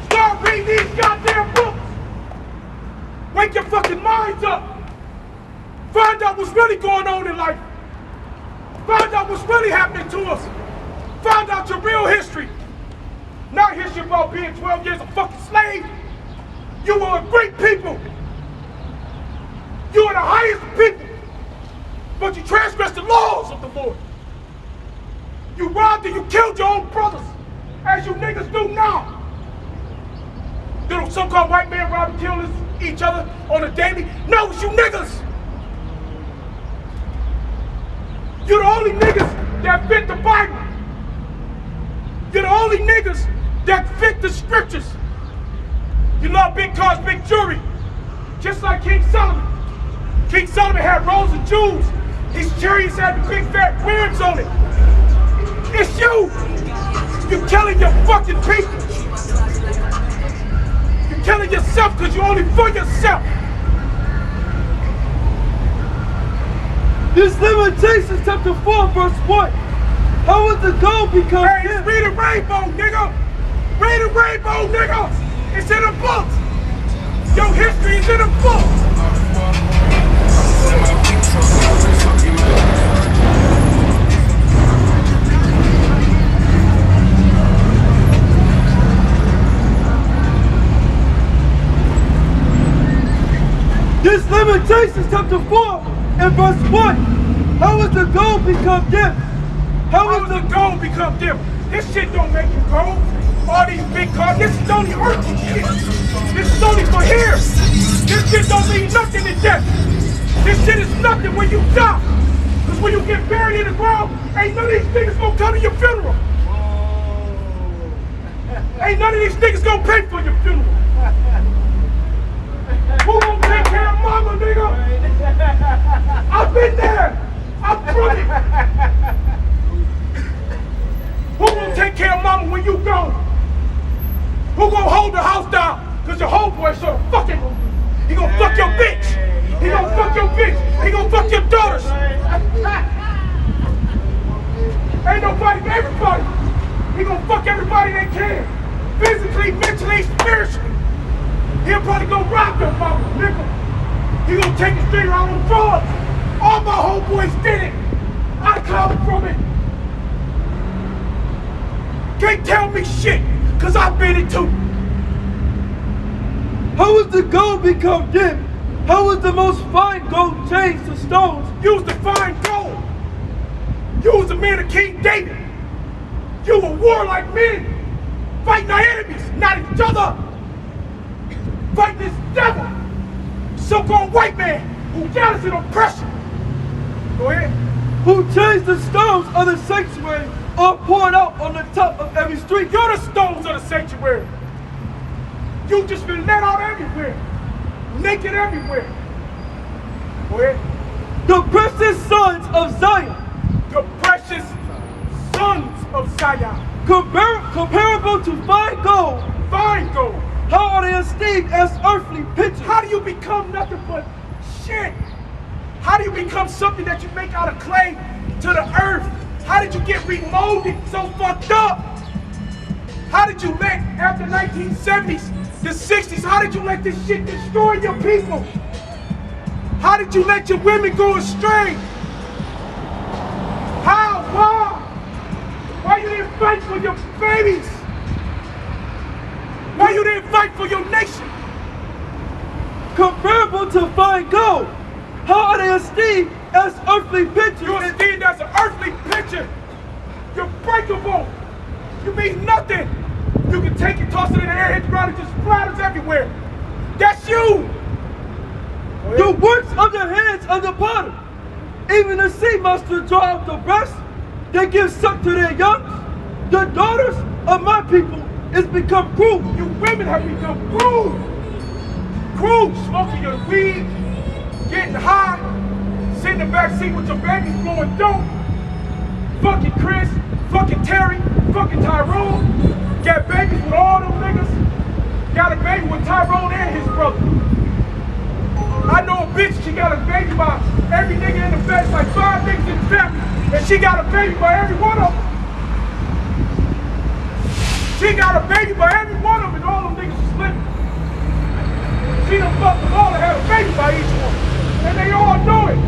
Start reading these goddamn books! Wake your fucking minds up! Find out what's really going on in life! Find out what's really happening to us! Find out your real history! Not history about being 12 years a fucking slave! You are a great people! You are the highest people! But you transgressed the laws of the Lord! You robbed and you killed your own brothers! As you niggas do now! Little so-called white man rob and kill each other on a daily? No, it's you niggas! You're the only niggas that fit the Bible! You're the only niggas that fit the scriptures! You love big cars, big jewelry, just like King Solomon. King Solomon had rolls of jewels. His chariots had the big fat rims on it. It's you! You're killing your fucking people! You're killing yourself because you're only for yourself! This Lamentations chapter 4 verse 1. How would the gold become Hey, it's read a rainbow, nigga! Read a rainbow, nigga! It's in a book! Your history is in a book! This Lamentations chapter 4 and verse 1. How would the gold become dim? How does the gold become dim? This shit don't make you gold. All these big cars, this is only earthly shit. This is only for here. This shit don't mean nothing in death. This shit is nothing when you die. Because when you get buried in the ground, ain't none of these niggas gonna come to your funeral. Ain't none of these niggas gonna pay for your funeral. Who gonna take care of mama, nigga? I've been there. I'm from it. Who gonna take care of mama when you go? Who gonna hold the house down? Cause your homeboy sort of fucking. He gonna fuck your bitch. He gonna fuck your bitch. He gonna fuck your daughters. Ain't nobody, everybody. He gonna fuck everybody they can. Physically, mentally, spiritually. He'll probably go rob your mama, nigga. He gonna take his finger out on drugs. All my homeboys did it. I come from it. Can't tell me shit, cause I've been it too. How would the gold become dim? How was the most fine gold changed to stones? You was the fine gold. You was the man of King David. You were warlike men, fighting our enemies, not each other. Fighting this devil, so-called white man, who got us in oppression. Go ahead. Who changed the stones of the sanctuary or poured out on the top of every street? You're the stones of the sanctuary. You just been let out everywhere. Naked everywhere. Go ahead. The precious sons of Zion. The precious sons of Zion. Comparable to fine gold. Fine gold. How are they esteemed as earthly pictures? How do you become nothing but shit? How do you become something that you make out of clay to the earth? How did you get remolded so fucked up? How did you let, after 1970s, the 60s, how did you let this shit destroy your people? How did you let your women go astray? How? Why? Why you didn't fight for your babies? Why you didn't fight for your nation? Comparable to fine gold. How are they esteemed as earthly pictures? You're esteemed as an earthly picture. You're breakable. You mean nothing. You can take it, toss it in the air, hit the ground, it just splatters everywhere. That's you. The works of the hands of the potter. Even the sea monster draw out the breast. They give suck to their young. The daughters of my people is become cruel. You women have become cruel. Cruel, smoking your weed, getting high, sitting in the back seat with your babies blowing dope. Fucking Chris, fucking Terry, fucking Tyrone. Got babies with all them niggas. Got a baby with Tyrone and his brother. I know a bitch, she got a baby by every nigga in the bed, like 5 niggas in the family, and she got a baby by every one of them. She got a baby by every one of them, and all them niggas is living. She done fucked them all and had a baby by each one. And they all know it.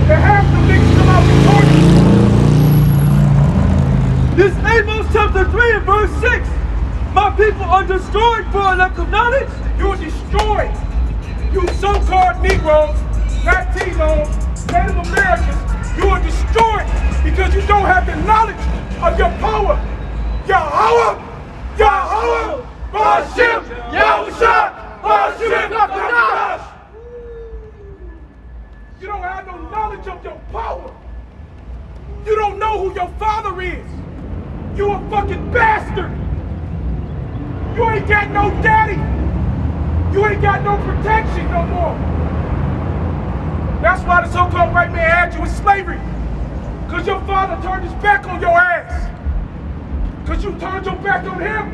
And half them niggas come out victorious. This Amos chapter 3 and verse 6. My people are destroyed for a lack of knowledge. You are destroyed. You so-called Negroes, Latinos, Native Americans, you are destroyed because you don't have the knowledge of your power. Yahweh, Yahweh, Bashim, Yahusha, Bashim, Yahusha. You don't have no knowledge of your power. You don't know who your father is. You a fucking bastard. You ain't got no daddy. You ain't got no protection no more. That's why the so-called white man had you in slavery. Because your father turned his back on your ass. Because you turned your back on him.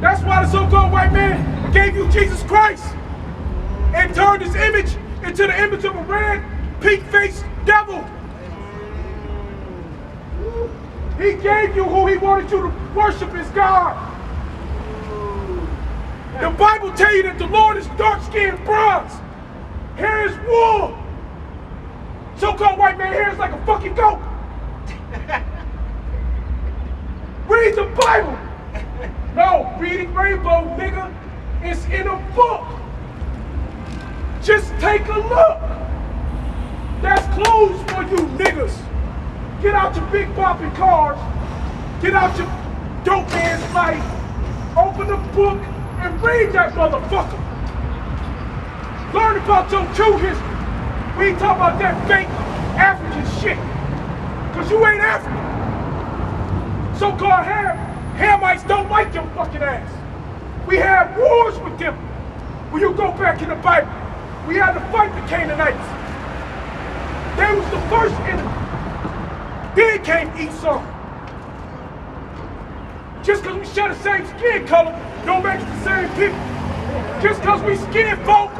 That's why the so-called white man gave you Jesus Christ and turned his image into the image of a red, pink-faced devil. He gave you who he wanted you to worship as God. The Bible tells you that the Lord is dark-skinned bronze. Hair is wool. So-called white man hair is like a fucking goat. Read the Bible. No, reading rainbow, nigga. It's in a book. Just take a look. That's clothes for you niggas. Get out your big bopping cars. Get out your dope ass life. Open the book and read that motherfucker. Learn about your true history. We ain't talking about that fake African shit. Cause you ain't African. So-called Hamites don't like your fucking ass. We had wars with them. When you go back in the Bible, we had to fight the Canaanites. They was the first enemy. Then came Esau. Just because we share the same skin color, don't make us the same people. Just because we skin folk,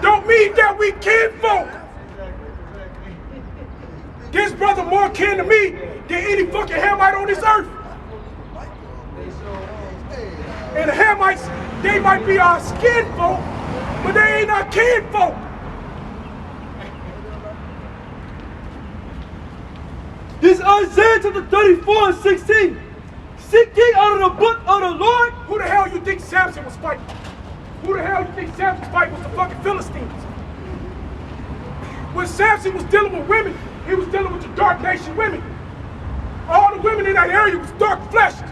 don't mean that we kin folk. This brother more kin to me than any fucking Hamite on this earth. And the Hamites, they might be our skin folk, but they ain't our kin folk. This Isaiah chapter 34 and 16. Seek ye out of the book of the Lord. Who the hell you think Samson was fighting? Who the hell you think Samson's fight was the fucking Philistines? When Samson was dealing with women, he was dealing with the dark nation women. All the women in that area was dark-fleshed.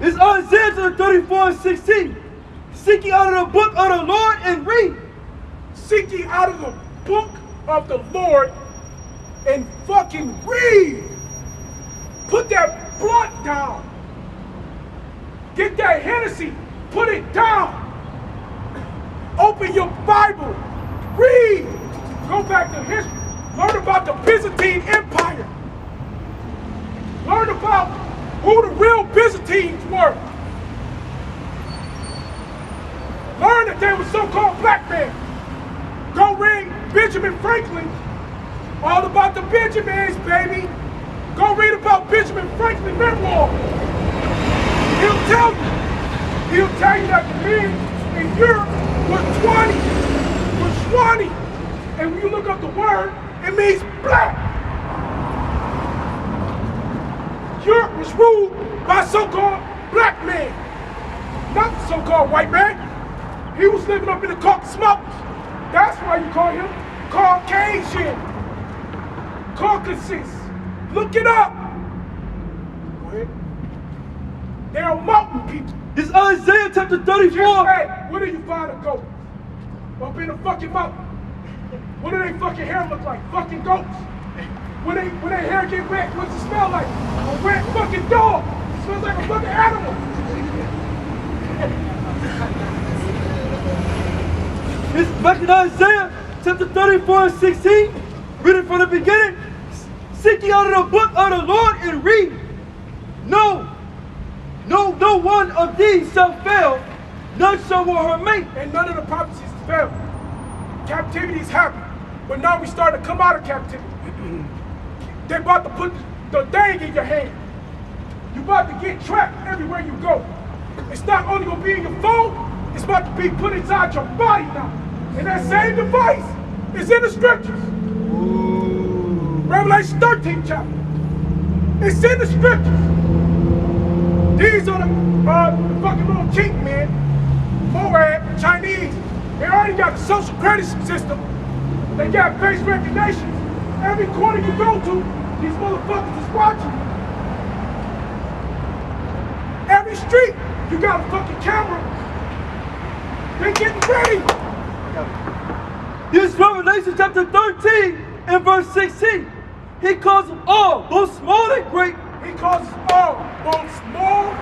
It's Isaiah chapter 34 and 16. Seek ye out of the book of the Lord and read. Seek ye out of the book of the Lord and fucking read. Put that blunt down. Get that Hennessy. Put it down. Open your Bible. Read. Go back to history. Learn about the Byzantine Empire. Learn about who the real Byzantines were. Learn that they were so-called black men. Go read Benjamin Franklin. All about the Benjamins, baby. Go read about Benjamin Franklin memoir. He'll tell you. He'll tell you that the men in Europe were 20. And when you look up the word, it means black. Europe was ruled by so-called black men, not the so-called white man. He was living up in the Caucasus Mountains. That's why you call him Caucasian. Caucasus. Look it up. Go ahead. They're mountain people. It's Isaiah chapter Just 34. say, where do you find a goat? Up in the fucking mountain. What do they fucking hair look like? Fucking goats. When their hair get wet, what's it smell like? A wet fucking dog. It smells like a fucking animal. It's back in Isaiah chapter 34 and 16. Read it from the beginning. Seek ye out of the book of the Lord and read. No one of these shall fail, none shall want her mate. And none of the prophecies fail. Captivity's happened. But now we start to come out of captivity. They're about to put the thing in your hand. You're about to get tracked everywhere you go. It's not only going to be in your phone, it's about to be put inside your body now. And that same device is in the scriptures. Revelation 13 chapter. It's in the scriptures. These are the fucking little cheap men, Moab, Chinese. They already got the social credit system. They got face recognition. Every corner you go to, these motherfuckers is watching you. Every street, you got a fucking camera. They getting ready. This is Revelation chapter 13 and verse 16. He calls them all, both small and great. He calls us all, both small,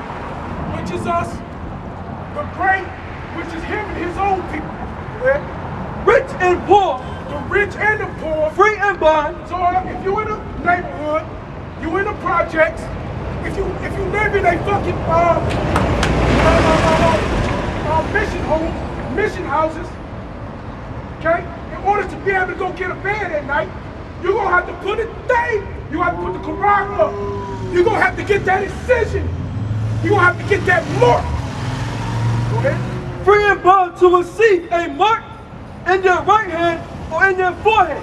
which is us, the great, which is him and his own people. Yeah? Rich and poor, The rich and the poor. free and bond. So if you in a neighborhood, you in the projects, if you live in a fucking mission home, mission houses, okay? In order to be able to go get a bed at night, you're gonna have to put a thing. You have to put the Quran up. You're gonna have to get that incision. You're gonna have to get that mark. Go ahead. Free and bond to receive a mark in their right hand or in their forehead.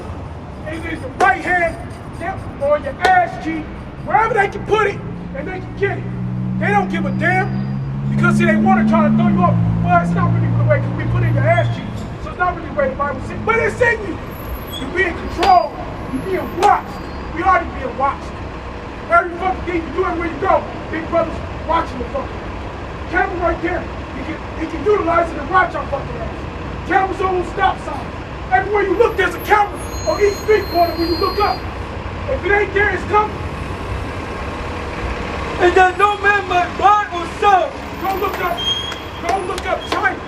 Either it's the right hand or your ass cheek, wherever they can put it and they can get it. They don't give a damn because see, they want to try to throw you off. Well, it's not really the way because we put it in your ass cheek, so it's not really the way the Bible says. But it's in you. You're being controlled. You're being watched. We already being watched. Every fucking thing you do everywhere you go, Big Brother's watching the fucking. Camera right there. He can utilize it and watch our fucking ass. Cameras on the stop sign. Everywhere you look, there's a camera on each street corner when you look up. If it ain't there, it's coming. And that no man might buy or sell. Go look up China.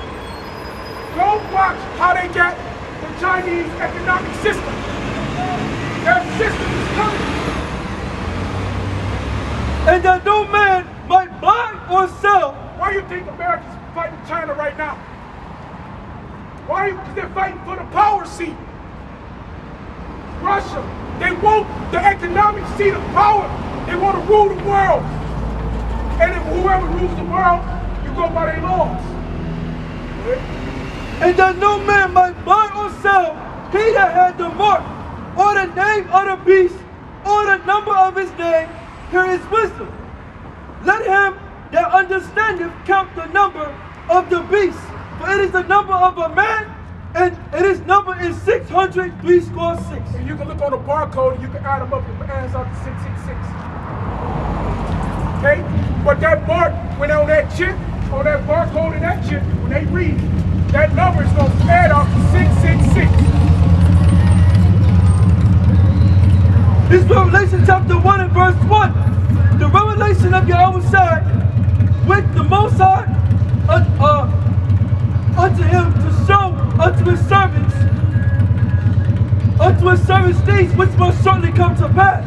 Go watch how they got the Chinese economic system. Their system is coming. And that no man might buy or sell. Why do you think America's fighting China right now? Why? Because they're fighting for the power seat. Russia, they want the economic seat of power. They want to rule the world. And if whoever rules the world, you go by their laws. And that no man might buy or sell, he that had the mark, or the name of the beast, or the number of his name, here is wisdom. Let him that understandeth count the number of the beast, for it is the number of a man, and his number is 666. And you can look on the barcode and you can add them up and adds up to 666. Okay? But that mark, when on that chip, on that barcode and that chip, when they read it, that number is going to add up to 666. This is Revelation chapter 1 and verse 1. The revelation of Yahweh with the Most High unto him to show unto his servants things which must shortly come to pass.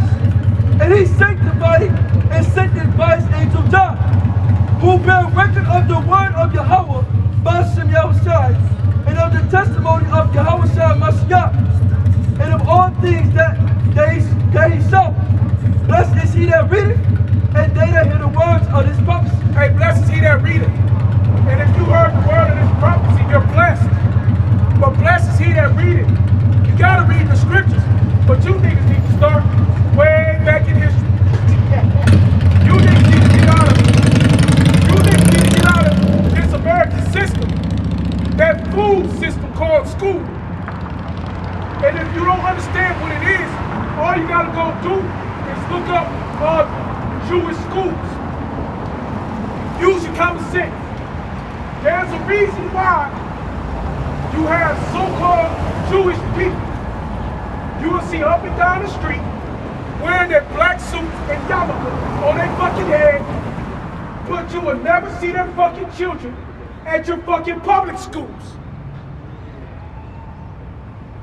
And he sanctified it and sent it by his angel John, who bear record of the word of Yahweh by Shem Yahushai, and of the testimony of Yahushai Mashiach, and of all things that he showed. Blessed is he that readeth, and they that hear the words of this prophecy. Hey, blessed is he that readeth. And if you heard the word of this prophecy, you're blessed. But blessed is he that readeth. You gotta read the scriptures. But you niggas need to start way back in history. You niggas need to get out of this American system. That food system called school. And if you don't understand what it is, all you gotta go do is look up Jewish schools. reason why you have so-called Jewish people. You will see up and down the street wearing their black suits and yarmulkes on their fucking head, but you will never see their fucking children at your fucking public schools.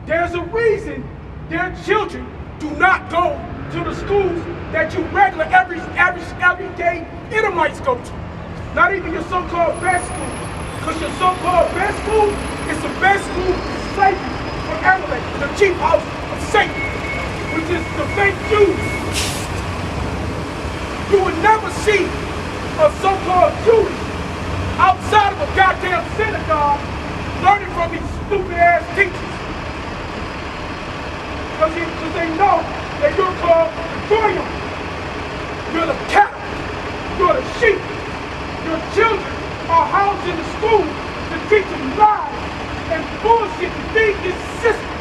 There's a reason their children do not go to the schools that you regular everyday Edomites go to. Not even your so-called best school. Because your so-called best school is the best school for slavery for Amalek, the chief house of Satan, which is the fake Jews. You would never see a so-called Jewish outside of a goddamn synagogue learning from these stupid ass teachers. Because they know that you're called the Goyim. You're the cattle. You're the sheep. Your children are housed in the school to teach them lies and bullshit to feed this system.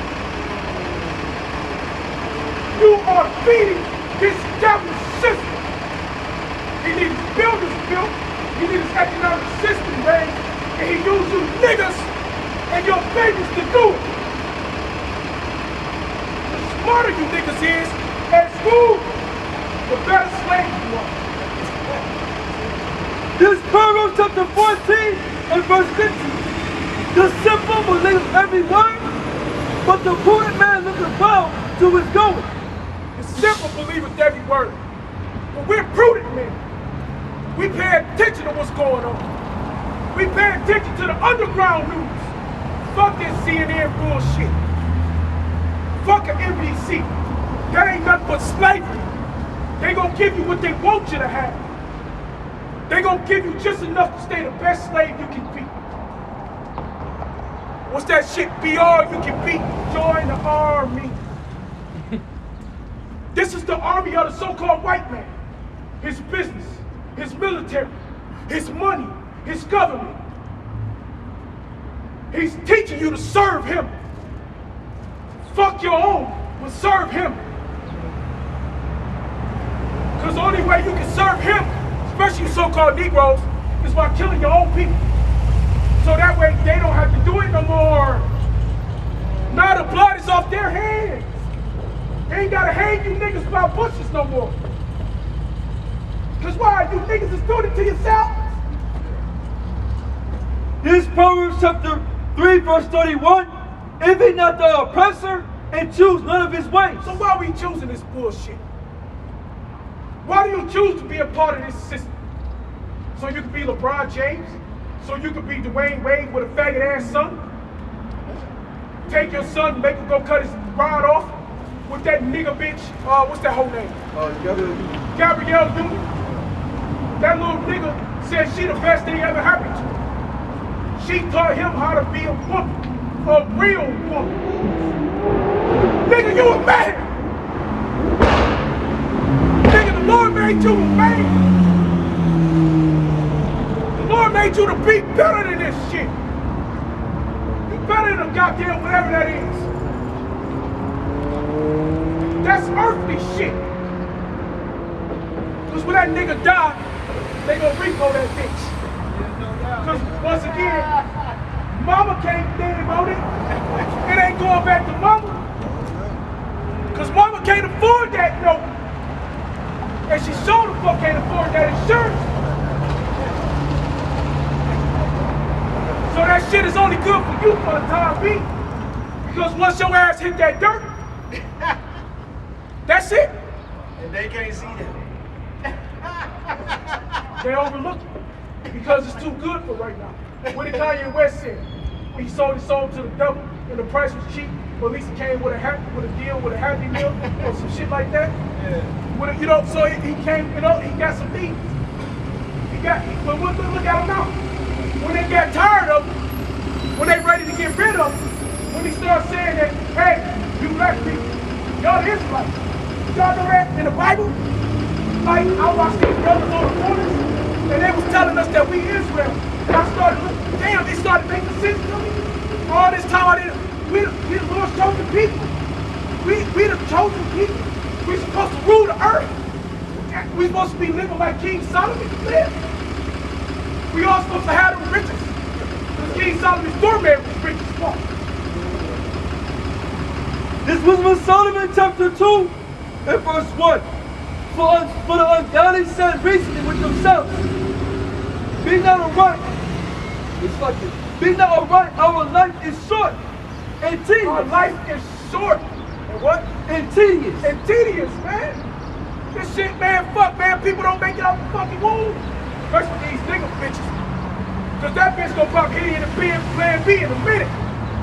You are feeding this devil system. He needs his buildings built. He needs his economic system raised. And he uses you niggas and your babies to do it. The smarter you niggas is at school, the better slave you are. This Proverbs chapter 14 and verse 15. The simple believe every word, but the prudent man looketh well to his going. The simple believeth every word, but we're prudent men. We pay attention to what's going on. We pay attention to the underground news. Fuck this CNN bullshit. Fuck an NBC. That ain't nothing but slavery. They gonna give you what they want you to have. They gonna give you just enough to stay the best slave you can be. What's that shit? Be all you can be. Join the army. This is the army of the so-called white man. His business, his military, his money, his government. He's teaching you to serve him. Fuck your own, but serve him. Because the only way you can serve him, especially you so-called Negroes, is by killing your own people. So that way they don't have to do it no more. Now the blood is off their hands. They ain't gotta hang you niggas about bushes no more. Because why? You niggas is doing it to yourselves. This Proverbs chapter 3 verse 31. Envy not the oppressor and choose none of his ways. So why are we choosing this bullshit? Why do you choose to be a part of this system? So you can be LeBron James? So you can be Dwayne Wade with a faggot ass son? Take your son and make him go cut his rod off with that nigga bitch, what's that whole name? Gabrielle Union. That little nigga said she the best thing ever happened to her. She taught him how to be a woman, a real woman. Nigga, you a man! Nigga, the Lord made you a man! The Lord made you to be better than this shit! You better than a goddamn whatever that is. That's earthly shit. Because when that nigga die, they gonna repo that bitch. Because once again, mama can't name on it. It ain't going back to mama. Because mama can't afford that note. And she sure the fuck can't afford that insurance. So that shit is only good for you for the time being. Because once your ass hit that dirt, that's it. And they can't see that. They overlook it because it's too good for right now. What did Kanye West say? He sold his soul to the devil and the price was cheap, but at least he came with a deal with a Happy Meal or some shit like that. Yeah. So he came, he got some things. But look at him now. When they got tired of him, when they ready to get rid of him, when he started saying that, hey, you black people, y'all Israelites, y'all know that in the Bible? Like, I watched these brothers on the corners, and they was telling us that we Israel. And I started looking, damn, they started making sense to me. All this time, we the Lord's chosen people. We the chosen people. We supposed to rule the earth. We supposed to be living like King Solomon lived. We all supposed to have the riches. Solomon's doorman was rich as fuck. This was with Solomon chapter 2 and verse 1. For the ungodly said recently with themselves, be not aright. It's like it. Be not aright, our life is short and tedious. Our life is short. And what? And tedious. And tedious, man. This shit, man, fuck, man. People don't make it out the fucking womb. Especially these nigga bitches. Cause that bitch gonna pop hitting in the plan B in a minute.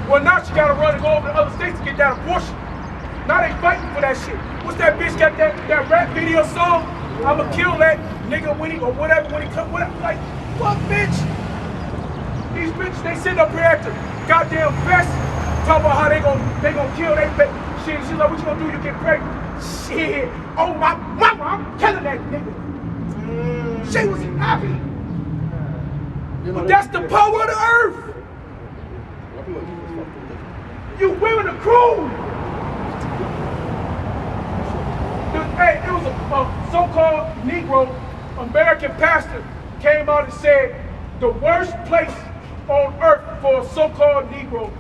Well, now she gotta run and go over to other states to get that abortion. Now they fighting for that shit. What's that bitch got that rap video song? I'ma kill that nigga when he, or whatever, when he come, whatever. Like, fuck, bitch. These bitches, they sitting up here at the goddamn fest, talking about how they gonna kill they baby. Shit, she's like, what you gonna do? You get pregnant. Shit. Oh, my mama, I'm killing that nigga. She was happy. But that's the power of the earth. You women are cruel. Hey, it was a so-called Negro American pastor came out and said the worst place on earth for a so-called Negro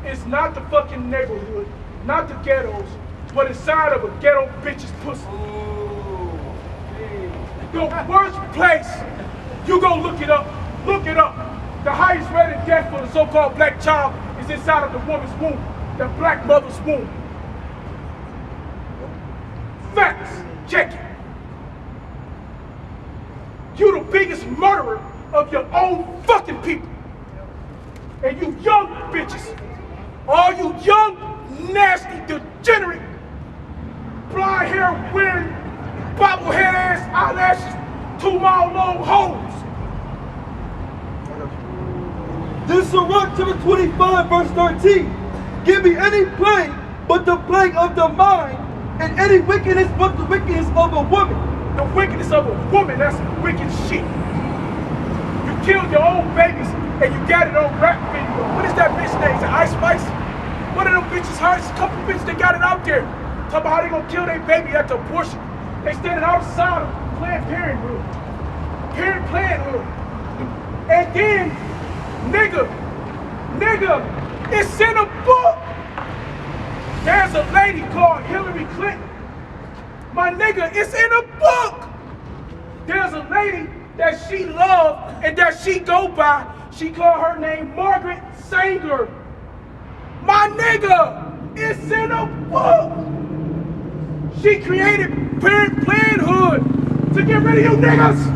is not the fucking neighborhood, not the ghettos, but inside of a ghetto bitch's pussy. The worst place, you go look it up. The highest rate of death for the so-called black child is inside of the woman's womb, the black mother's womb. Facts, check it. You the biggest murderer of your own fucking people. And you young bitches, all you young, nasty, degenerate, blonde hair wearing, bobblehead ass eyelashes, 2 mile long hoes. This is Sirach chapter 25 verse 13. Give me any plague but the plague of the mind, and any wickedness but the wickedness of a woman. The wickedness of a woman, that's wicked shit. You killed your own babies and you got it on rap video. What is that bitch name? Is it Ice Spice? One of them bitches, a couple bitches, they got it out there. Talk about how they gonna kill their baby after abortion. They standing outside of Planned Parenthood. And then, nigga, it's in a book. There's a lady called Hillary Clinton. My nigga, it's in a book. There's a lady that she loved and that she go by. She called her name Margaret Sanger. My nigga, it's in a book. She created Planned Parenthood to get rid of you niggas.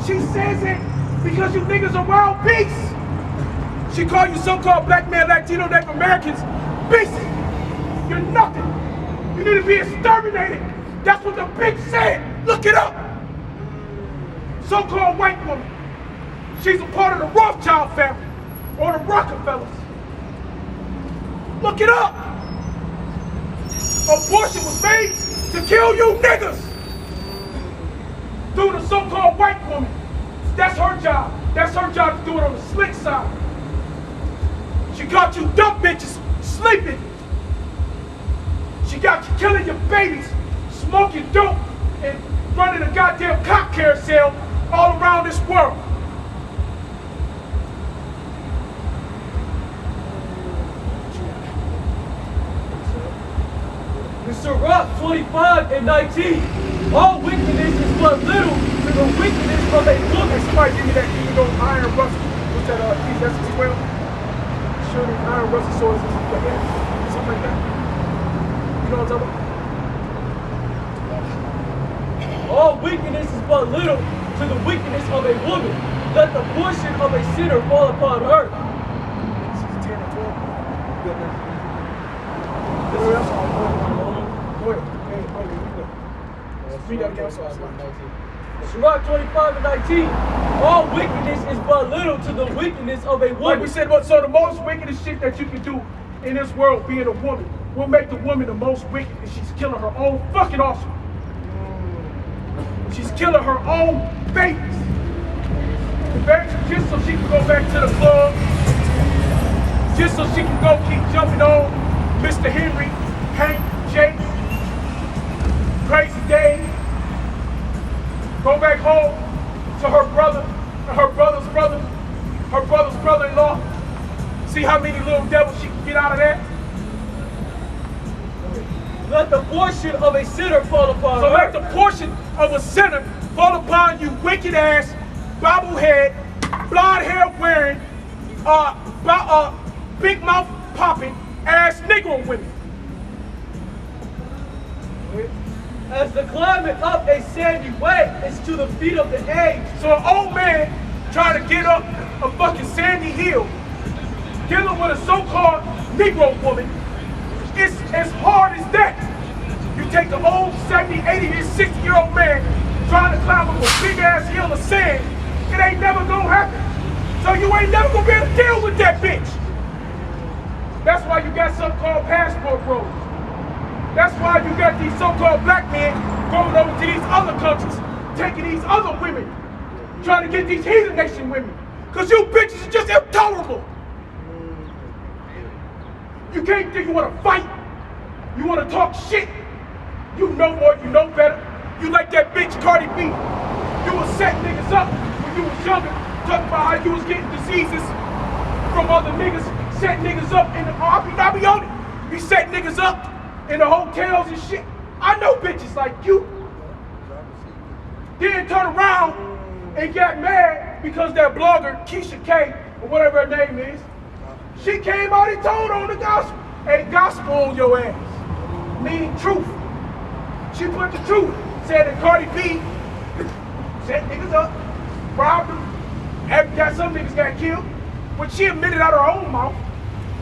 She says it because you niggas are wild beasts. She called you so-called black man, Latino, Native Americans beasts. You're nothing. You need to be exterminated. That's what the bitch said. Look it up. So-called white woman. She's a part of the Rothschild family or the Rockefellers. Look it up. Abortion was made to kill you niggas. Through the so-called white woman. That's her job. That's her job to do it on the slick side. She got you dumb bitches sleeping. She got you killing your babies, smoking dope, and running a goddamn cop carousel all around this world. In Sirach 25 and 19, all wickedness is but little to the wickedness of a woman. Somebody give me that even though iron rusty. What's that? Ecclesiastes 12? Sure, iron rusty swords is like that. Something like that. You know what I'm talking about? All wickedness is but little to the wickedness of a woman. Let the portion of a sinner fall upon her. This is 10 and 12. Go ahead. Read that again. Sirach 25 and 19. All wickedness is but little to the wickedness of a woman. Like we said, so the most wickedest shit that you can do in this world, being a woman, will make the woman the most wicked, and she's killing her own fucking offspring. She's killing her own babies. Just so she can go back to the club. Just so she can go keep jumping on Mr. Henry, Hank, Jake, Crazy Dave. Go back home to her brother and her brother's brother, her brother's brother-in-law. See how many little devils she can get out of that? Let the portion of a sinner fall upon So her. let the portion of a sinner fall upon you, wicked ass, bobblehead, blonde hair wearing, big mouth popping ass Negro women. As the climbing up a sandy way is to the feet of the aged. So an old man trying to get up a fucking sandy hill, dealing with a so-called Negro woman, it's as hard as that. You take an old 70, 80, and 60-year-old man trying to climb up a big ass hill of sand, it ain't never gonna happen. So you ain't never gonna be able to deal with that bitch. That's why you got something called passport bros. That's why you got these so-called black men going over to these other countries, taking these other women, trying to get these heathen nation women. Cause you bitches are just intolerable. You can't think you wanna fight. You wanna talk shit. You know more, you know better. You like that bitch Cardi B. You was setting niggas up when you was younger, talking about how you was getting diseases from other niggas, setting niggas up in the I be on it. You set niggas up in the hotels and shit. I know bitches like you. Then turn around and got mad because that blogger, Keisha K, or whatever her name is, she came out and told on the gospel. Hey, gospel on your ass. Meaning truth. She put the truth. Said that Cardi B set niggas up, robbed them, got some niggas got killed. When she admitted out her own mouth,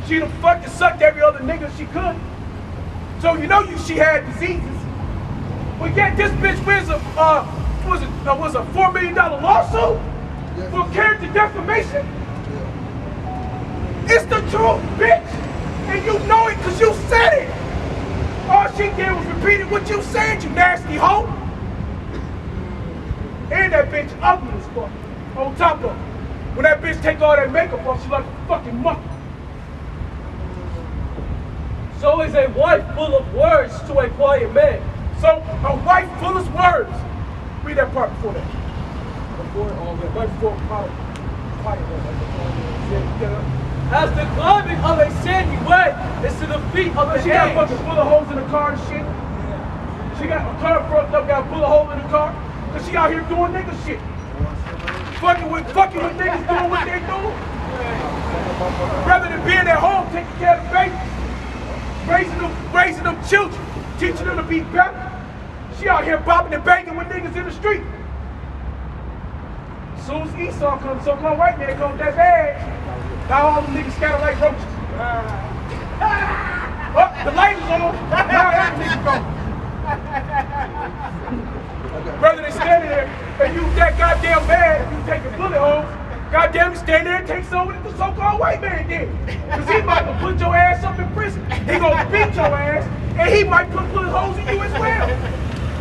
she done fucking sucked every other nigga she could. So you know she had diseases. But yet this bitch wins a $4 million lawsuit for character defamation. It's the truth, bitch. And you know it because you said it. All she did was repeating what you said, you nasty hoe. And that bitch ugly as fuck. On top of it. When that bitch take all that makeup off, she like a fucking monkey. So is a wife full of words to a quiet man. So a wife full of words. Read that part before that. Right before quiet man. As the climbing of a sandy way is to the feet of the She got aged. fucking full of holes in the car and shit. She got a car fucked up, got full of holes in the car. Cause she out here doing nigga shit. Fucking with niggas doing what they doing. Rather than being at home taking care of the babies, raising them children, teaching them to be better. She out here bopping and banging with niggas in the street. As soon as Esau comes, so-called white man comes that bad. Now all them niggas scatter like roaches. Oh, the light is on. Now every nigga gone. Brother, they standing there, and you that goddamn bad, you take a bullet hole, goddamn you stand there and take some with the so-called white man did. Cause he might put your ass up in prison. He gonna beat your ass, and he might put bullet holes in you as well.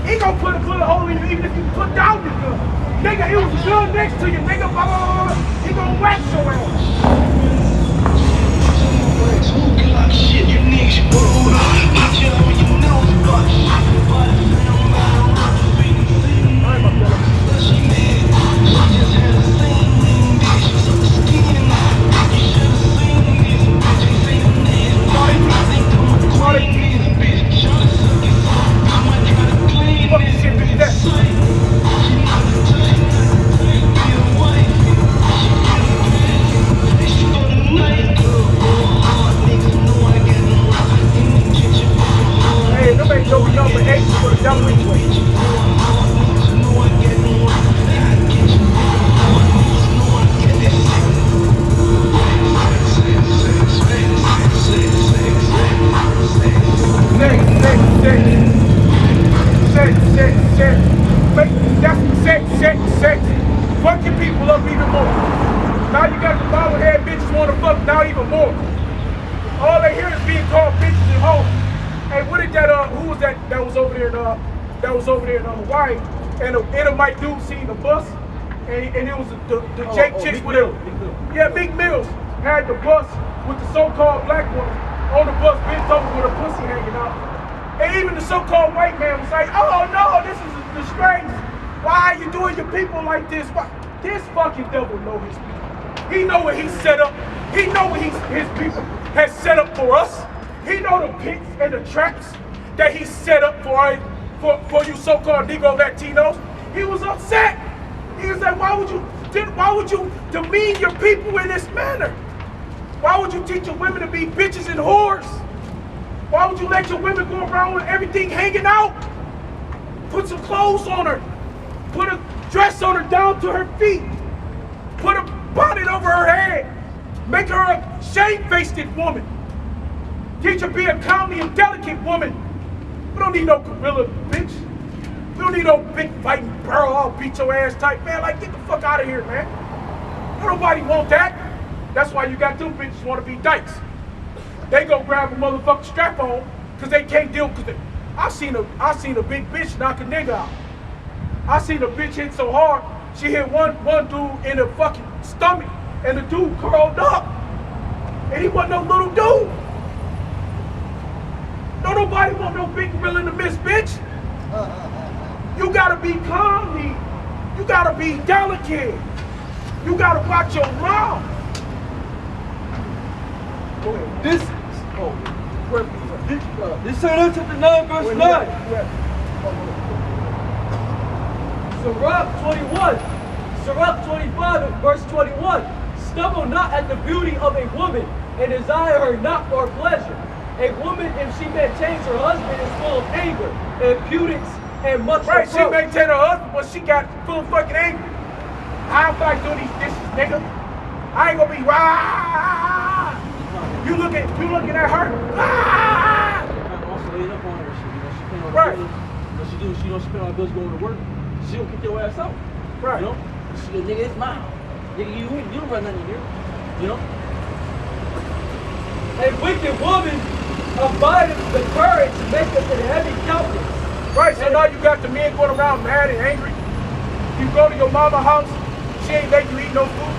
He gonna put a bullet hole in you even if you put down the gun. Nigga, it was a gun next to you, nigga, blah, blah, blah, blah. He gonna wax your ass. Shit, you niggas, put you on your nose, Fucking people up even more. Now you got the bobblehead bitches want to fuck now even more. All they hear is being called bitches and hoes. Hey, what did that who was that was over there in Hawaii? And the Edomite dude seen the bus, and it was the Jake chicks with him. Yeah, Meek Mills had the bus with the so-called black woman on the bus bent over with her pussy hanging out. And even the so-called white man was like, oh no, this is a disgrace. Why are you doing your people like this? Why? This fucking devil know his people. He know what he set up. He know what his people has set up for us. He know the pits and the traps that he set up for you so-called Negro Latinos. He was upset. He was like, why would you demean your people in this manner? Why would you teach your women to be bitches and whores? Why would you let your women go around with everything hanging out? Put some clothes on her. Put a dress on her down to her feet. Put a bonnet over her head. Make her a shamefaced woman. Teach her to be a comely and delicate woman. We don't need no gorilla, bitch. We don't need no big fighting barrel, I'll beat your ass type, man. Like, get the fuck out of here, man. Nobody want that. That's why you got them bitches want to be dykes. They go grab a motherfucking strap on because they can't deal with it. I seen a big bitch knock a nigga out. I seen a bitch hit so hard, she hit one dude in the fucking stomach, and the dude curled up. And he wasn't no little dude. No, nobody want no big gorilla in the midst, bitch. You gotta be calmly. You gotta be delicate. You gotta watch your mouth. Go ahead. This Isaiah chapter 9, verse 9. Sirach 25 and verse 21. Stumble not at the beauty of a woman, and desire her not for pleasure. A woman, if she maintains her husband, is full of anger, impudence, and much right, she reproach. maintained her husband, but she got full of fucking anger. I don't like doing these dishes, nigga. I ain't gonna be rah. You looking at her? Ah! Also laid up on her shit. You know, she paying all the Right. bills. What she do? She paying all the bills going to work. She don't kick your ass out. Right. You know? She go, nigga, it's mine. Nigga, you don't run nothing here. You know? A wicked woman abideth the courage, maketh an heavy countenance. Right, so now you got the men going around mad and angry. You go to your mama's house, she ain't letting you eat no food.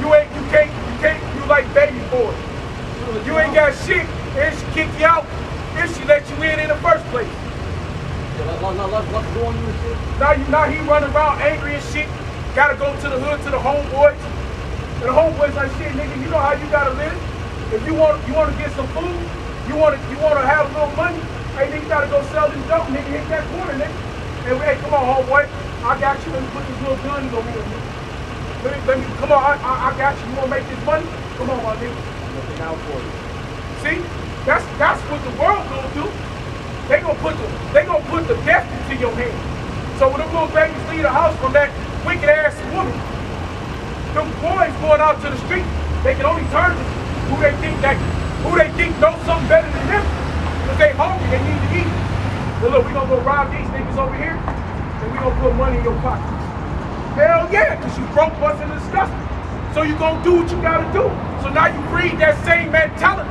You like baby boy. You ain't got shit, and she kick you out if she let you in the first place. Now he running around angry and shit. Gotta go to the hood to the homeboys. And the homeboys like, shit, nigga, you know how you gotta live. If you want to get some food, you want to have a little money. Hey, nigga, you gotta go sell this dope, nigga. Hit that corner, nigga. And hey, come on, homeboy. I got you. Let me put this little gun over here, nigga. Let me, come on. I got you. You wanna make this money? Come on, my nigga. I'm looking out for you. See, that's what the world gonna do. They gonna put the death into your hand. So when them little babies leave the house from that wicked ass woman, them boys going out to the street, they can only turn to who they think knows something better than them. Because they hungry, they need to eat. Well, look, we gonna go rob these niggas over here, and we gonna put money in your pocket. Hell yeah, because you broke, busted, and disgusting. So you gonna do what you gotta do. So now you breed that same mentality.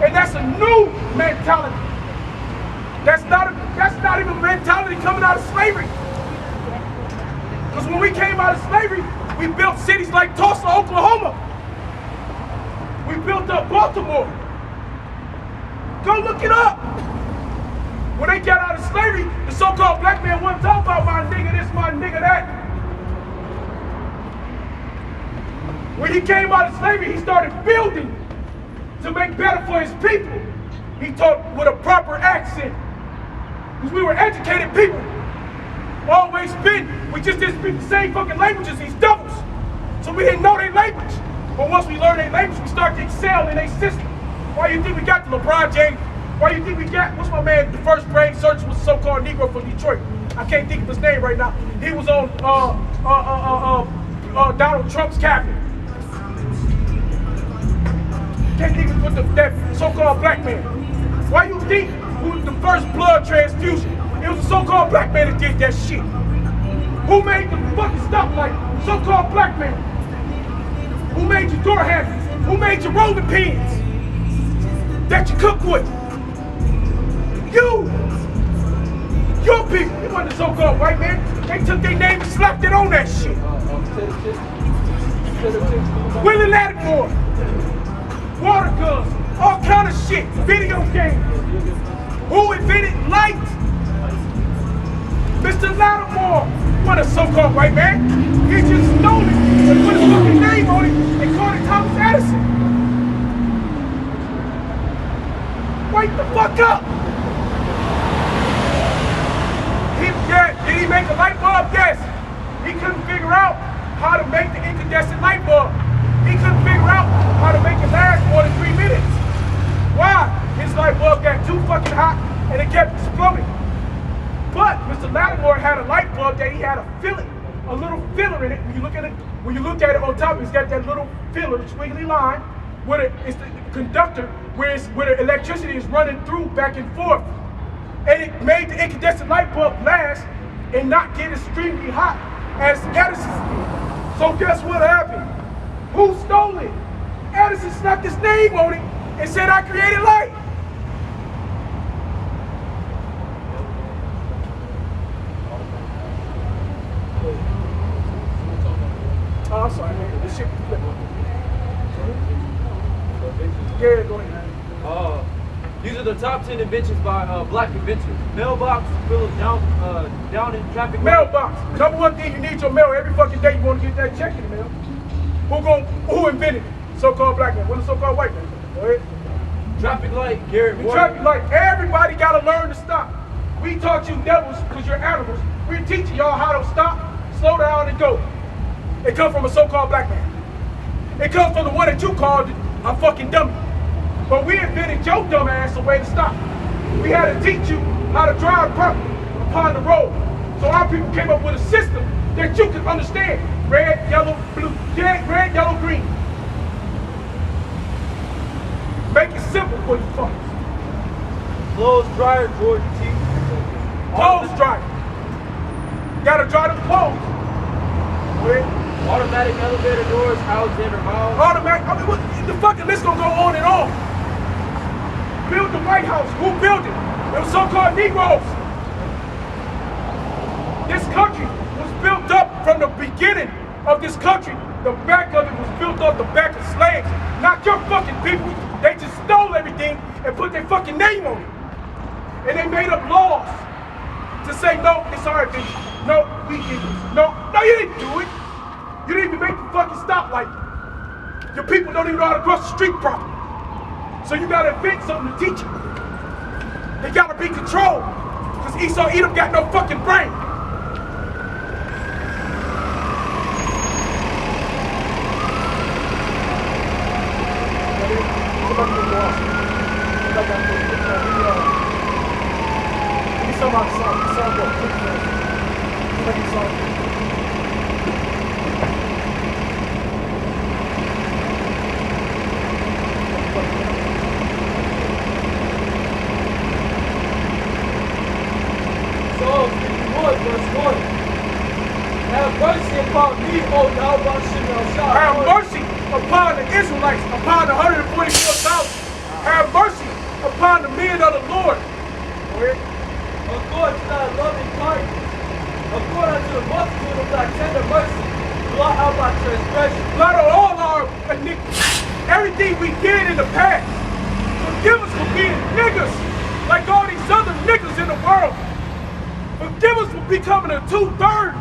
And that's a new mentality. That's not even mentality coming out of slavery. Because when we came out of slavery, we built cities like Tulsa, Oklahoma. We built up Baltimore. Go look it up. When they got out of slavery, the so-called black man wasn't talking about my nigga this, my nigga that. When he came out of slavery, he started building to make better for his people. He taught with a proper accent. Because we were educated people. Always been. We just didn't speak the same fucking language as these devils. So we didn't know their language. But once we learned their language, we started to excel in their system. Why you think we got the LeBron James? Why you think we got, what's my man, the first brain surgeon was a so-called Negro from Detroit. I can't think of his name right now. He was on Donald Trump's cabinet. Can't think of that so-called black man. Why you think who was the first blood transfusion? It was a so-called black man that did that shit. Who made the fucking stuff like so-called black man? Who made your door handles? Who made your rolling pins that you cook with? You! Your people! It wasn't a so-called white man. They took their name and slapped it on that shit. Willie Lattimore, water guns, all kind of shit, video games. Who invented light? Mr. Lattimore, what a so-called white man. He just stole it and put his fucking name on it incandescent light bulb. He couldn't figure out how to make it last more than 3 minutes. Why? His light bulb got too fucking hot and it kept exploding. But Mr. Lattimore had a light bulb that he had a filling, a little filler in it. When you look at it on top, it's got that little filler, squiggly line, where it's the conductor, where the electricity is running through back and forth. And it made the incandescent light bulb last and not get extremely hot as Edison's did. So guess what happened? Who stole it? Edison snuck his name on it and said, I created light. Oh, I'm sorry, man. This shit was flipping. Yeah, go ahead. These are the top 10 inventions by black inventors. Mailbox, fill down in traffic. Mailbox. Number one thing you need your mail every fucking day. You want to get that check in the mail. Who invented it? So-called black man. What a so-called white man? Go ahead. Traffic light, Garrett Morgan. Traffic light. Everybody got to learn to stop. We taught you devils because you're animals. We're teaching y'all how to stop, slow down, and go. It comes from a so-called black man. It comes from the one that you called a fucking dummy. But we invented your dumb ass a way to stop. We had to teach you how to drive properly upon the road. So our people came up with a system that you can understand. Red, yellow, blue, red, yellow, green. Make it simple for you fuckers. Clothes dryer, George T. Clothes dryer. Gotta dry them clothes. Automatic elevator doors, Alexander Miles. Automatic, I mean, what, the fucking list gonna go on and on. Build the White House, who built it? It was so-called Negroes. This country was built up from the beginning of this country. The back of it was built off the back of slaves. Not your fucking people. They just stole everything and put their fucking name on it. And they made up laws to say, no, it's our invention. No, we did this. No, you didn't do it. You didn't even make the fucking stoplight. Your people don't even know how to cross the street properly. So you gotta invent something to teach them. They gotta be controlled. Because Esau Edom got no fucking brain. Have mercy upon me, O thou Hashem El Shaddai. Have mercy upon the Israelites, upon the 144,000. Have mercy upon the men of the Lord. According to thy loving kindness, according to the multitude of thy tender mercy, blot out my transgression. Blot out all our iniquities. Everything we did in the past. Forgive us for being niggas like all these other niggas in the world. Forgive us for becoming a 2/3.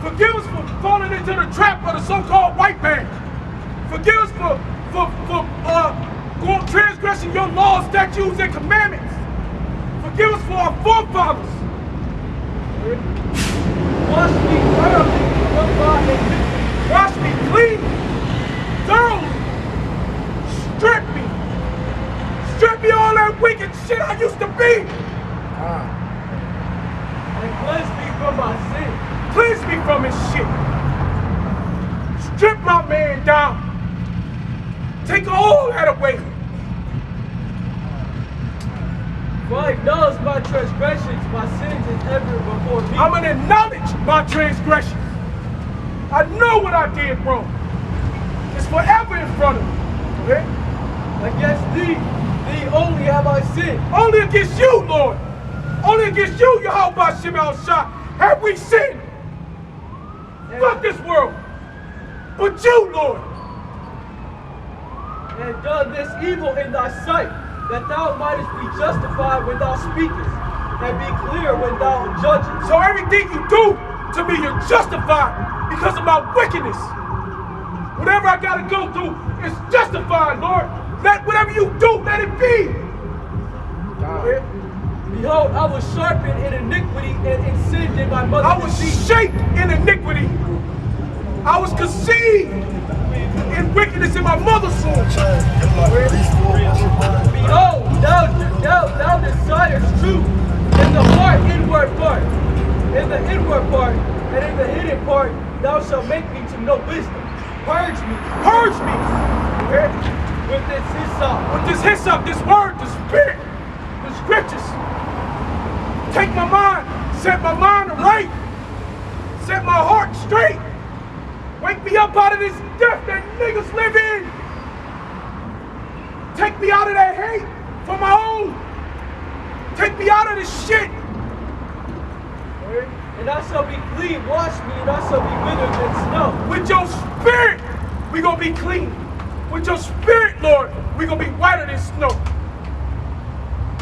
Forgive us for falling into the trap of the so-called white man. Forgive us for transgressing your laws, statutes, and commandments. Forgive us for our forefathers. Wash me thoroughly from my iniquity. Wash me clean, thoroughly. Strip me. Strip me all that wicked shit I used to be. And cleanse me from my sin. Cleanse me from his shit. Strip my man down. Take all that away. For I acknowledge my transgressions, my sins is ever before me. I'm gonna acknowledge my transgressions. I know what I did wrong. It's forever in front of me. Okay? Against thee only have I sinned. Only against you, Lord. Only against you, Yahweh Shem El Shah, have we sinned. Fuck this world. But you, Lord. And done this evil in thy sight, that thou mightest be justified when thou speakest, and be clear when thou judgest. So everything you do to me, you're justified because of my wickedness. Whatever I gotta go through is justified, Lord. Let whatever you do, let it be. Behold, I was sharpened in iniquity and in sin in my mother's I was shaped in iniquity. I was conceived in wickedness in my mother's womb. Behold, thou desirest truth in the heart inward part. In the inward part, and in the hidden part, thou shalt make me to know wisdom. Purge me. Purge me. With this hyssop. With this hyssop, this word, the spirit, the scriptures. Take my mind, set my mind right, set my heart straight. Wake me up out of this death that niggas live in. Take me out of that hate for my own. Take me out of this shit. And I shall be clean. Wash me, and I shall be withered than snow. With your spirit, we gonna be clean. With your spirit, Lord, we gonna be whiter than snow.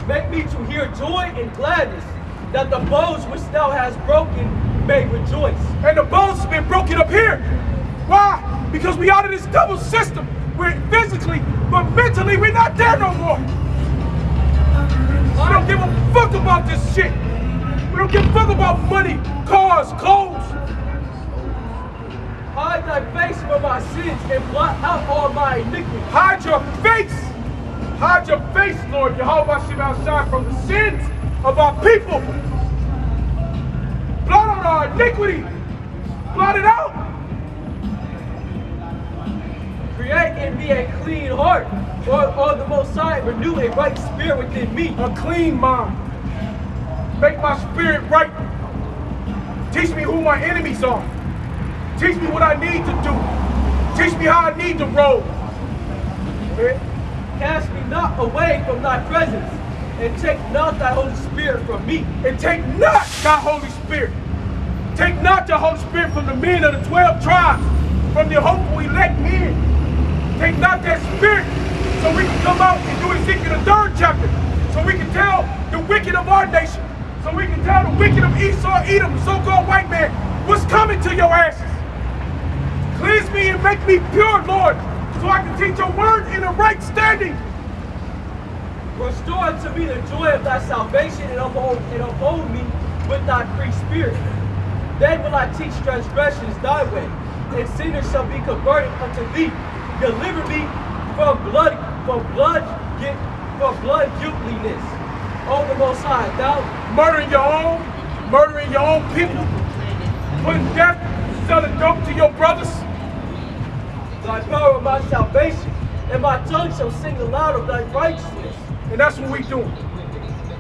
Make me to hear joy and gladness, that the bones which thou hast broken may rejoice. And the bones have been broken up here. Why? Because we out of this double system. We're physically, but mentally we're not there no more. I don't give a fuck about this shit. We don't give a fuck about money, cars, clothes. Hide thy face from my sins and blot out all my iniquities. Hide your face. Hide your face, Lord. Jehovah Shema shine from the sins of our people. Blot out our iniquity. Blot it out. Create in me a clean heart, or the Most High renew a right spirit within me. A clean mind. Make my spirit right. Teach me who my enemies are. Teach me what I need to do. Teach me how I need to roll. Cast me not away from thy presence, and take not thy Holy Spirit from me. And take not thy Holy Spirit. Take not the Holy Spirit from the men of the 12 tribes, from the hopeful elect men. Take not that spirit so we can come out and do Ezekiel the 3rd chapter. So we can tell the wicked of our nation. So we can tell the wicked of Esau, Edom, the so-called white man, what's coming to your asses. Cleanse me and make me pure, Lord, so I can teach your word in a right standing. Restore unto me the joy of thy salvation, and uphold me with thy free spirit. Then will I teach transgressions thy way, and sinners shall be converted unto thee. Deliver me from blood guiltiness. O the Most High, thou Murdering your own people, putting death, selling dope to your brothers. thy power of my salvation, and my tongue shall sing aloud of thy righteousness. And that's what we do.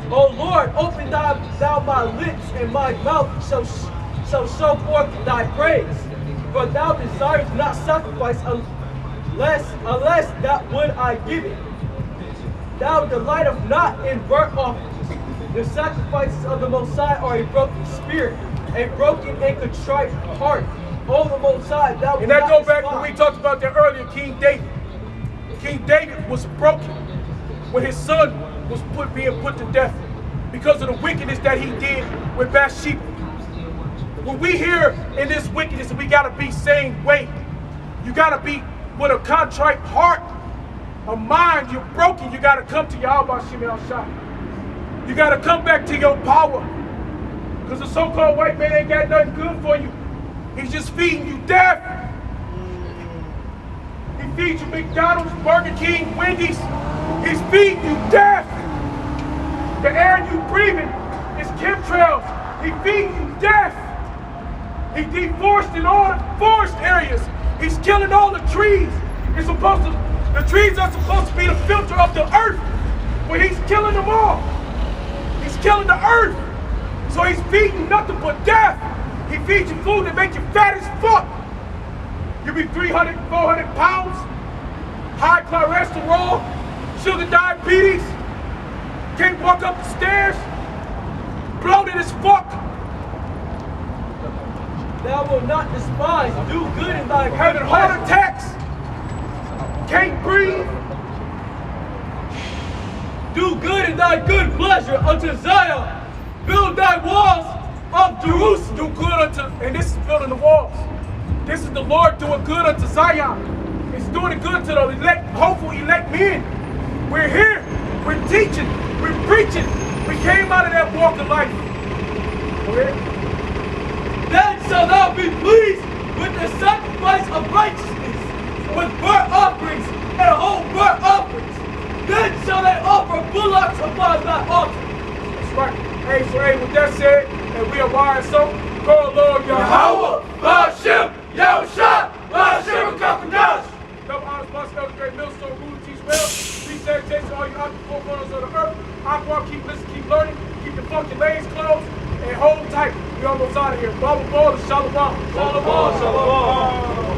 O Lord, open thou my lips, and my mouth shall show forth thy praise. For thou desirest not sacrifice unless that would I give it. Thou delightest not in burnt offerings. The sacrifices of the Most High are a broken spirit, a broken and contrite heart. O the Most High, thou And that goes back when we talked about that earlier, King David. King David was broken when his son was being put to death because of the wickedness that he did with Bathsheba. When we hear in this wickedness, we gotta be same way. You gotta be with a contrite heart, a mind. You're broken. You gotta come to Yahweh Shemel Shah. You gotta come back to your power, because the so-called white man ain't got nothing good for you. He's just feeding you death. He feeds you McDonald's, Burger King, Wendy's. He's feeding you death. The air you breathing is chemtrails. He feeds you death. He deforested all the forest areas. He's killing all the trees. The trees are supposed to be the filter of the earth, but he's killing them all. He's killing the earth. So he's feeding you nothing but death. He feeds you food that makes you fat as fuck. You be 300, 400 pounds, high cholesterol, sugar diabetes, can't walk up the stairs, bloated as fuck. Thou wilt not despise, do good in thy Having heart attacks, can't breathe. Do good in thy good pleasure unto Zion. Build thy walls of Jerusalem. Do good unto, and this is building the walls. This is the Lord doing good unto Zion. It's doing it good to the elect, hopeful elect men. We're here, we're teaching, we're preaching. We came out of that walk of life. Okay? Then shalt thou be pleased with the sacrifice of righteousness with burnt offerings and whole burnt offerings. Then shall they offer bullocks upon thy altar. That's right. Hey, so hey, with that said, and we are YSO, go Lord Yahweh, Ba'ashem, Yahushua, Ba'ashem, Kakadash. double honor sponsor of the great millstone, rule and teach well. Peace, salutation to all you out the four corners of the earth. Aqua, keep listening, keep learning, keep the fucking lanes closed, and hold tight. We almost out of here. Blah, blah, blah, shalom. Shalom, shalom.